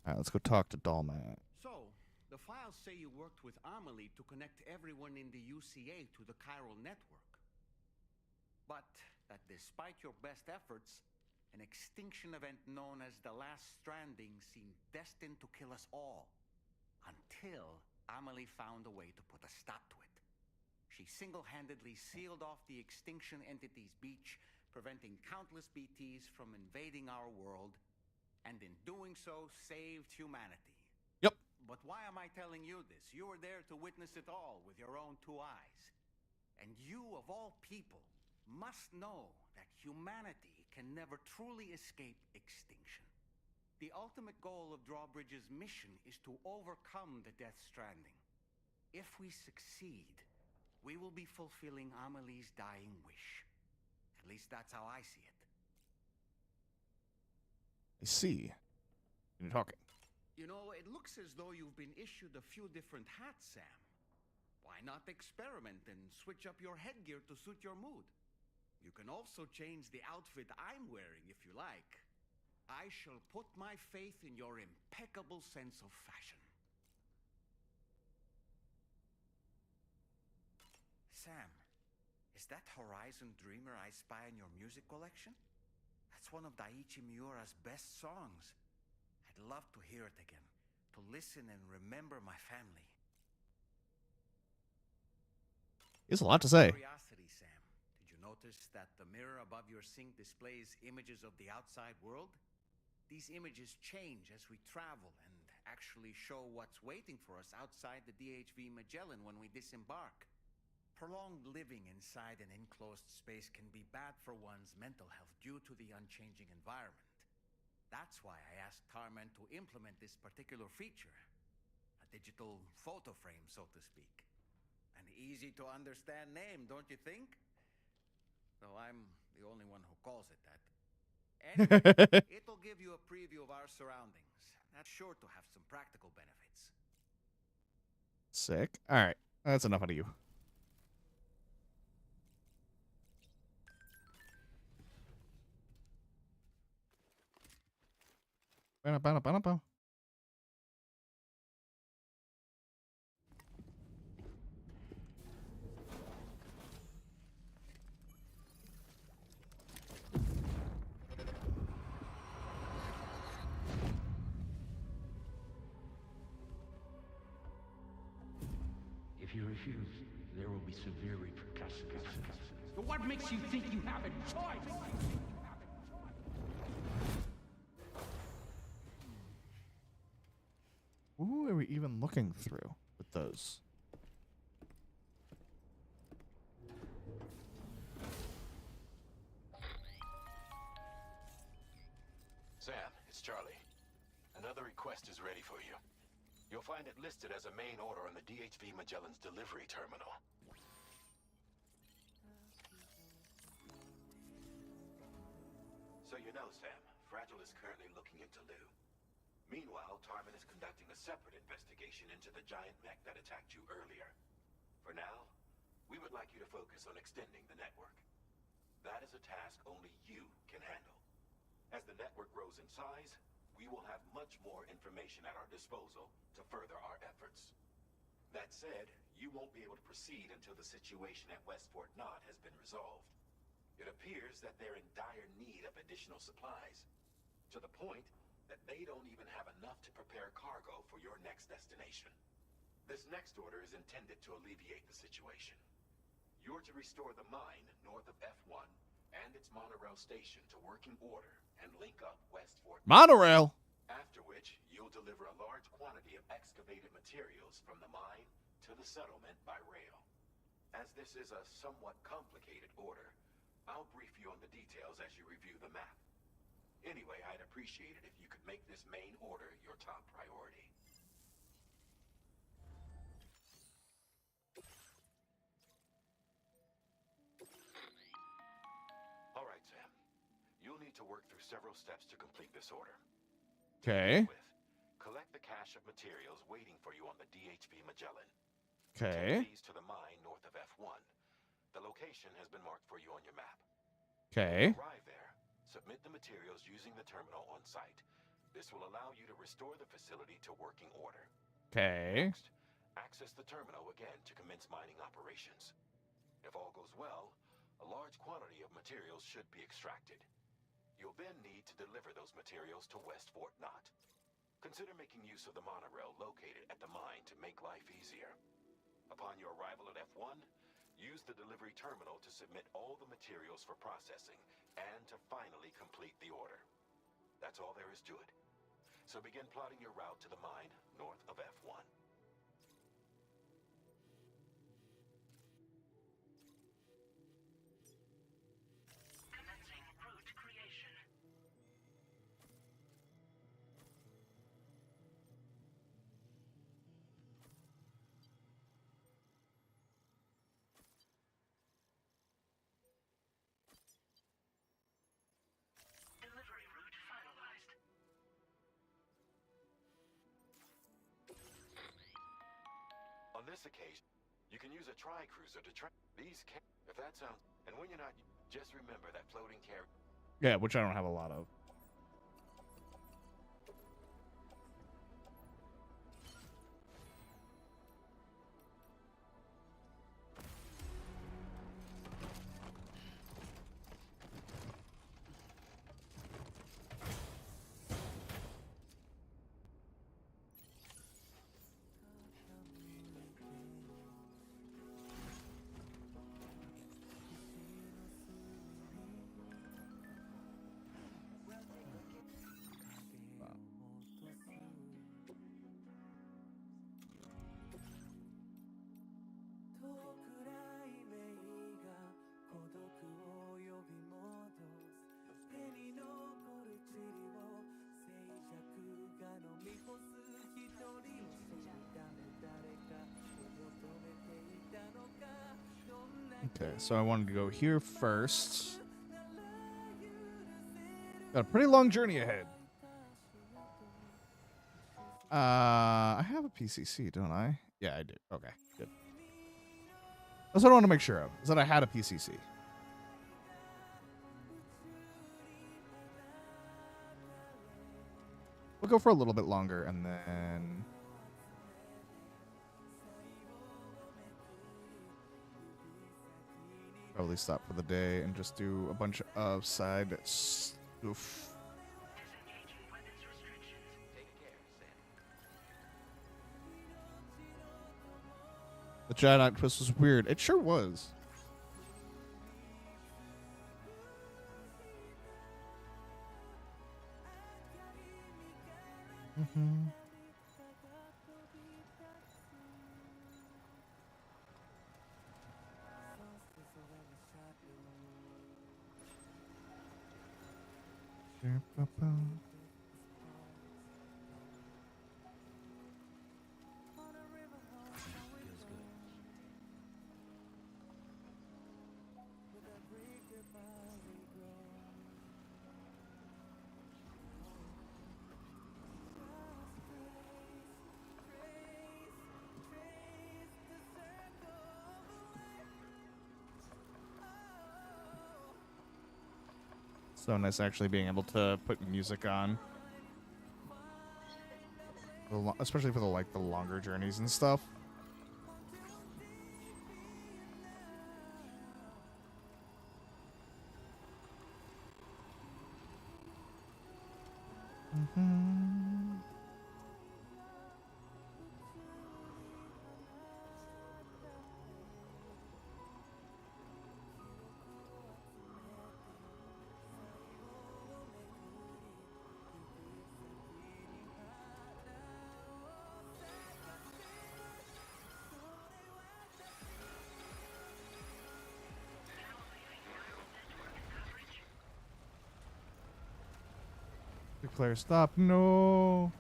Alright, let's go talk to Dollmat. So, the files say you worked with Amelie to connect everyone in the UCA to the chiral network. But that despite your best efforts, an extinction event known as the Last Stranding seemed destined to kill us all. Until Amelie found a way to put a stop to it. She single-handedly sealed off the extinction entity's beach, preventing countless BTs from invading our world, and in doing so, saved humanity. Yep. But why am I telling you this? You were there to witness it all with your own two eyes. And you, of all people, must know that humanity can never truly escape extinction. The ultimate goal of Drawbridge's mission is to overcome the Death Stranding. If we succeed, we will be fulfilling Amelie's dying wish. At least that's how I see it. I see. You're talking. You know, it looks as though you've been issued a few different hats, Sam. Why not experiment and switch up your headgear to suit your mood? You can also change the outfit I'm wearing if you like. I shall put my faith in your impeccable sense of fashion. Sam, is that Horizon Dreamer I spy in your music collection? That's one of Daiichi Miura's best songs. I'd love to hear it again, to listen and remember my family. He has a lot to say. Curiosity, Sam. Did you notice that the mirror above your sink displays images of the outside world? These images change as we travel and actually show what's waiting for us outside the DHV Magellan when we disembark. Prolonged living inside an enclosed space can be bad for one's mental health due to the unchanging environment. That's why I asked Tarman to implement this particular feature. A digital photo frame, so to speak. An easy-to-understand name, don't you think? Though I'm the only one who calls it that. Anyway, it'll give you a preview of our surroundings. That's sure to have some practical benefits. Sick. Alright, that's enough out of you. Ba-da-ba-da-ba-da-ba. If you refuse, there will be severe repercussions. But what makes you think you have a choice? we even looking through with those? Sam, it's Charlie. Another request is ready for you. You'll find it listed as a main order on the DHV Magellan's delivery terminal. So you know, Sam, Fragile is currently looking into Lou. Meanwhile, Tarman is conducting a separate investigation into the giant mech that attacked you earlier. For now, we would like you to focus on extending the network. That is a task only you can handle. As the network grows in size, we will have much more information at our disposal to further our efforts. That said, you won't be able to proceed until the situation at West Fort Knott has been resolved. It appears that they're in dire need of additional supplies, to the point that they don't even have enough to prepare cargo for your next destination. This next order is intended to alleviate the situation. You're to restore the mine north of F1 and its monorail station to working order and link up West Fort. Monorail! After which, you'll deliver a large quantity of excavated materials from the mine to the settlement by rail. As this is a somewhat complicated order, I'll brief you on the details as you review the map. Anyway, I'd appreciate it if you could make this main order your top priority. All right, Sam. You'll need to work through several steps to complete this order. Okay. Collect the cache of materials waiting for you on the DHV Magellan. Okay. Take these to the mine north of F1. The location has been marked for you on your map. Okay. When you arrive there, submit the materials using the terminal on site. This will allow you to restore the facility to working order. Okay. Next, access the terminal again to commence mining operations. If all goes well, a large quantity of materials should be extracted. You'll then need to deliver those materials to West Fort Knott. Consider making use of the monorail located at the mine to make life easier. Upon your arrival at F1, use the delivery terminal to submit all the materials for processing and to finally complete the order. That's all there is to it. So begin plotting your route to the mine north of F1. Commencing route creation. Delivery route finalized. On this occasion, you can use a tri-cruiser to track these if that sounds... And when you're not, just remember that floating carrier... Yeah, which I don't have a lot of. Okay, so I wanted to go here first. Got a pretty long journey ahead. I have a PCC, don't I? Yeah, I do. Okay, good. That's what I want to make sure of, is that I had a PCC. We'll go for a little bit longer and then... probably stop for the day and just do a bunch of side stuff. The giant octopus was weird. It sure was. Feels good. So nice actually being able to put music on. Especially for the longer journeys and stuff. Declare stop. No.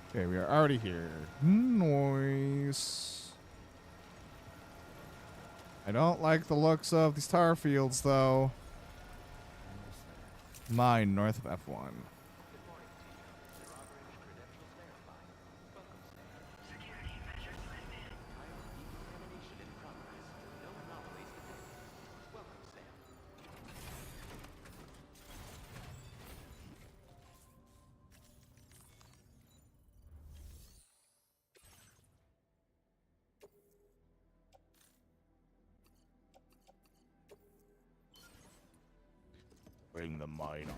Okay, we are already here. Noise. I don't like the looks of these tar fields, though. Mine, north of F1. Bring the mine up.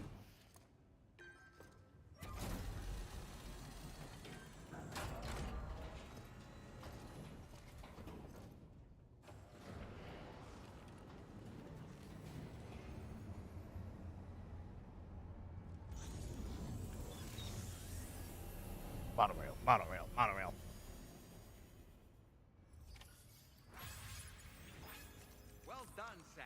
Monorail, monorail, monorail. Well done, Sam.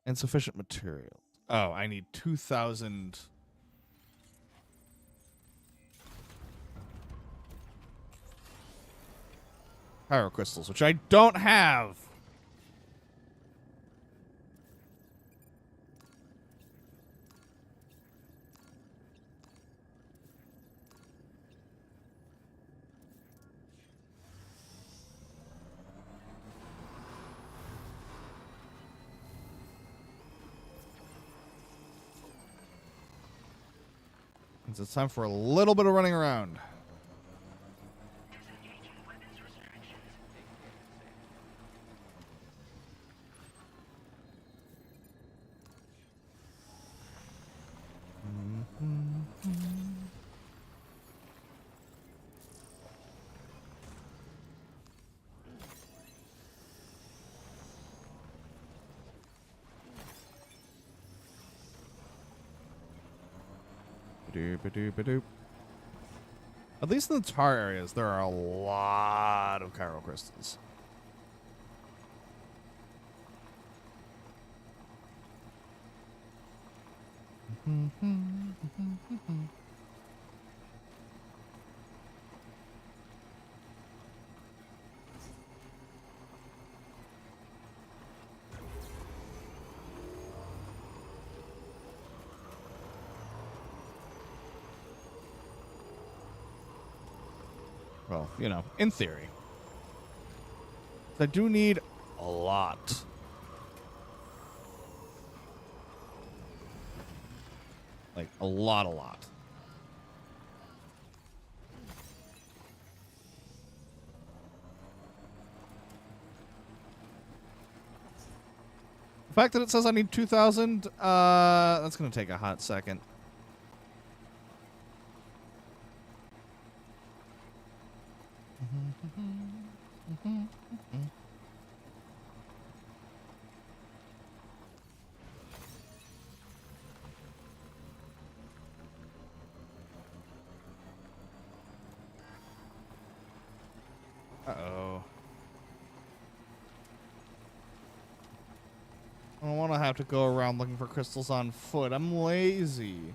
Insufficient material. Oh, I need 2,000. Pyro crystals, which I don't have. It's time for a little bit of running around. Ba-doop. At least in the tar areas, there are a lot of chiral crystals. Well, you know, in theory. I do need a lot. Like, a lot. The fact that it says I need 2,000, that's going to take a hot second. Uh-oh. I don't want to have to go around looking for crystals on foot. I'm lazy.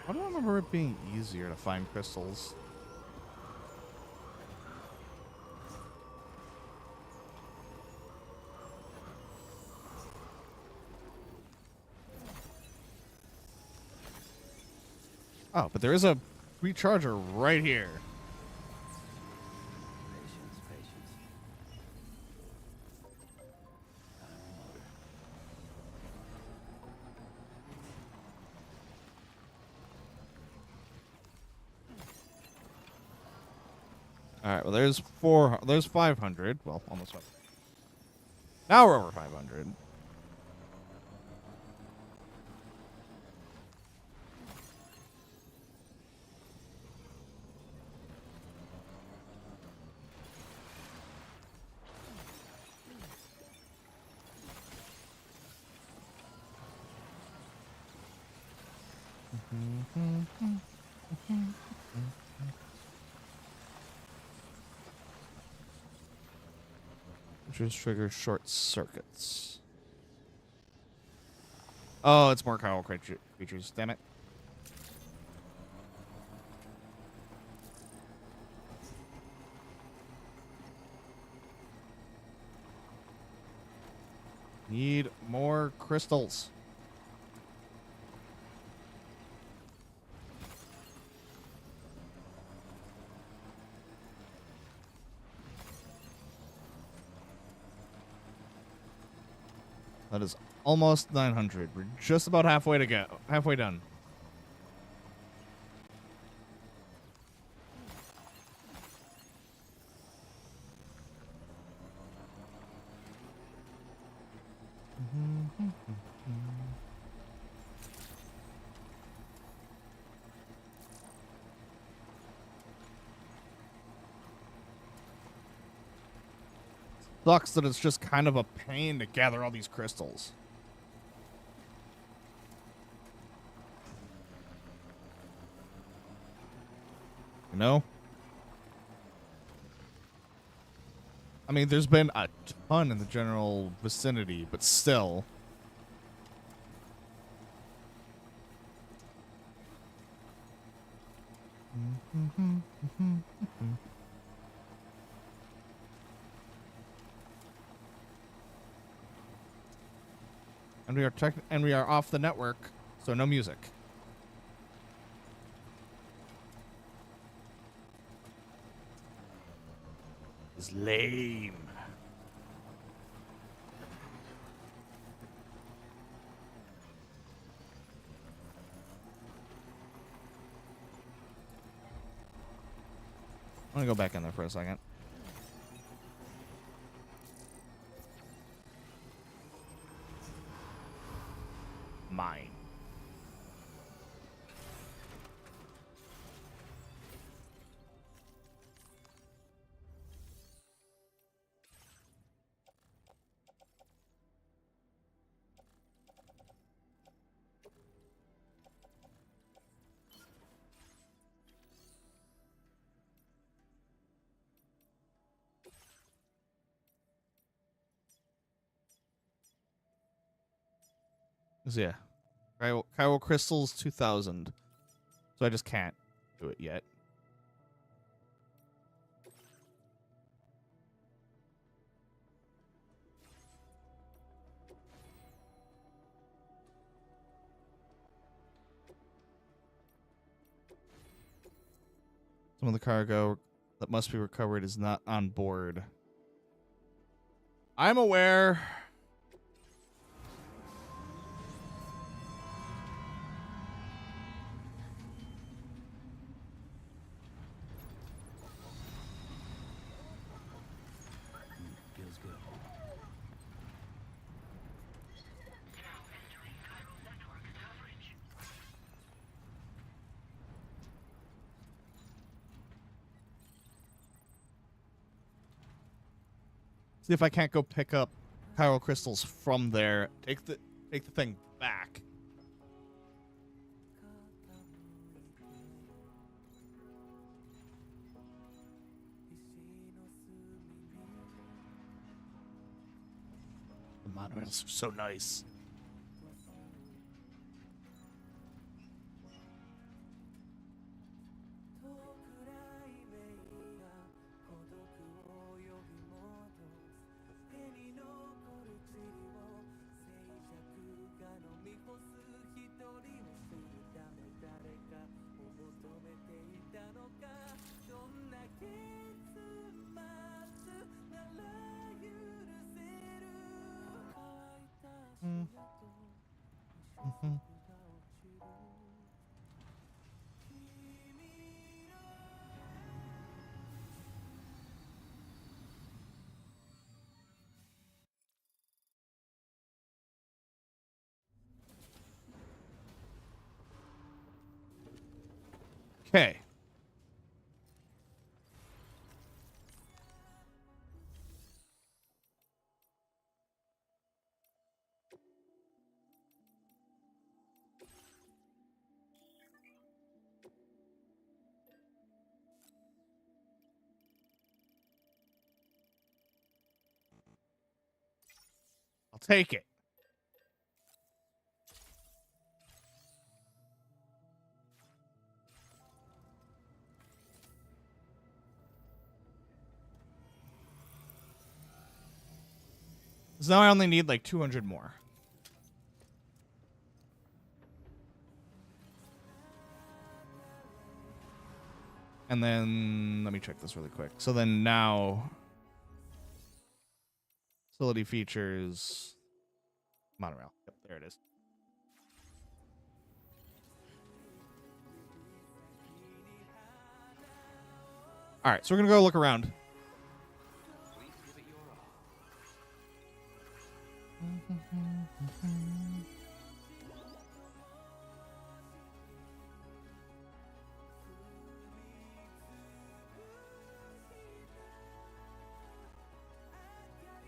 I don't remember it being easier to find crystals. Oh, but there is a recharger right here. Patience, patience. All right, well, there's 500. Well, almost 500. Now we're over 500. Just triggers short circuits. Oh, it's more chiral creatures. Damn it. Need more crystals. That is almost 900. We're just about halfway to go. Halfway done. Sucks that it's just kind of a pain to gather all these crystals. You know? I mean, there's been a ton in the general vicinity, but still. And we are off the network, so no music. It's lame. I'm gonna go back in there for a second. Mine. So yeah. Chiral Crystals 2000. So I just can't do it yet. Some of the cargo that must be recovered is not on board. I'm aware. Feels good. See if I can't go pick up chiral crystals from there. Take the thing back. The monorails are so nice. Okay. I'll take it. So now I only need like 200 more. And then let me check this really quick. So then now facility features monorail. Yep, there it is. All right, so we're gonna go look around.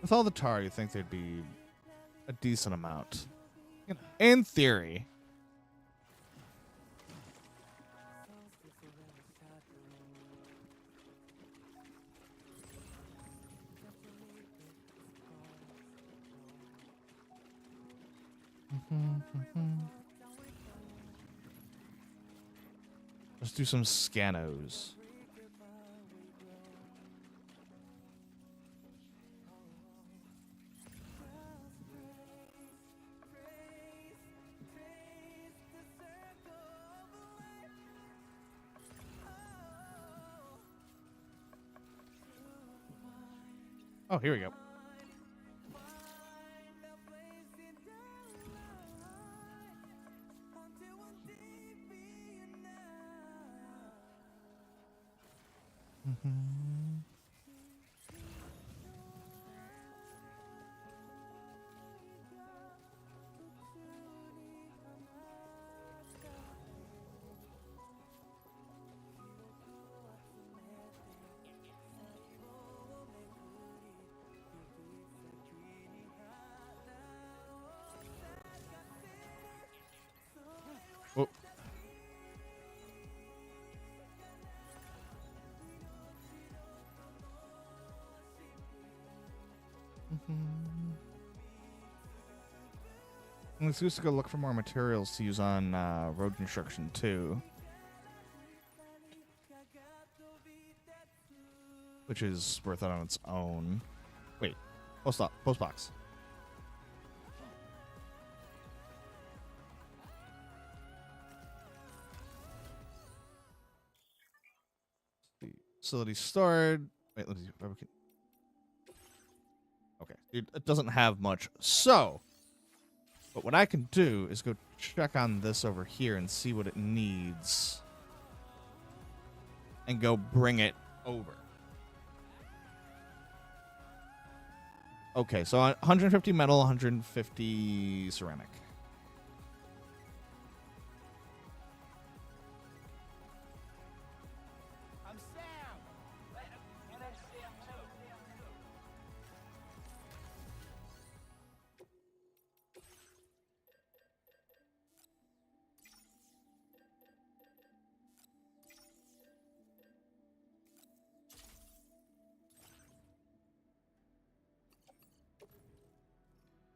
With all the tar, you think there'd be a decent amount. In theory. Let's do some scanos. Oh, here we go. Oh. Let's just go look for more materials to use on road construction too, which is worth it on its own. Wait, post box. facility stored. Wait, let me see. Okay, it doesn't have much. So, but what I can do is go check on this over here and see what it needs. And go bring it over. Okay, so 150 metal, 150 ceramic. I'm Sam! And I'm Sam too.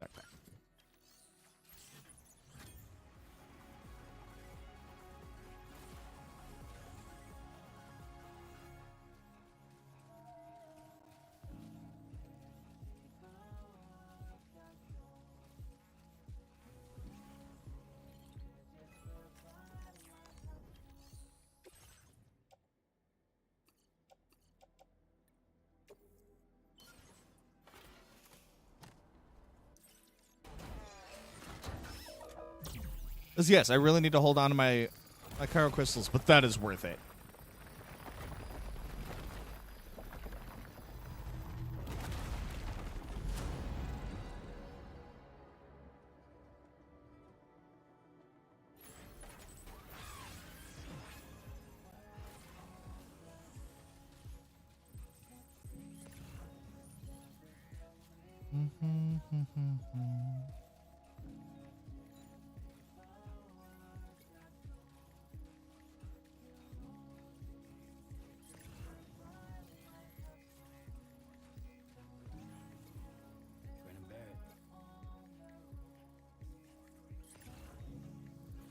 Backpack. Yes, I really need to hold on to my Chiral crystals, but that is worth it.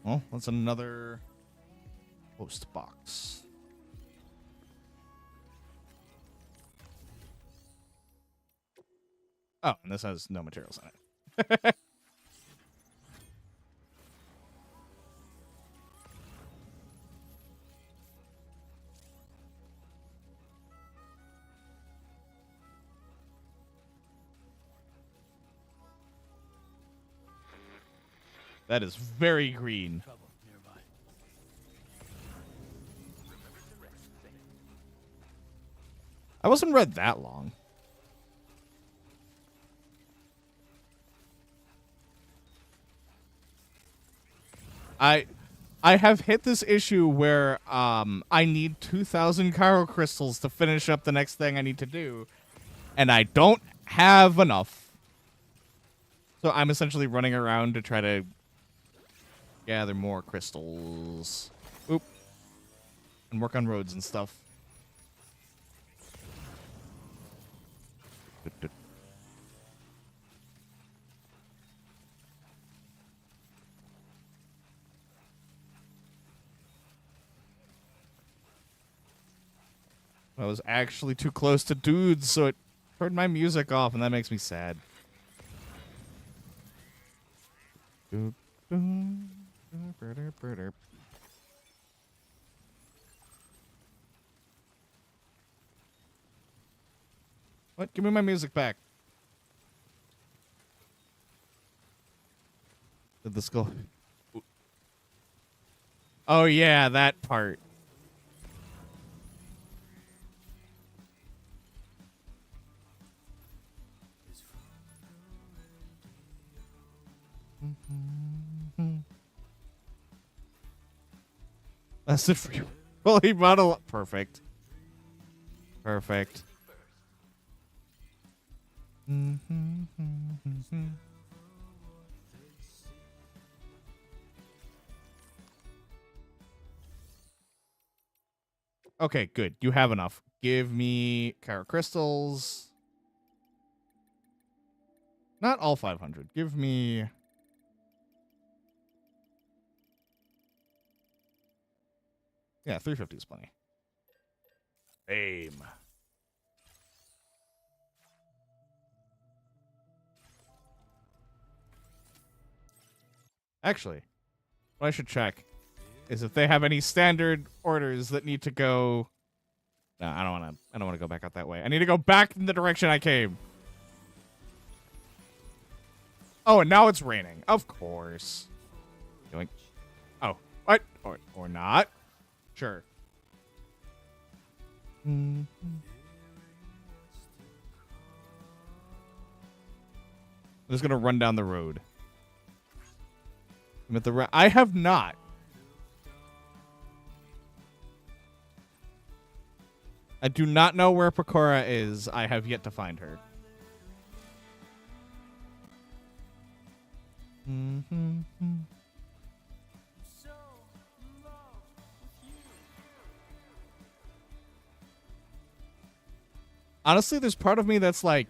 Well, that's another post box. Oh, and this has no materials in it. That is very green. I wasn't read that long. I have hit this issue where I need 2,000 Chiral crystals to finish up the next thing I need to do, and I don't have enough. So I'm essentially running around to try to gather more crystals. Oop. And work on roads and stuff. I was actually too close to dudes, so it turned my music off, and that makes me sad. What? Give me my music back. Did this go? Oh, yeah, that part. That's it for you. Fully model. Perfect. Perfect. Okay, good. You have enough. Give me Chiral crystals. Not all 500. Give me... Yeah, 350 is plenty. Aim. Actually, what I should check is if they have any standard orders that need to go No, I don't want to. I don't want to go back out that way. I need to go back in the direction I came. Oh, and now it's raining. Of course. Doing. Oh, what? Or not? Sure. I'm just gonna run down the road. I'm at the. I have not. I do not know where Pecora is. I have yet to find her. Honestly, there's part of me that's like,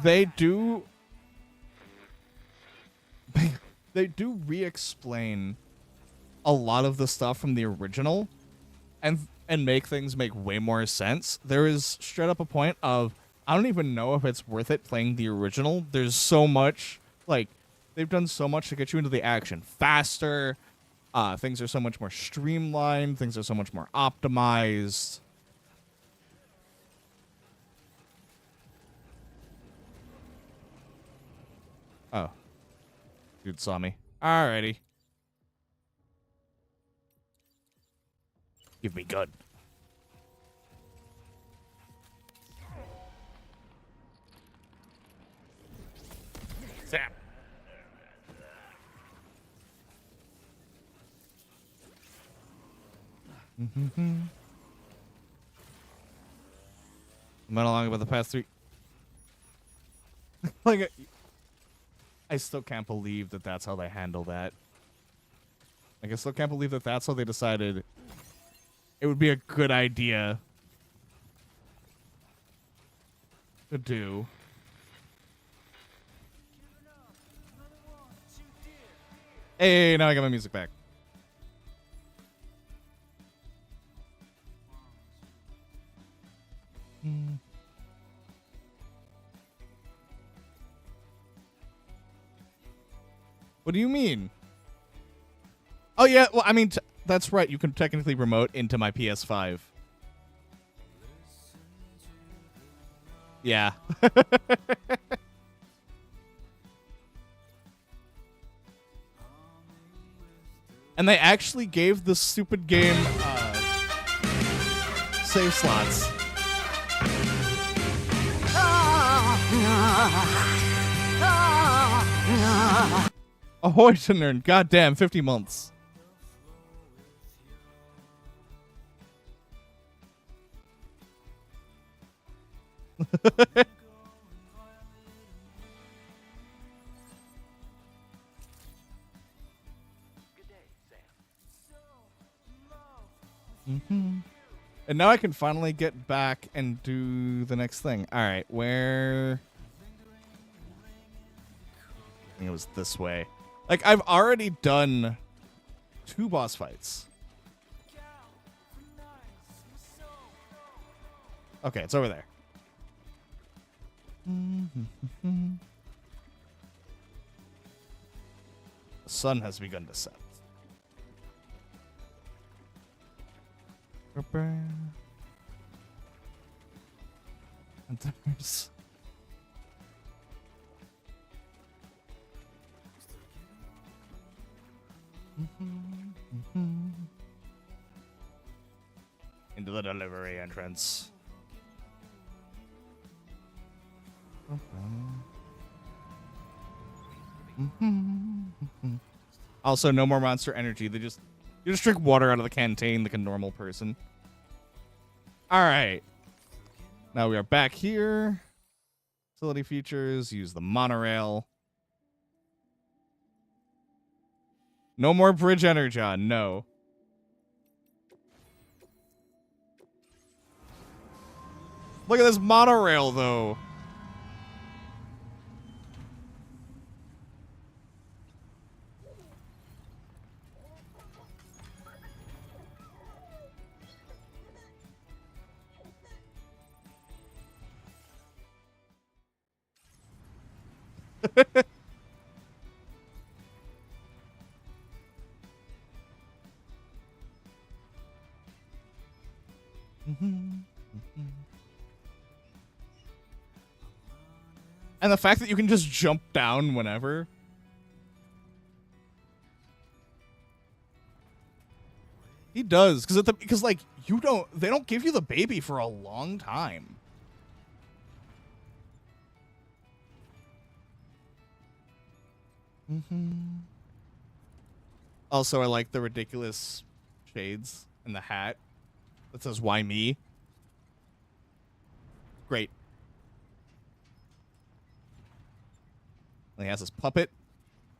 they do re-explain a lot of the stuff from the original and make things make way more sense. There is straight up a point of, I don't even know if it's worth it playing the original. There's so much, like, they've done so much to get you into the action faster. Things are so much more streamlined. Things are so much more optimized. Oh. Dude saw me. Alrighty. Give me gun. Zap. I'm not along about the past 3. Like, I still can't believe that that's how they handle that. Like, I still can't believe that that's how they decided it would be a good idea to do. Hey, now I got my music back. What do you mean? Oh, yeah. Well, I mean, that's right. You can technically remote into my PS5. Yeah. And they actually gave the stupid game save slots. Ahoy to nerd. Goddamn, 50 months. And now I can finally get back and do the next thing. All right, where? I think it was this way. Like, I've already done 2 boss fights. Okay, it's over there. The sun has begun to set. And there's... into the delivery entrance. Also, no more Monster Energy. You just drink water out of the canteen like a normal person. All right. Now we are back here. Facility features. Use the monorail. No more bridge energon. No. Look at this monorail, though. And the fact that you can just jump down whenever. He does, because like they don't give you the baby for a long time. Also, I like the ridiculous shades and the hat that says "Why me?" Great. And he has his puppet,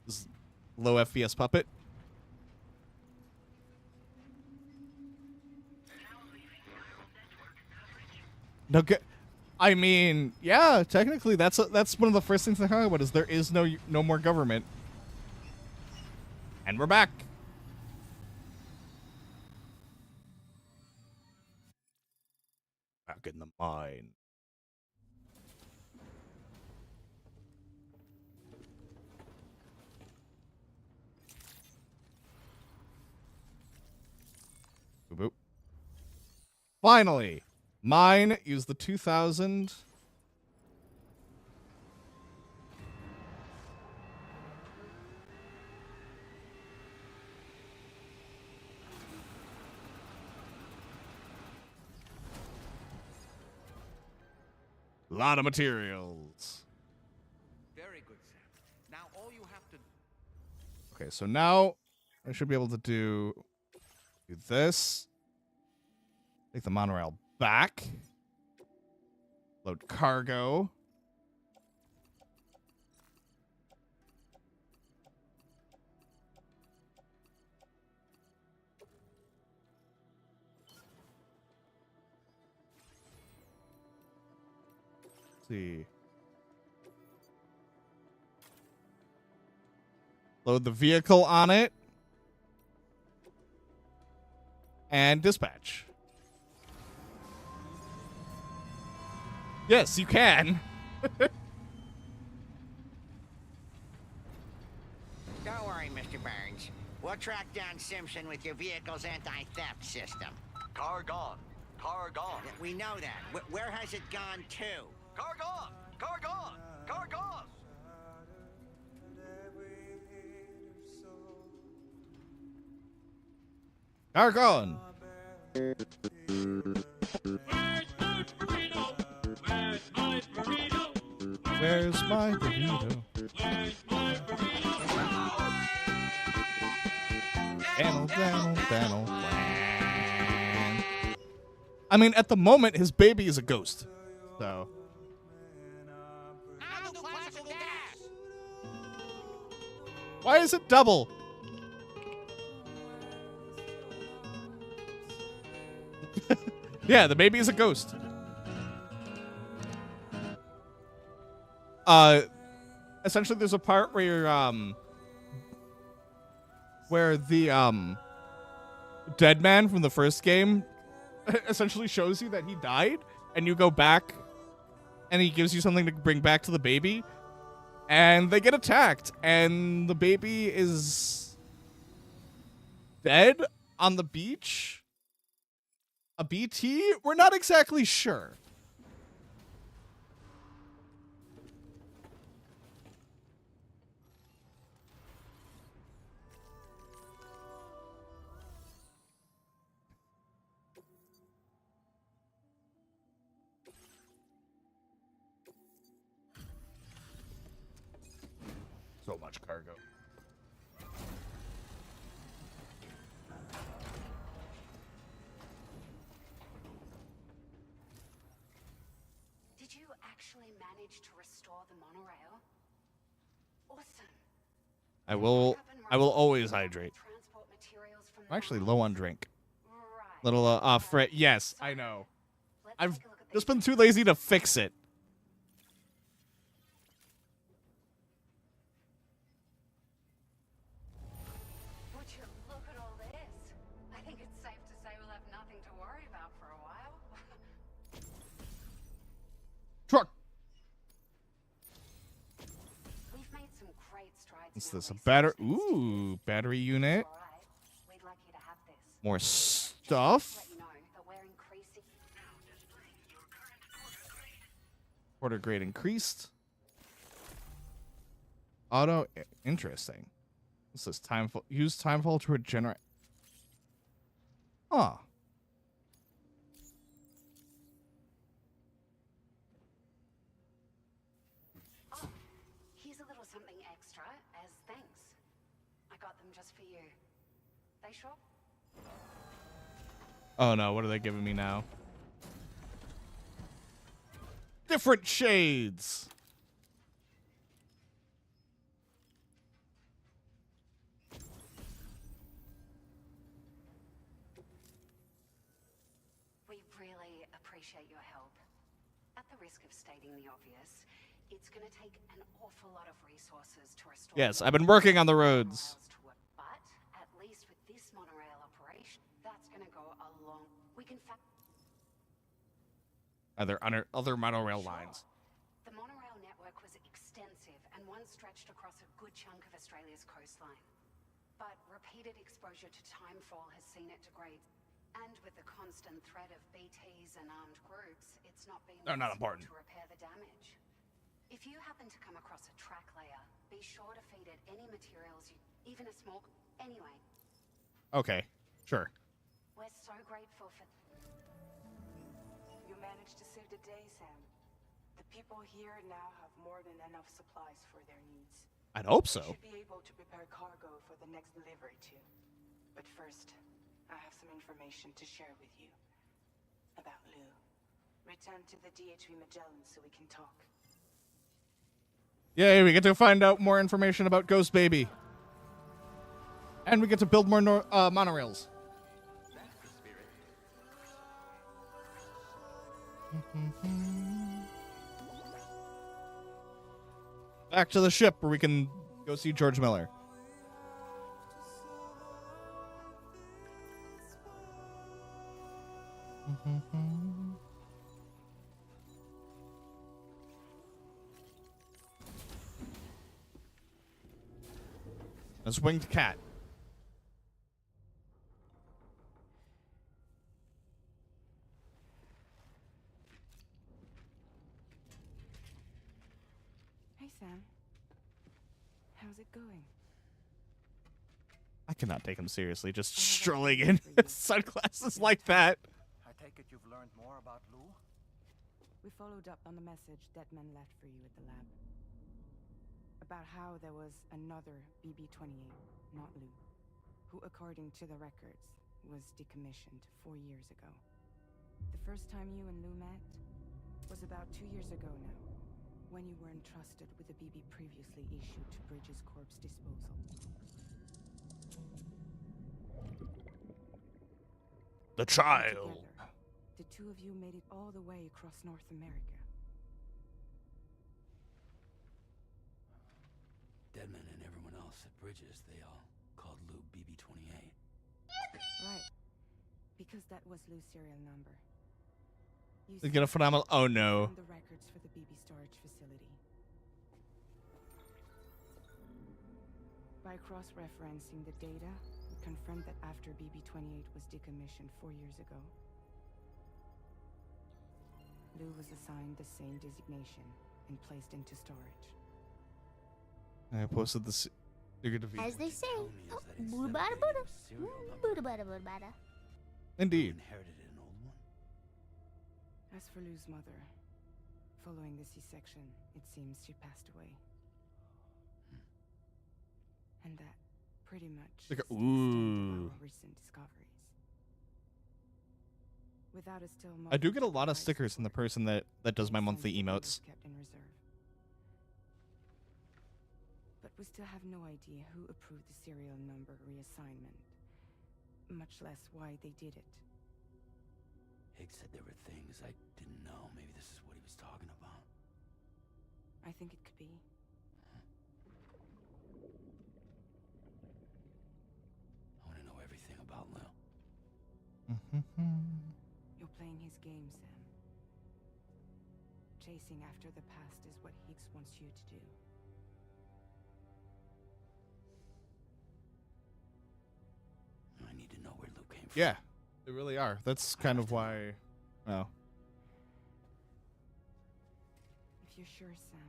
this low FPS puppet. No, I mean, yeah, technically that's one of the first things to talk about is there is no more government. And we're back. Back in the mine. Boop, boop. Finally, mine. Use the 2000. Lot of materials. Very good, Sam. Now all you have to... Okay, so now I should be able to do this. Take the monorail back. Load cargo. Let's see. Load the vehicle on it. And dispatch. Yes, you can. Don't worry, Mr. Burns. We'll track down Simpson with your vehicle's anti-theft system. Car gone. Car gone. We know that. Where has it gone to? Car gone. Car gone. Car gone. Car gone. Where's my burrito? Dannel. I mean, at the moment, his baby is a ghost. So. Why is it double? Yeah, the baby is a ghost. Essentially there's a part where the dead man from the first game essentially shows you that he died, and you go back and he gives you something to bring back to the baby, and they get attacked, and the baby is dead on the beach. A BT? We're not exactly sure. So much cargo. Did you actually manage to restore the monorail? Awesome. I will always hydrate. I'm actually low on drink. Little off right. Yes, I know. I've just been too lazy to fix it. Would you look at all this? I think it's safe to say we'll have nothing to worry about for a while. Truck. We've made some great strides. What's this? A battery? Ooh, battery unit. More stuff. Quarter grade increased. Auto, interesting. This is use timefall to regenerate. Huh. Oh, here's a little something extra as thanks. I got them just for you. They sure? Oh no, what are they giving me now? Different shades. We really appreciate your help. At the risk of stating the obvious, it's going to take an awful lot of resources to restore. Yes, I've been working on the roads. But at least with this monorail operation, that's going to go a long. We can. Are there other monorail lines? The monorail network was extensive and once stretched across a good chunk of Australia's coastline. But repeated exposure to timefall has seen it degrade. And with the constant threat of BTs and armed groups, it's not been They're not possible important. to repair the damage. If you happen to come across a track layer, be sure to feed it any materials, even a small. Anyway. Okay, sure. We're so grateful for. You managed to save the day, Sam. The people here now have more than enough supplies for their needs. I'd hope We so. should be able to prepare cargo for the next delivery too. But first, I have some information to share with you. About Lou. Return to the DHV Magellan so we can talk. Yay, we get to find out more information about Ghost Baby. And we get to build more monorails. Back to the ship where we can go see George Miller. A winged cat. Hey, Sam. How's it going? I cannot take him seriously, just strolling in with sunglasses like that. I take it you've learned more about Lou? We followed up on the message Deadman left for you at the lab. About how there was another BB-28, not Lou, who, according to the records, was decommissioned 4 years ago. The first time you and Lou met was about 2 years ago now, when you were entrusted with a BB previously issued to Bridges Corp's disposal. The child. Together, the two of you made it all the way across North America. Deadman and everyone else at Bridges, they all called Lou BB-28. Right. Because that was Lou's serial number. You They get a phenomenal. Oh no. found the records for the BB storage facility. By cross-referencing the data, we confirmed that after BB-28 was decommissioned 4 years ago, Lou was assigned the same designation and placed into storage. I posted this. As they say, oh, Buddha bada Buddha. Buddha bada Buddha bada. Indeed. Inherited an old one? As for Lou's mother, following the C-section, it seems she passed away. And that pretty much Like a- is the extent ooh. of our recent discoveries. Without a still I do model get a to lot of provide stickers from the support, person that does my these monthly sensitive emotes. was kept in reserve. But we still have no idea who approved the serial number reassignment, much less why they did it. Higgs said there were things I didn't know. Maybe this is what he was talking about. I think it could be. I want to know everything about Lou. You're playing his game, Sam. Chasing after the past is what Higgs wants you to do. I need to know where Lou came from. Yeah, they really are. That's kind of why. Oh. you're sure, Sam.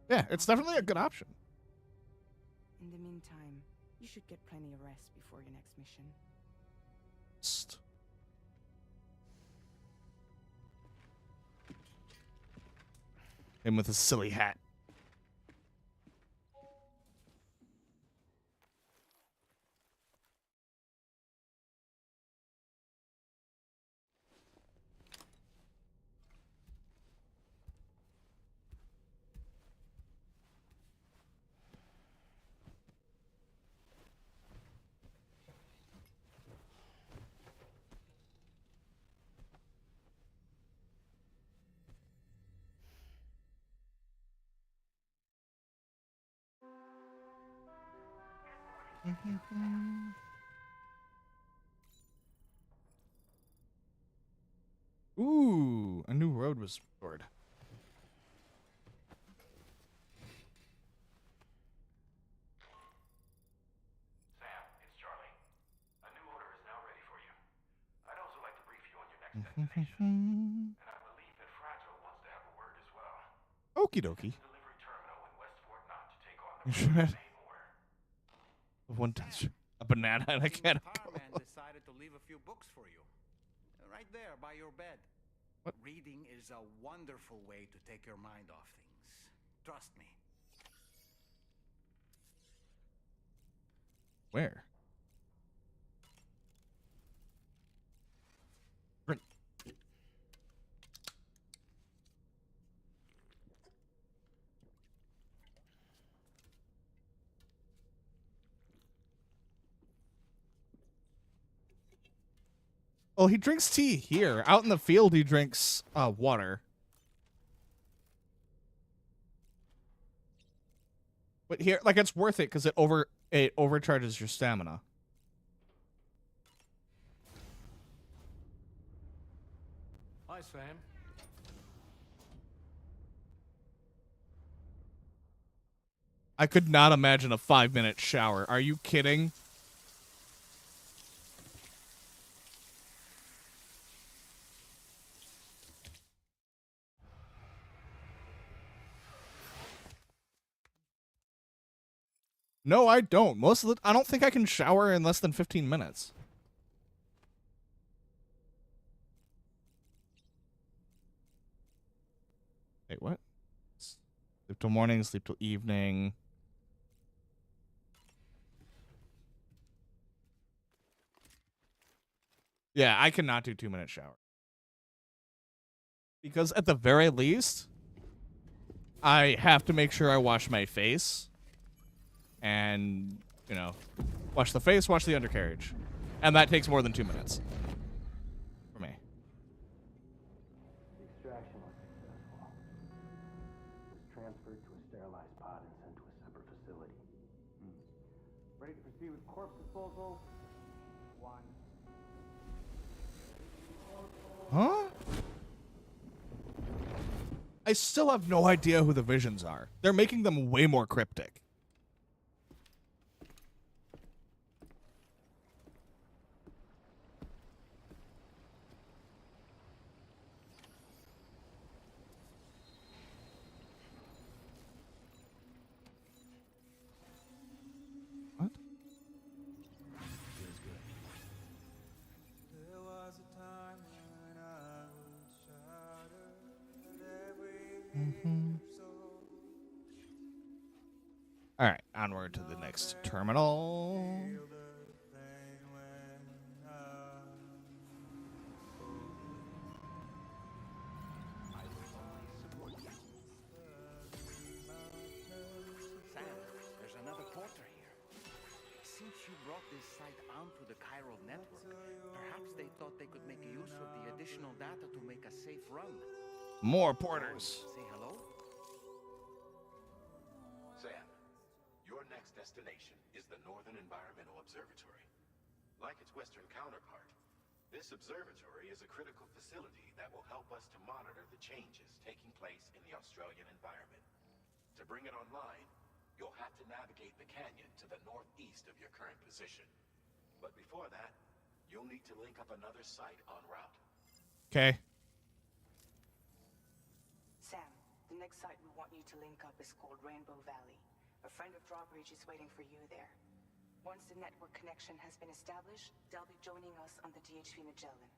Yeah, it's definitely a good option. In the meantime, you should get plenty of rest before your next mission. Him with his silly hat. Ooh, a new road was restored. Sam, it's Charlie. A new order is now ready for you. I'd also like to brief you on your next destination. And I believe that Fragile wants to have a word as well. Okie dokie. Delivery terminal in West Fort Knott to take on You the sure? main order. One touch, a banana and a can. Man decided to leave a few books for you. Right there by your bed. What? Reading is a wonderful way to take your mind off things. Trust me. Where? Right. Oh, he drinks tea here. Out in the field, he drinks water. But here, like, it's worth it because it overcharges your stamina. Hi, Sam. I could not imagine a 5-minute shower. Are you kidding? No, I don't. I don't think I can shower in less than 15 minutes. Wait, what? Sleep till morning, sleep till evening. Yeah, I cannot do 2-minute shower. Because at the very least, I have to make sure I wash my face. And, you know, wash the face, wash the undercarriage. And that takes more than 2 minutes. For me. The extraction was successful. It was transferred to a sterilized pod and sent to a separate facility. Ready to proceed with corpse disposal? 1. Huh? I still have no idea who the Visions are. They're making them way more cryptic. What? Feels good. There was a time when I was shattered every soul. All right, onward to the next terminal. Sam, there's another porter here. Since you brought this site onto the chiral network, perhaps they thought they could make use of the additional data to make a safe run. More porters. Say hello? Sam, your next destination is the Northern Environmental Observatory. Like its western counterpart, this observatory is a critical facility that will help us to monitor the changes taking place in the Australian environment. To bring it online, you'll have to navigate the canyon to the northeast of your current position. But before that, you'll need to link up another site en route. Okay. Sam, the next site we want you to link up is called Rainbow Valley. A friend of Drawbridge is waiting for you there. Once the network connection has been established, they'll be joining us on the DHV Magellan.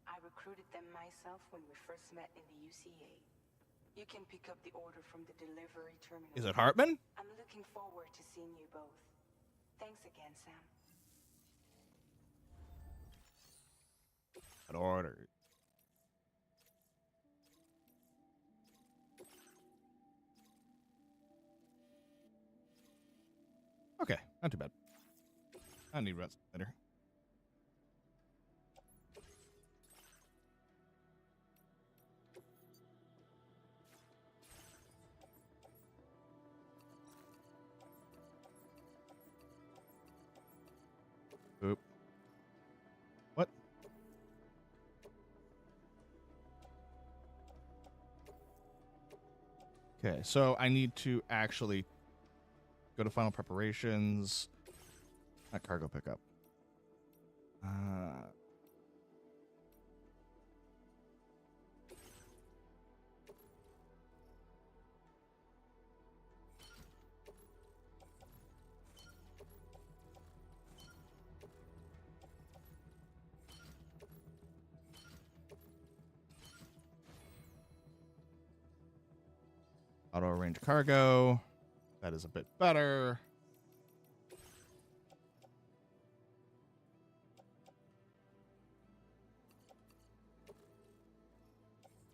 I recruited them myself when we first met in the UCA. You can pick up the order from the delivery terminal. Is it Hartman? I'm looking forward to seeing you both. Thanks again, Sam. An order. Okay, not too bad. I need rest later. Oop. What? Okay, so I need to actually go to final preparations. Not cargo pickup. Auto arrange cargo. That is a bit better.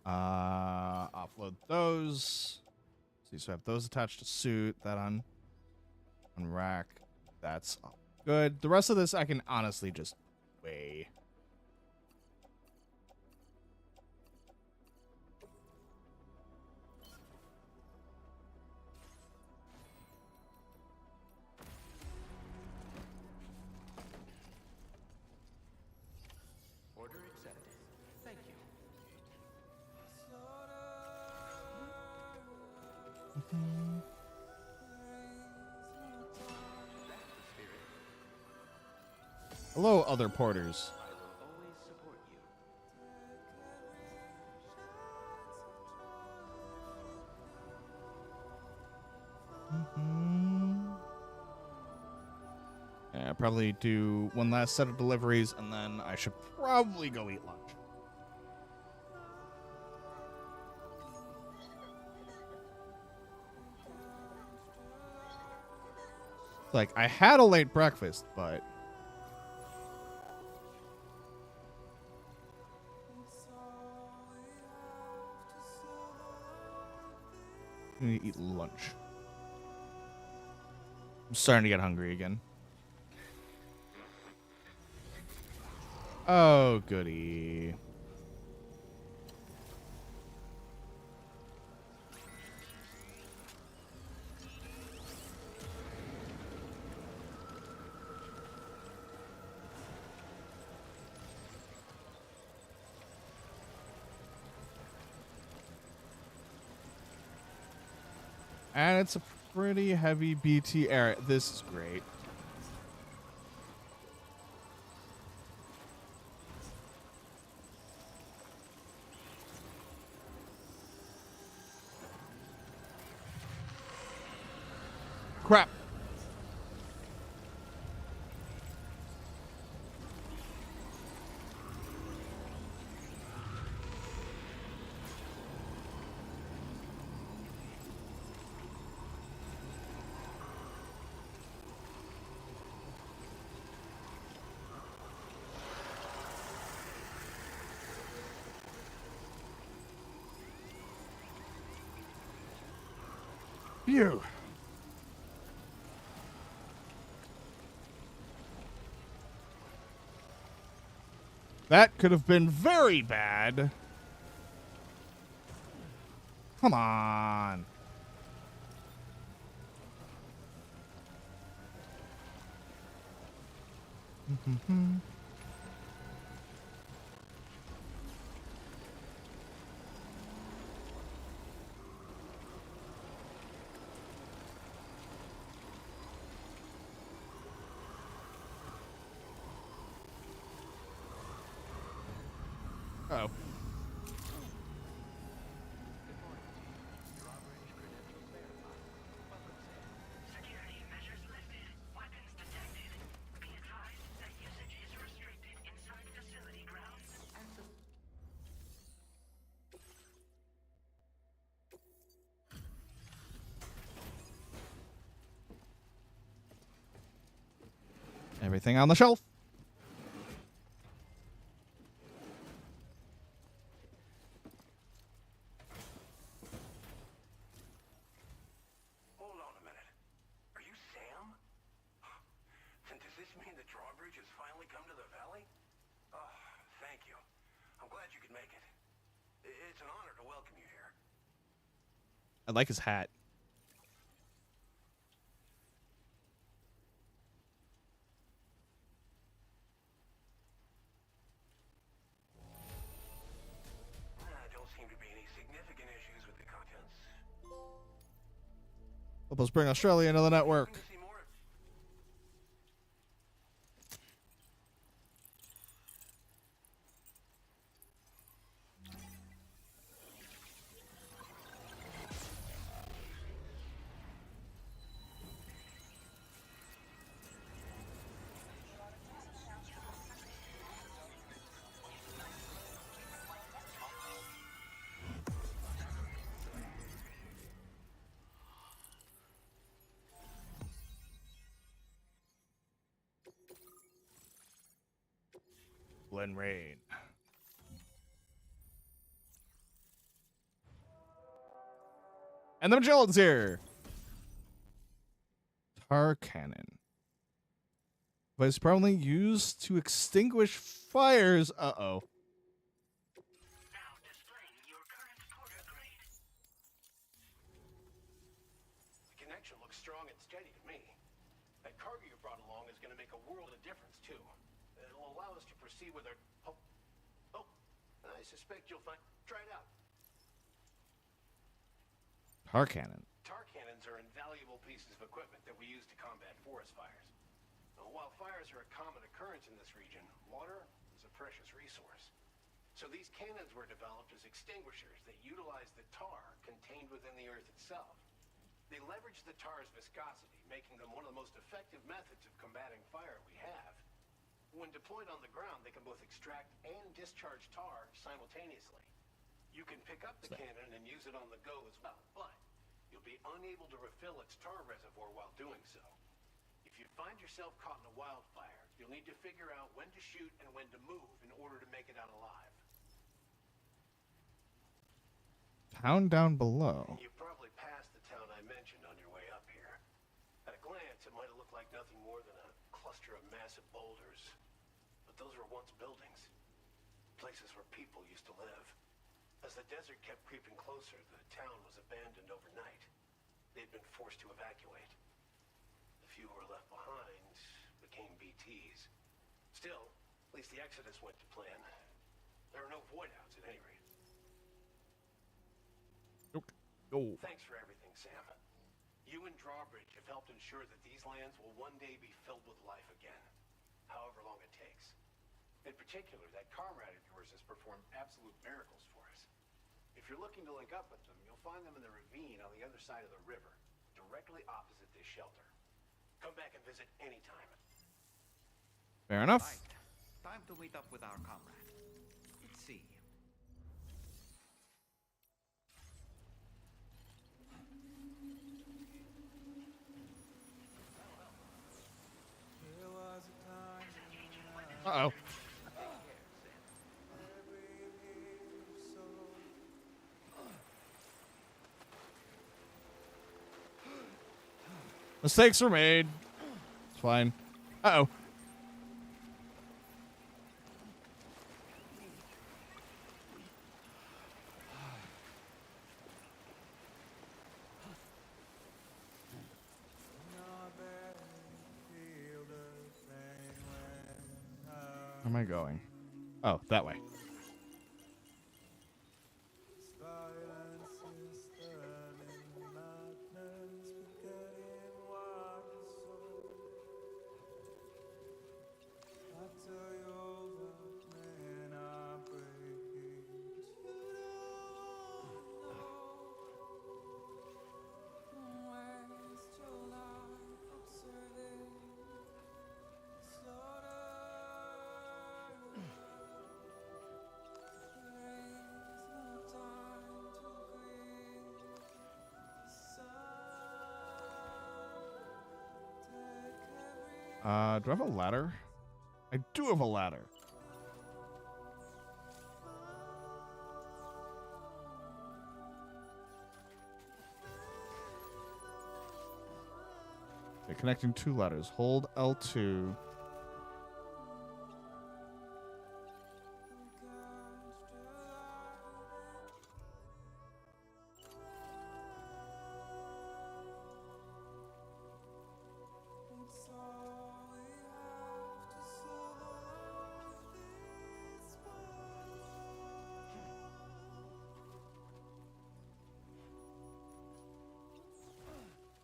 Offload those. See, so I have those attached to suit. That on rack. That's good. The rest of this I can honestly just weigh. Order accepted. Thank you. Hello, other porters. I will always support you. Yeah, I'll probably do one last set of deliveries, and then I should probably go eat lunch. Like, I had a late breakfast, but I'm gonna eat lunch. I'm starting to get hungry again. Oh, goody. And it's a pretty heavy BT area. This is great. Crap. Phew. That could have been very bad. Come on. Oh. everything on the shelf. Hold on a minute. Are you Sam? Then does this mean the drawbridge has finally come to the valley? Oh, thank you. I'm glad you could make it. It's an honor to welcome you here. I like his hat. Don't seem to be any significant issues with the contents. Help us bring Australia into the network. Glen Rain. And the Magellan's here. Tar cannon. Device probably used to extinguish fires. Uh-oh. The connection looks strong and steady to me. That cargo you brought along is going to make a world of difference, too. It'll allow us to proceed with our... Oh, I suspect you'll find... Try it out. Tar cannon. Tar cannons are invaluable pieces of equipment that we use to combat forest fires. While fires are a common occurrence in this region, water is a precious resource. So these cannons were developed as extinguishers that utilize the tar contained within the earth itself. They leverage the tar's viscosity, making them one of the most effective methods of combating fire we have. When deployed on the ground, they can both extract and discharge tar simultaneously. You can pick up the cannon and use it on the go as well, but you'll be unable to refill its tar reservoir while doing so. If you find yourself caught in a wildfire, you'll need to figure out when to shoot and when to move in order to make it out alive. Town down below. You probably passed the town I mentioned on your way up here. At a glance, it might have looked like nothing more than a cluster of massive boulders. But those were once buildings. Places where people used to live. As the desert kept creeping closer, the town was abandoned overnight. They'd been forced to evacuate. The few who were left behind became BTs. Still, at least the exodus went to plan. There are no void-outs at any rate. Oh. Thanks for everything, Sam. You and Drawbridge have helped ensure that these lands will one day be filled with life again, however long it takes. In particular, that comrade of yours has performed absolute miracles for us. If you're looking to link up with them, you'll find them in the ravine on the other side of the river, directly opposite this shelter. Come back and visit anytime. Fair enough. Right. Time to meet up with our comrade. Let's see. Uh-oh. Mistakes were made. It's fine. Uh-oh. Where am I going? Oh, that way. Do I have a ladder? I do have a ladder. Okay, connecting 2 ladders. Hold L2.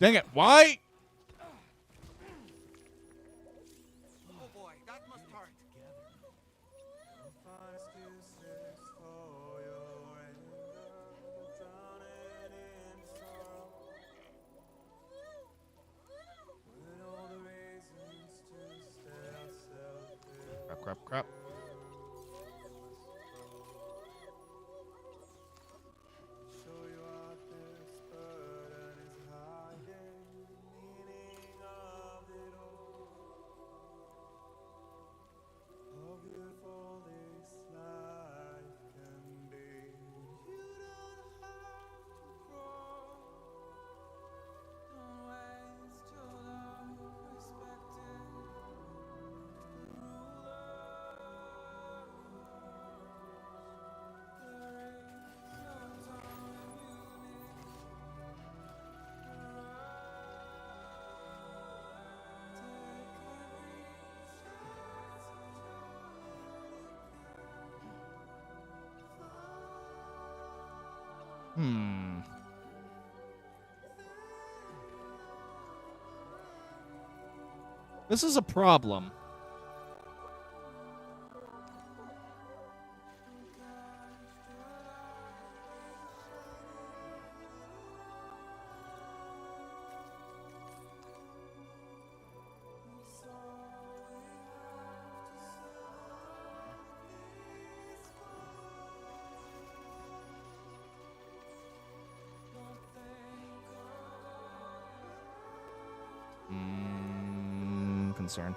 Dang it, why? Oh boy, that must hurt. Crap, crap, crap. This is a problem. Concern.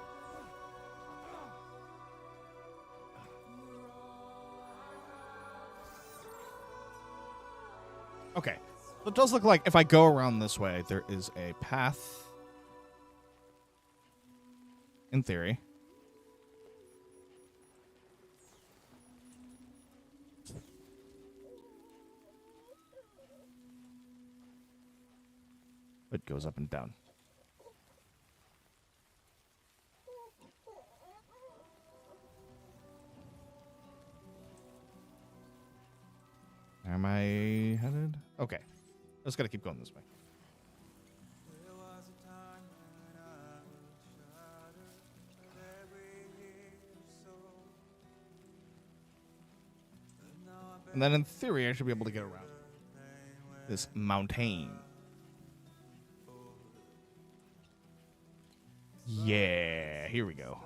Okay. So it does look like if I go around this way, there is a path. In theory. It goes up and down. Am I headed? Okay. Just gotta keep going this way. And then in theory, I should be able to get around this mountain. Yeah, here we go.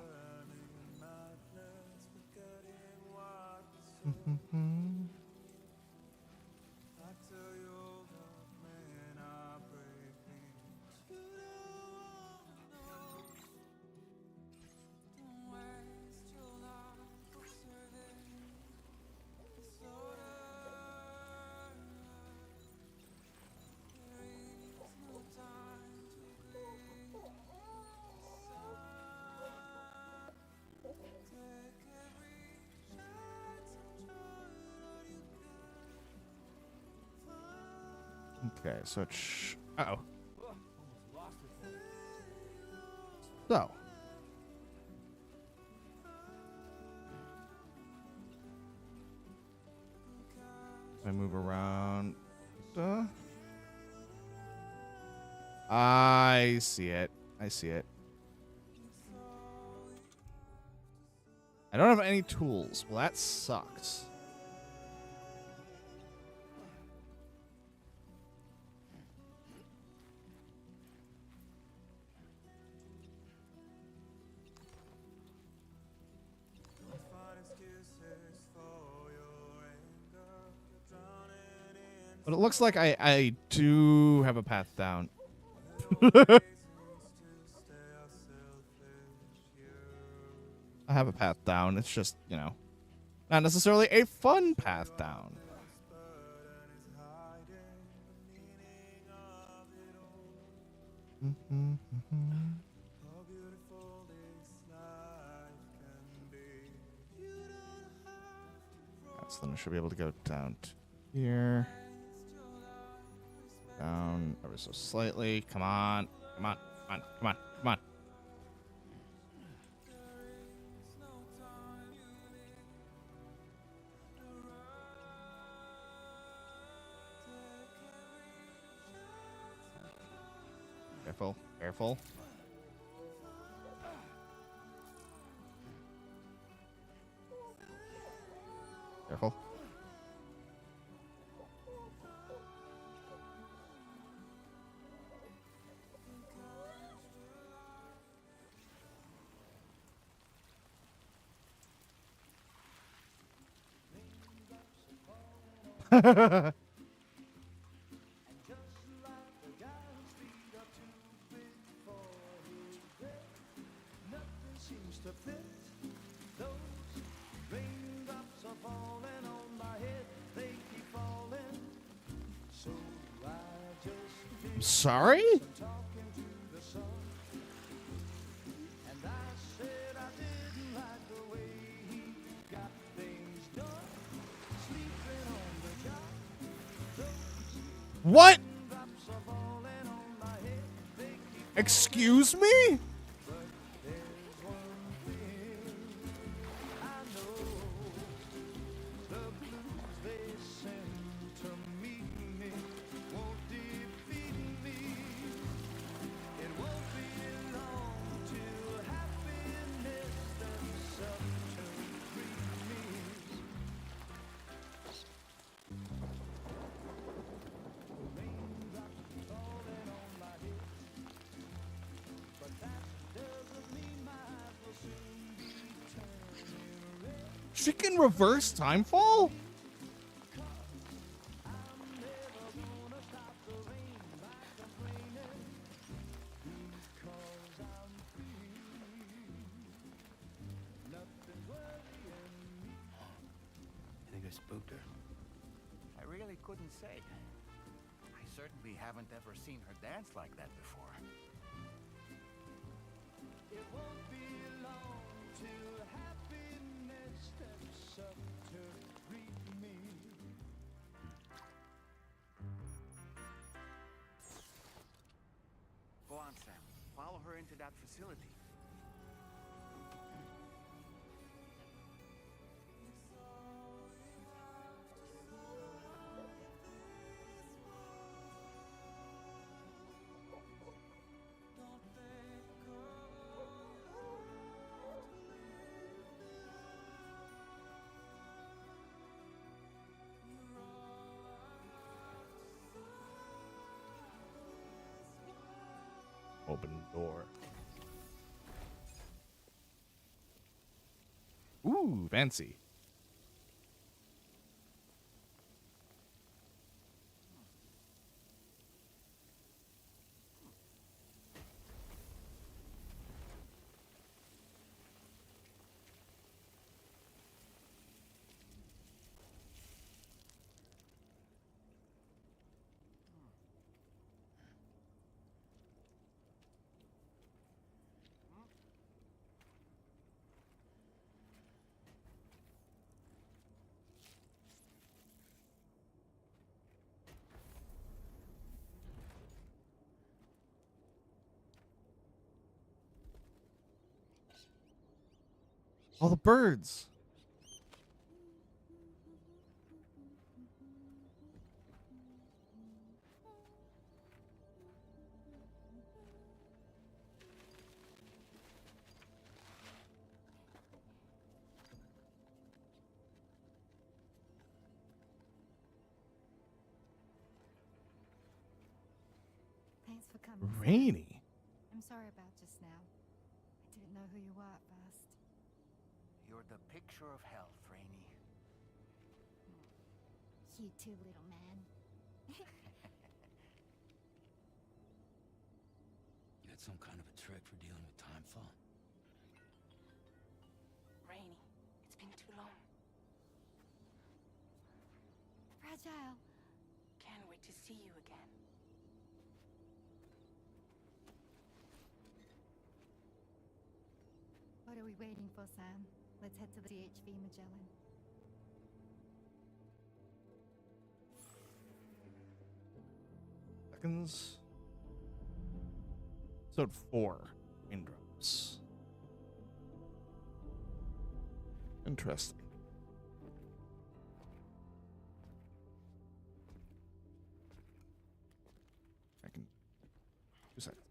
Okay, so uh-oh. So. I move around. I see it. I see it. I don't have any tools. Well, that sucks. But it looks like I do have a path down. I have a path down. It's just, you know, not necessarily a fun path down. So then I should be able to go down to here. Down ever so slightly. Come on. Come on. Come on. Come on. Come on. Careful. Careful. Careful. I'm sorry? What? Excuse me? She can reverse timefall? You think I spooked her? I really couldn't say. I certainly haven't ever seen her dance like that before. It won't be long till happiness steps up to greet me. Go on, Sam. Follow her into that facility. Open door. Ooh, fancy. All the birds. Thanks for coming. Sam. Rainy. I'm sorry about just now. I didn't know who you were at first. You're the picture of health, Rainy. You too, little man. You had some kind of a trick for dealing with timefall? Fragile. Can't wait to see you again. What are we waiting for, Sam? Let's head to the DHV Magellan. Seconds. Episode 4 in drops. Interesting. I can 2 seconds.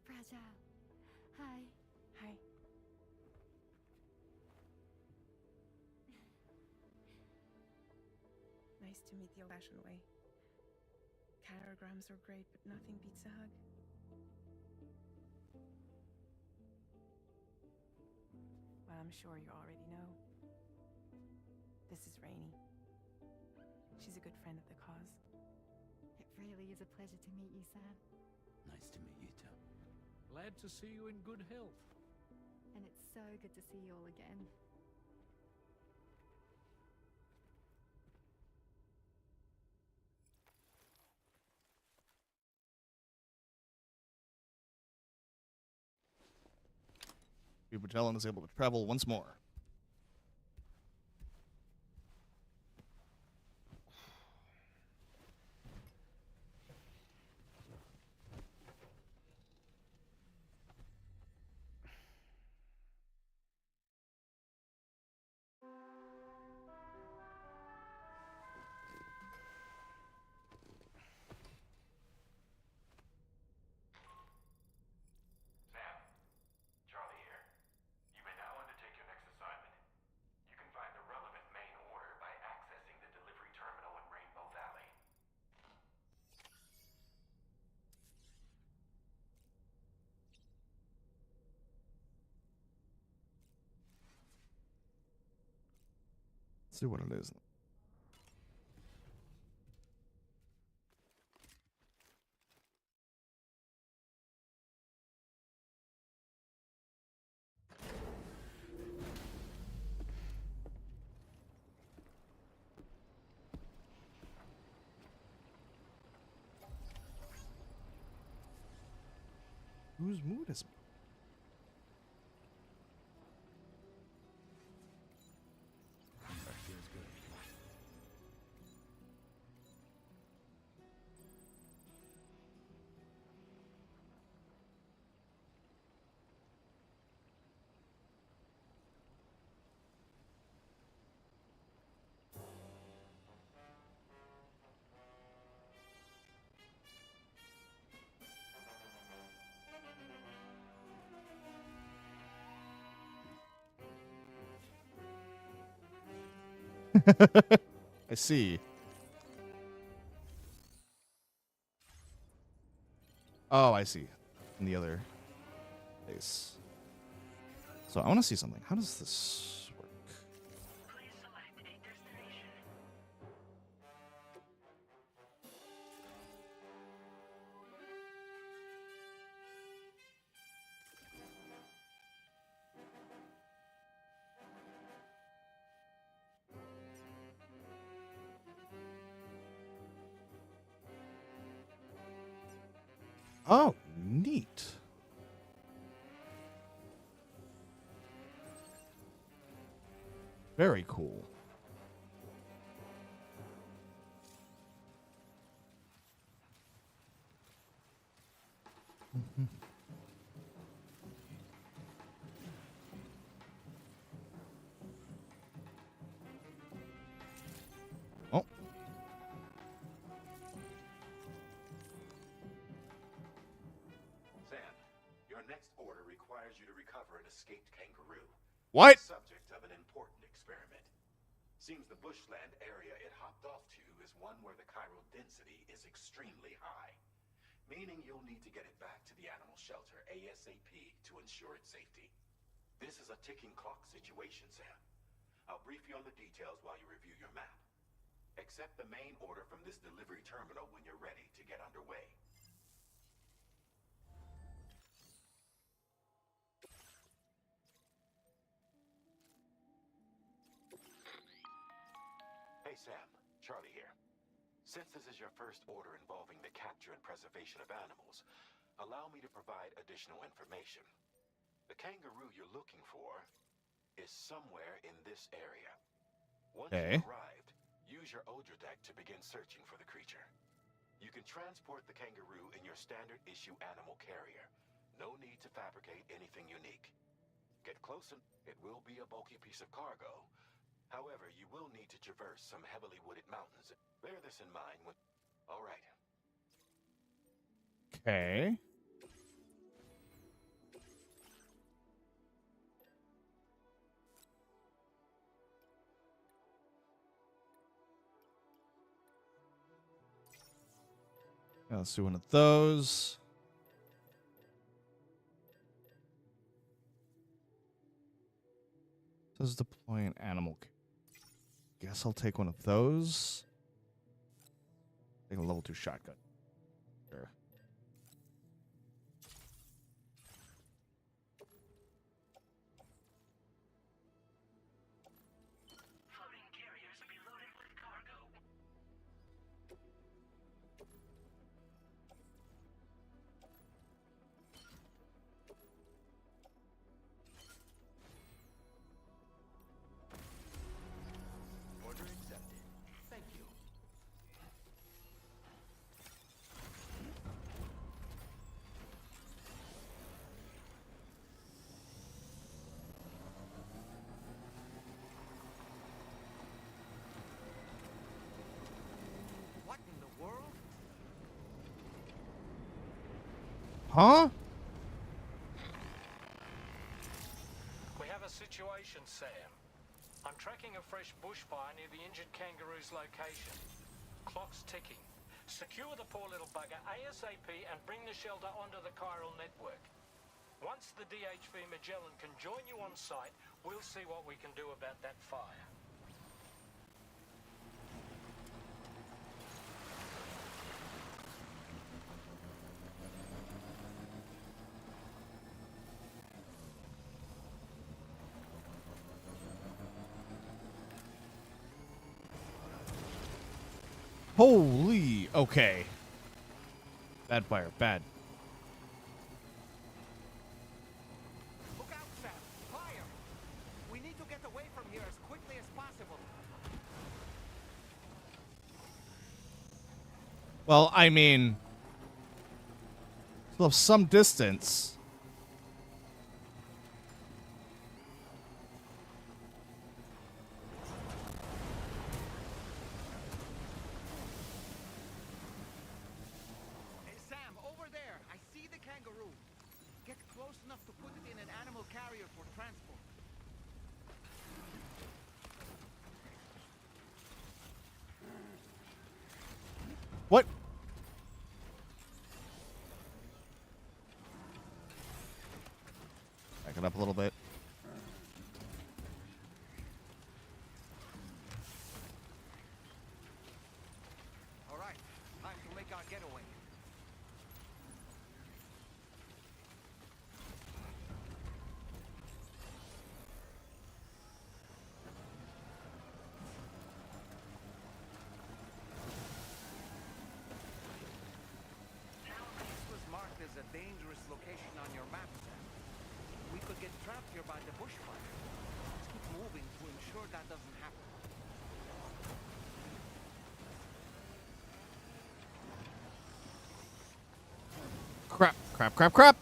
Fragile. Hi. Hi. Nice to meet the old-fashioned way. Catagrams are great, but nothing beats a hug. Well, I'm sure you already know. This is Rainey. She's a good friend of the cause. It really is a pleasure to meet you, Sam. Nice to meet you too. Glad to see you in good health. And it's so good to see you all again. Magellan is able to travel once more. Let's see what it is. Whose mood is it? That feels good. I see. Oh, I see. In the other place. So I want to see something. How does this work? Oh, neat. Very cool. Oh. Sam, your next order requires you to recover an escaped kangaroo. What? Subject of an important experiment. Seems the bushland area it hopped off to is one where the chiral density is extremely high, meaning you'll need to get it back to the animal shelter ASAP to ensure its safety. This is a ticking clock situation, Sam. I'll brief you on the details while you review your map. Accept the main order from this delivery terminal when you're ready to get underway. Hey Sam, Charlie here. Since this is your first order involving the capture and preservation of animals, allow me to provide additional information. The kangaroo you're looking for is somewhere in this area. Once Okay. you've arrived, use your Advancedgg to begin searching for the creature. You can transport the kangaroo in your standard issue animal carrier. No need to fabricate anything unique. Get close and it will be a bulky piece of cargo. However, you will need to traverse some heavily wooded mountains. Bear this in mind when... All right. Okay. Yeah, let's do one of those. Says deploy an animal. Guess I'll take one of those. Take a level 2 shotgun. Sure. Floating carriers will be loaded with cargo. Order accepted. Thank you. What in the world? Huh? We have a situation, Sam. I'm tracking a fresh bushfire near the injured kangaroo's location. Clock's ticking. Secure the poor little bugger ASAP and bring the shelter onto the chiral network. Once the DHV Magellan can join you on site, we'll see what we can do about that fire. Holy. Okay. Bad fire. Bad. Look out, Sam! Fire! We need to get away from here as quickly as possible. Well, I mean, still have some distance. Hey, Sam, over there! I see the kangaroo. Get close enough to put it in an animal carrier for transport. What? Back it up a little bit. All right, time to make our getaway. This was marked as a dangerous location on your map, Sam. We could get trapped here by the bushfire. Let's keep moving to ensure that doesn't happen. Crap, crap, crap, crap.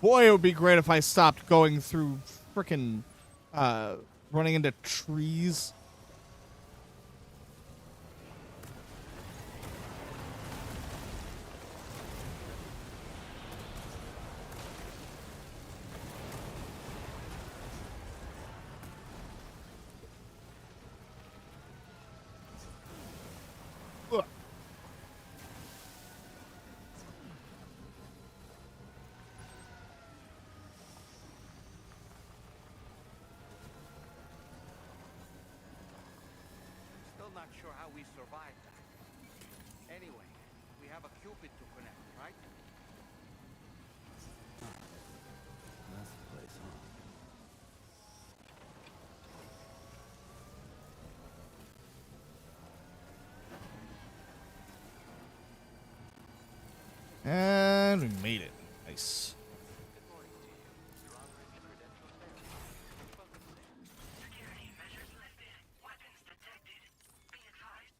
Boy, it would be great if I stopped going through frickin' running into trees. Ugh. not sure how we survived that. Anyway, we have a Cupid to connect, right? That's the place, huh? And we made it. Nice. Security measures lifted. Weapons detected. Be advised.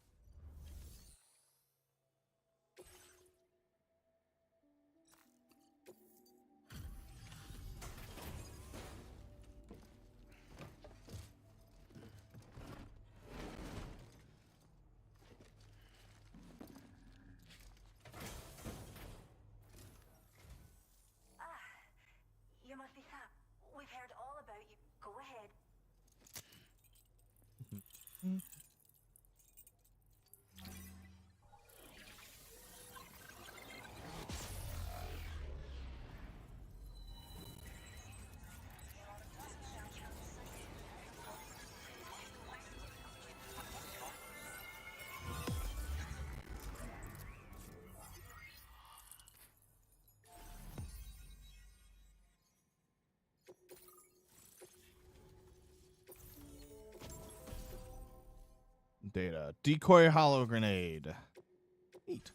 You must be Sam. We've heard all about you. Go ahead. Data. Decoy hollow grenade. Neat.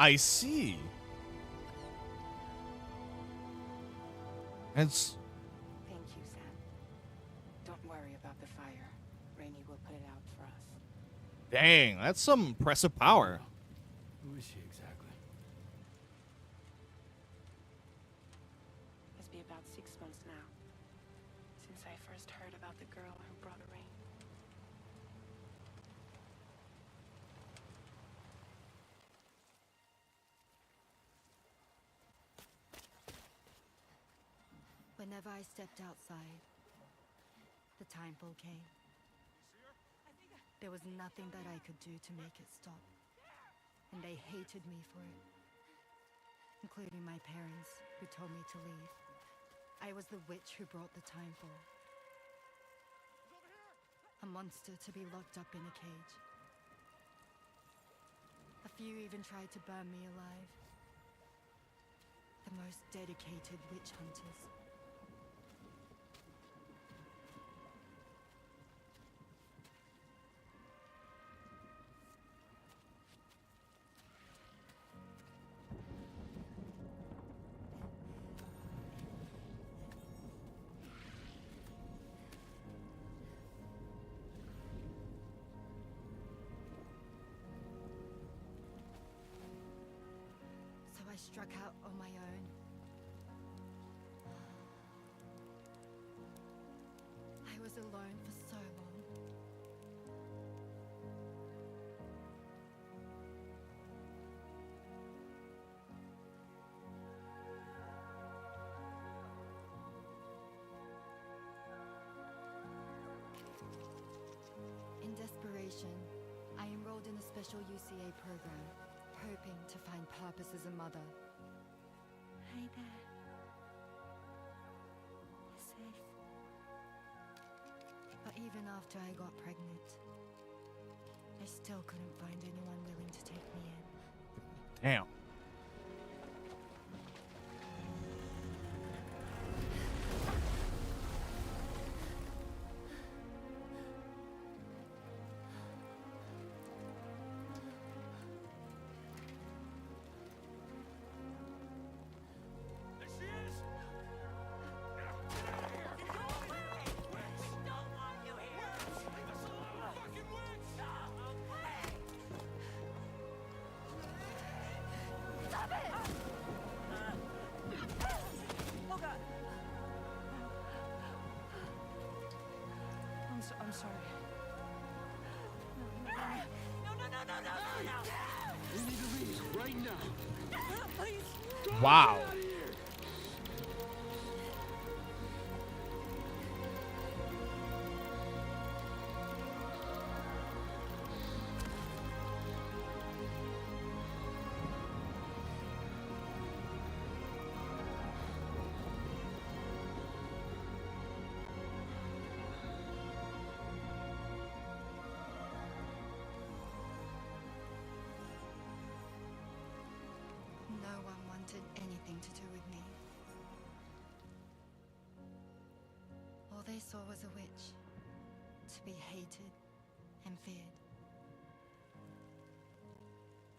I see. It's Thank you, Sam. Don't worry about the fire. Rainey will put it out for us. dang, that's some impressive power. Who is she exactly? It's been about 6 months now since I first heard about the girl who brought rain. Whenever I stepped outside, the timefall came. There was nothing that I could do to make it stop. And they hated me for it. Including my parents, who told me to leave. I was the witch who brought the timefall. A monster to be locked up in a cage. A few even tried to burn me alive. The most dedicated witch hunters. So I struck out on my own. I was alone for so long. In desperation, I enrolled in a special UCA program, hoping to find purpose as a mother. Hi there. You're safe. But even after I got pregnant, I still couldn't find anyone willing to take me in. Damn. We need to leave right now. Please. Wow. No one wanted anything to do with me. All they saw was a witch, to be hated and feared.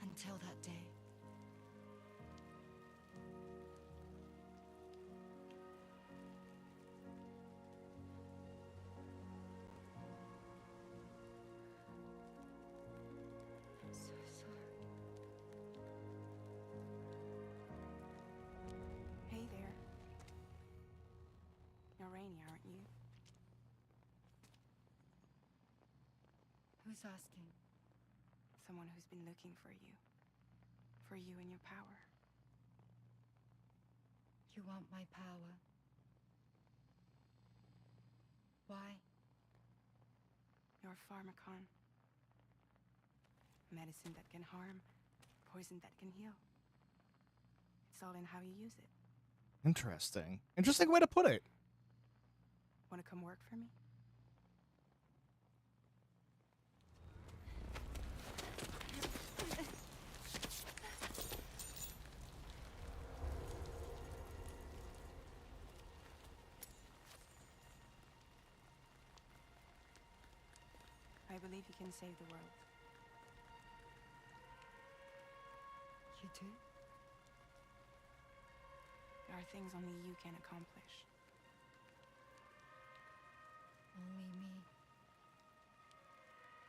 Until that day. I'm so sorry. Hey there. You're Rainy, aren't you? Who's asking? Someone who's been looking for you. For you and your power. You want my power? Why? You're a pharmacon. Medicine that can harm, poison that can heal. It's all in how you use it. Interesting. Interesting way to put it. Want to come work for me? I believe you can save the world. You do? There are things only you can accomplish. Only me.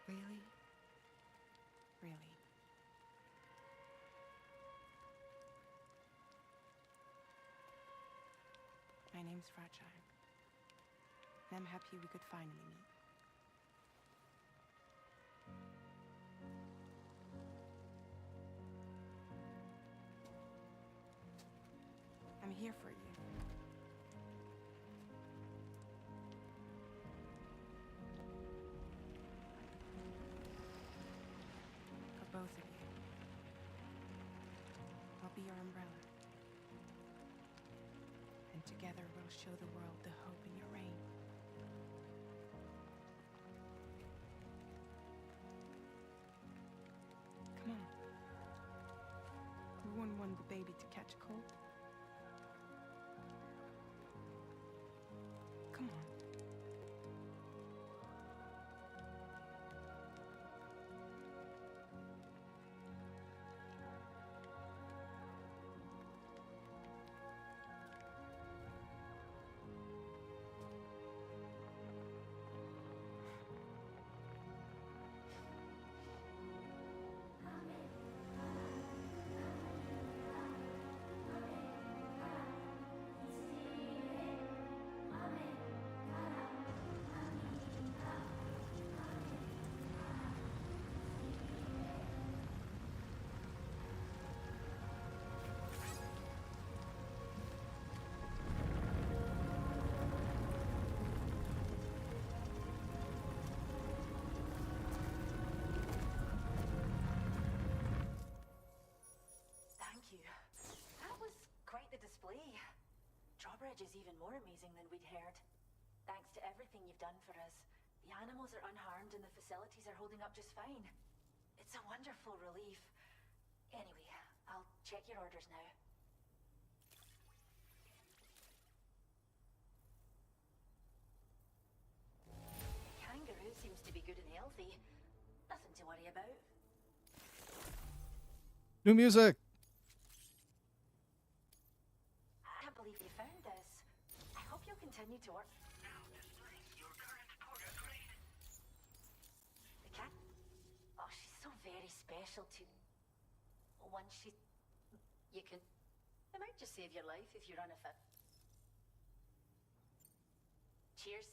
Really? Really. My name's Fragile. And I'm happy we could finally meet. I'm here for you. For both of you. I'll be your umbrella. And together we'll show the world the hope in your reign. Come on. Who wouldn't want the baby to catch a cold? Come on. Thank you. That was quite the display. Drawbridge is even more amazing than we'd heard. Thanks to everything you've done for us, the animals are unharmed and the facilities are holding up just fine. It's a wonderful relief. Anyway, I'll check your orders now. The kangaroo seems to be good and healthy. Nothing to worry about. New music. I can't believe you found this. I hope you'll continue to work. The cat? Oh, she's so very special to... Once she... You can... It might just save your life if you run a fit. Cheers.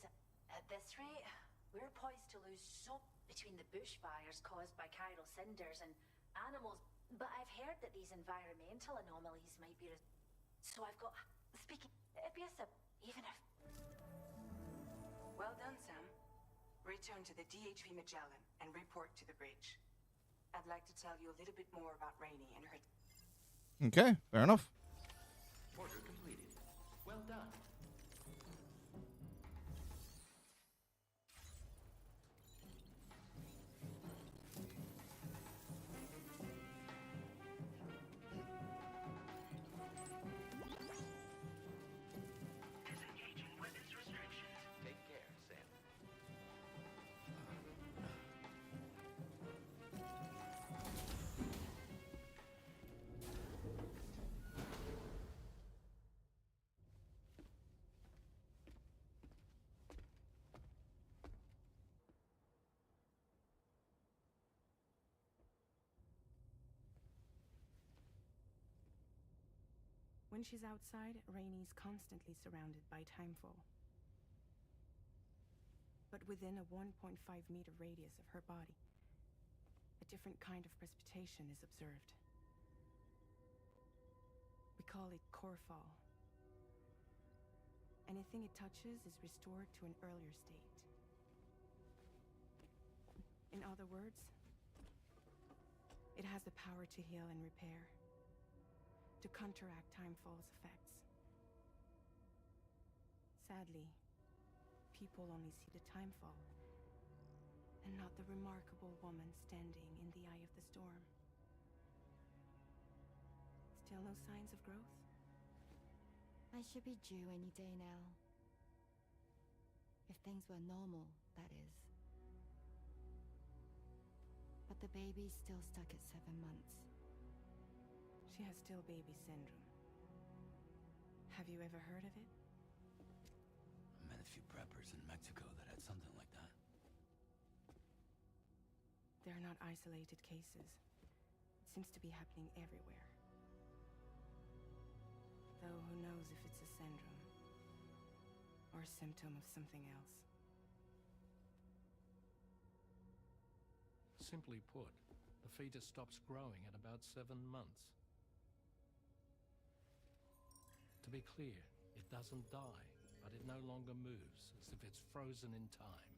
At this rate, we're poised to lose so between the bushfires caused by chiral cinders and animals, but I've heard that these environmental anomalies might be... So I've got... Speaking... Abusive, even if... Well done, Sam. Return to the DHV Magellan and report to the bridge. I'd like to tell you a little bit more about Rainey and her... Okay, fair enough. Order completed. Well done. Disengaging weapons restrictions. Take care, Sam. When she's outside, Rainey's constantly surrounded by timefall. But within a 1.5-meter radius of her body, a different kind of precipitation is observed. We call it core fall. Anything it touches is restored to an earlier state. In other words, it has the power to heal and repair, to counteract timefall's effects. Sadly, people only see the timefall, and not the remarkable woman standing in the eye of the storm. Still no signs of growth? I should be due any day now. If things were normal, that is. But the baby's still stuck at 7 months. She has still baby syndrome. Have you ever heard of it? I met a few preppers in Mexico that had something like that. They're not isolated cases. It seems to be happening everywhere. Though who knows if it's a syndrome or a symptom of something else. Simply put, the fetus stops growing at about 7 months. To be clear, it doesn't die, but it no longer moves, as if it's frozen in time.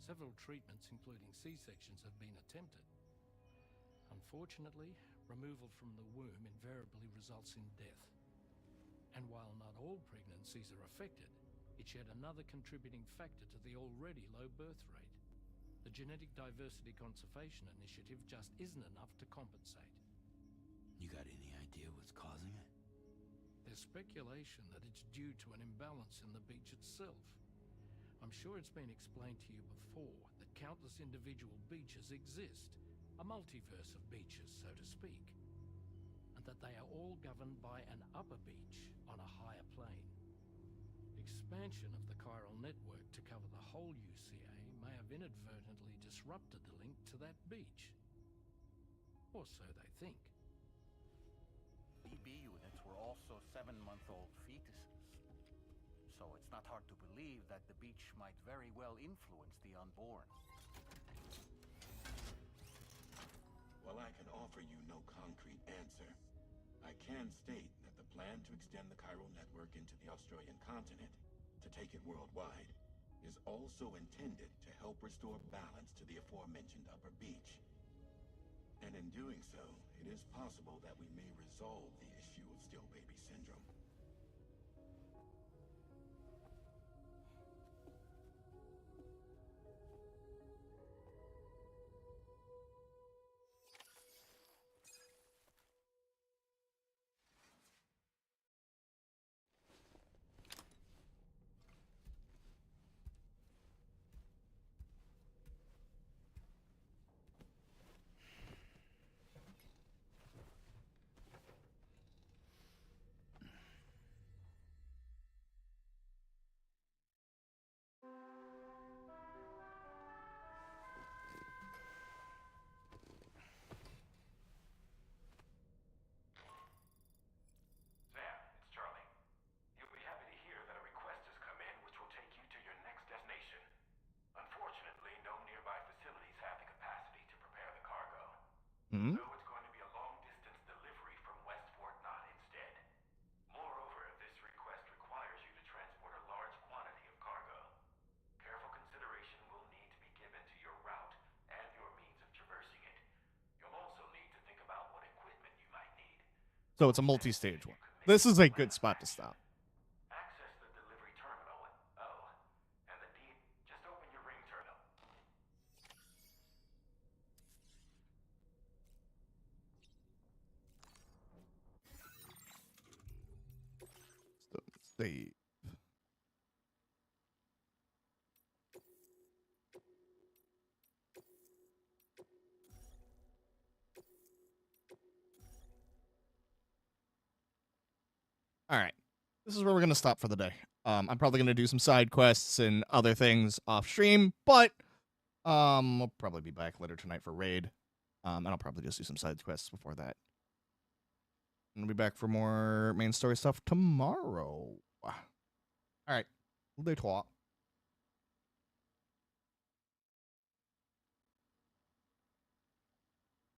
Several treatments, including C-sections, have been attempted. Unfortunately, removal from the womb invariably results in death. And while not all pregnancies are affected, it's yet another contributing factor to the already low birth rate. The Genetic Diversity Conservation Initiative just isn't enough to compensate. You got any idea what's causing it? There's speculation that it's due to an imbalance in the beach itself. I'm sure it's been explained to you before that countless individual beaches exist, a multiverse of beaches, so to speak, and that they are all governed by an upper beach on a higher plane. Expansion of the chiral network to cover the whole UCA may have inadvertently disrupted the link to that beach. Or so they think. BB units were also 7-month-old fetuses. So it's not hard to believe that the beach might very well influence the unborn. While I can offer you no concrete answer, I can state that the plan to extend the chiral network into the Australian continent, to take it worldwide, is also intended to help restore balance to the aforementioned upper beach. And in doing so, it is possible that we may resolve the issue of still baby syndrome. Hmm? So it's going to be a long-distance delivery from Westport Knot instead. Moreover, this request requires you to transport a large quantity of cargo. Careful consideration will need to be given to your route and your means of traversing it. You'll also need to think about what equipment you might need. So it's a multi-stage one. This is a good spot to stop. Access the delivery terminal. Oh, and the deed, just open your ring terminal. Save. All right. This is where we're going to stop for the day. I'm probably going to do some side quests and other things off stream, but we'll probably be back later tonight for raid. And I'll probably just do some side quests before that. And I'll be back for more main story stuff tomorrow. All right. They talk.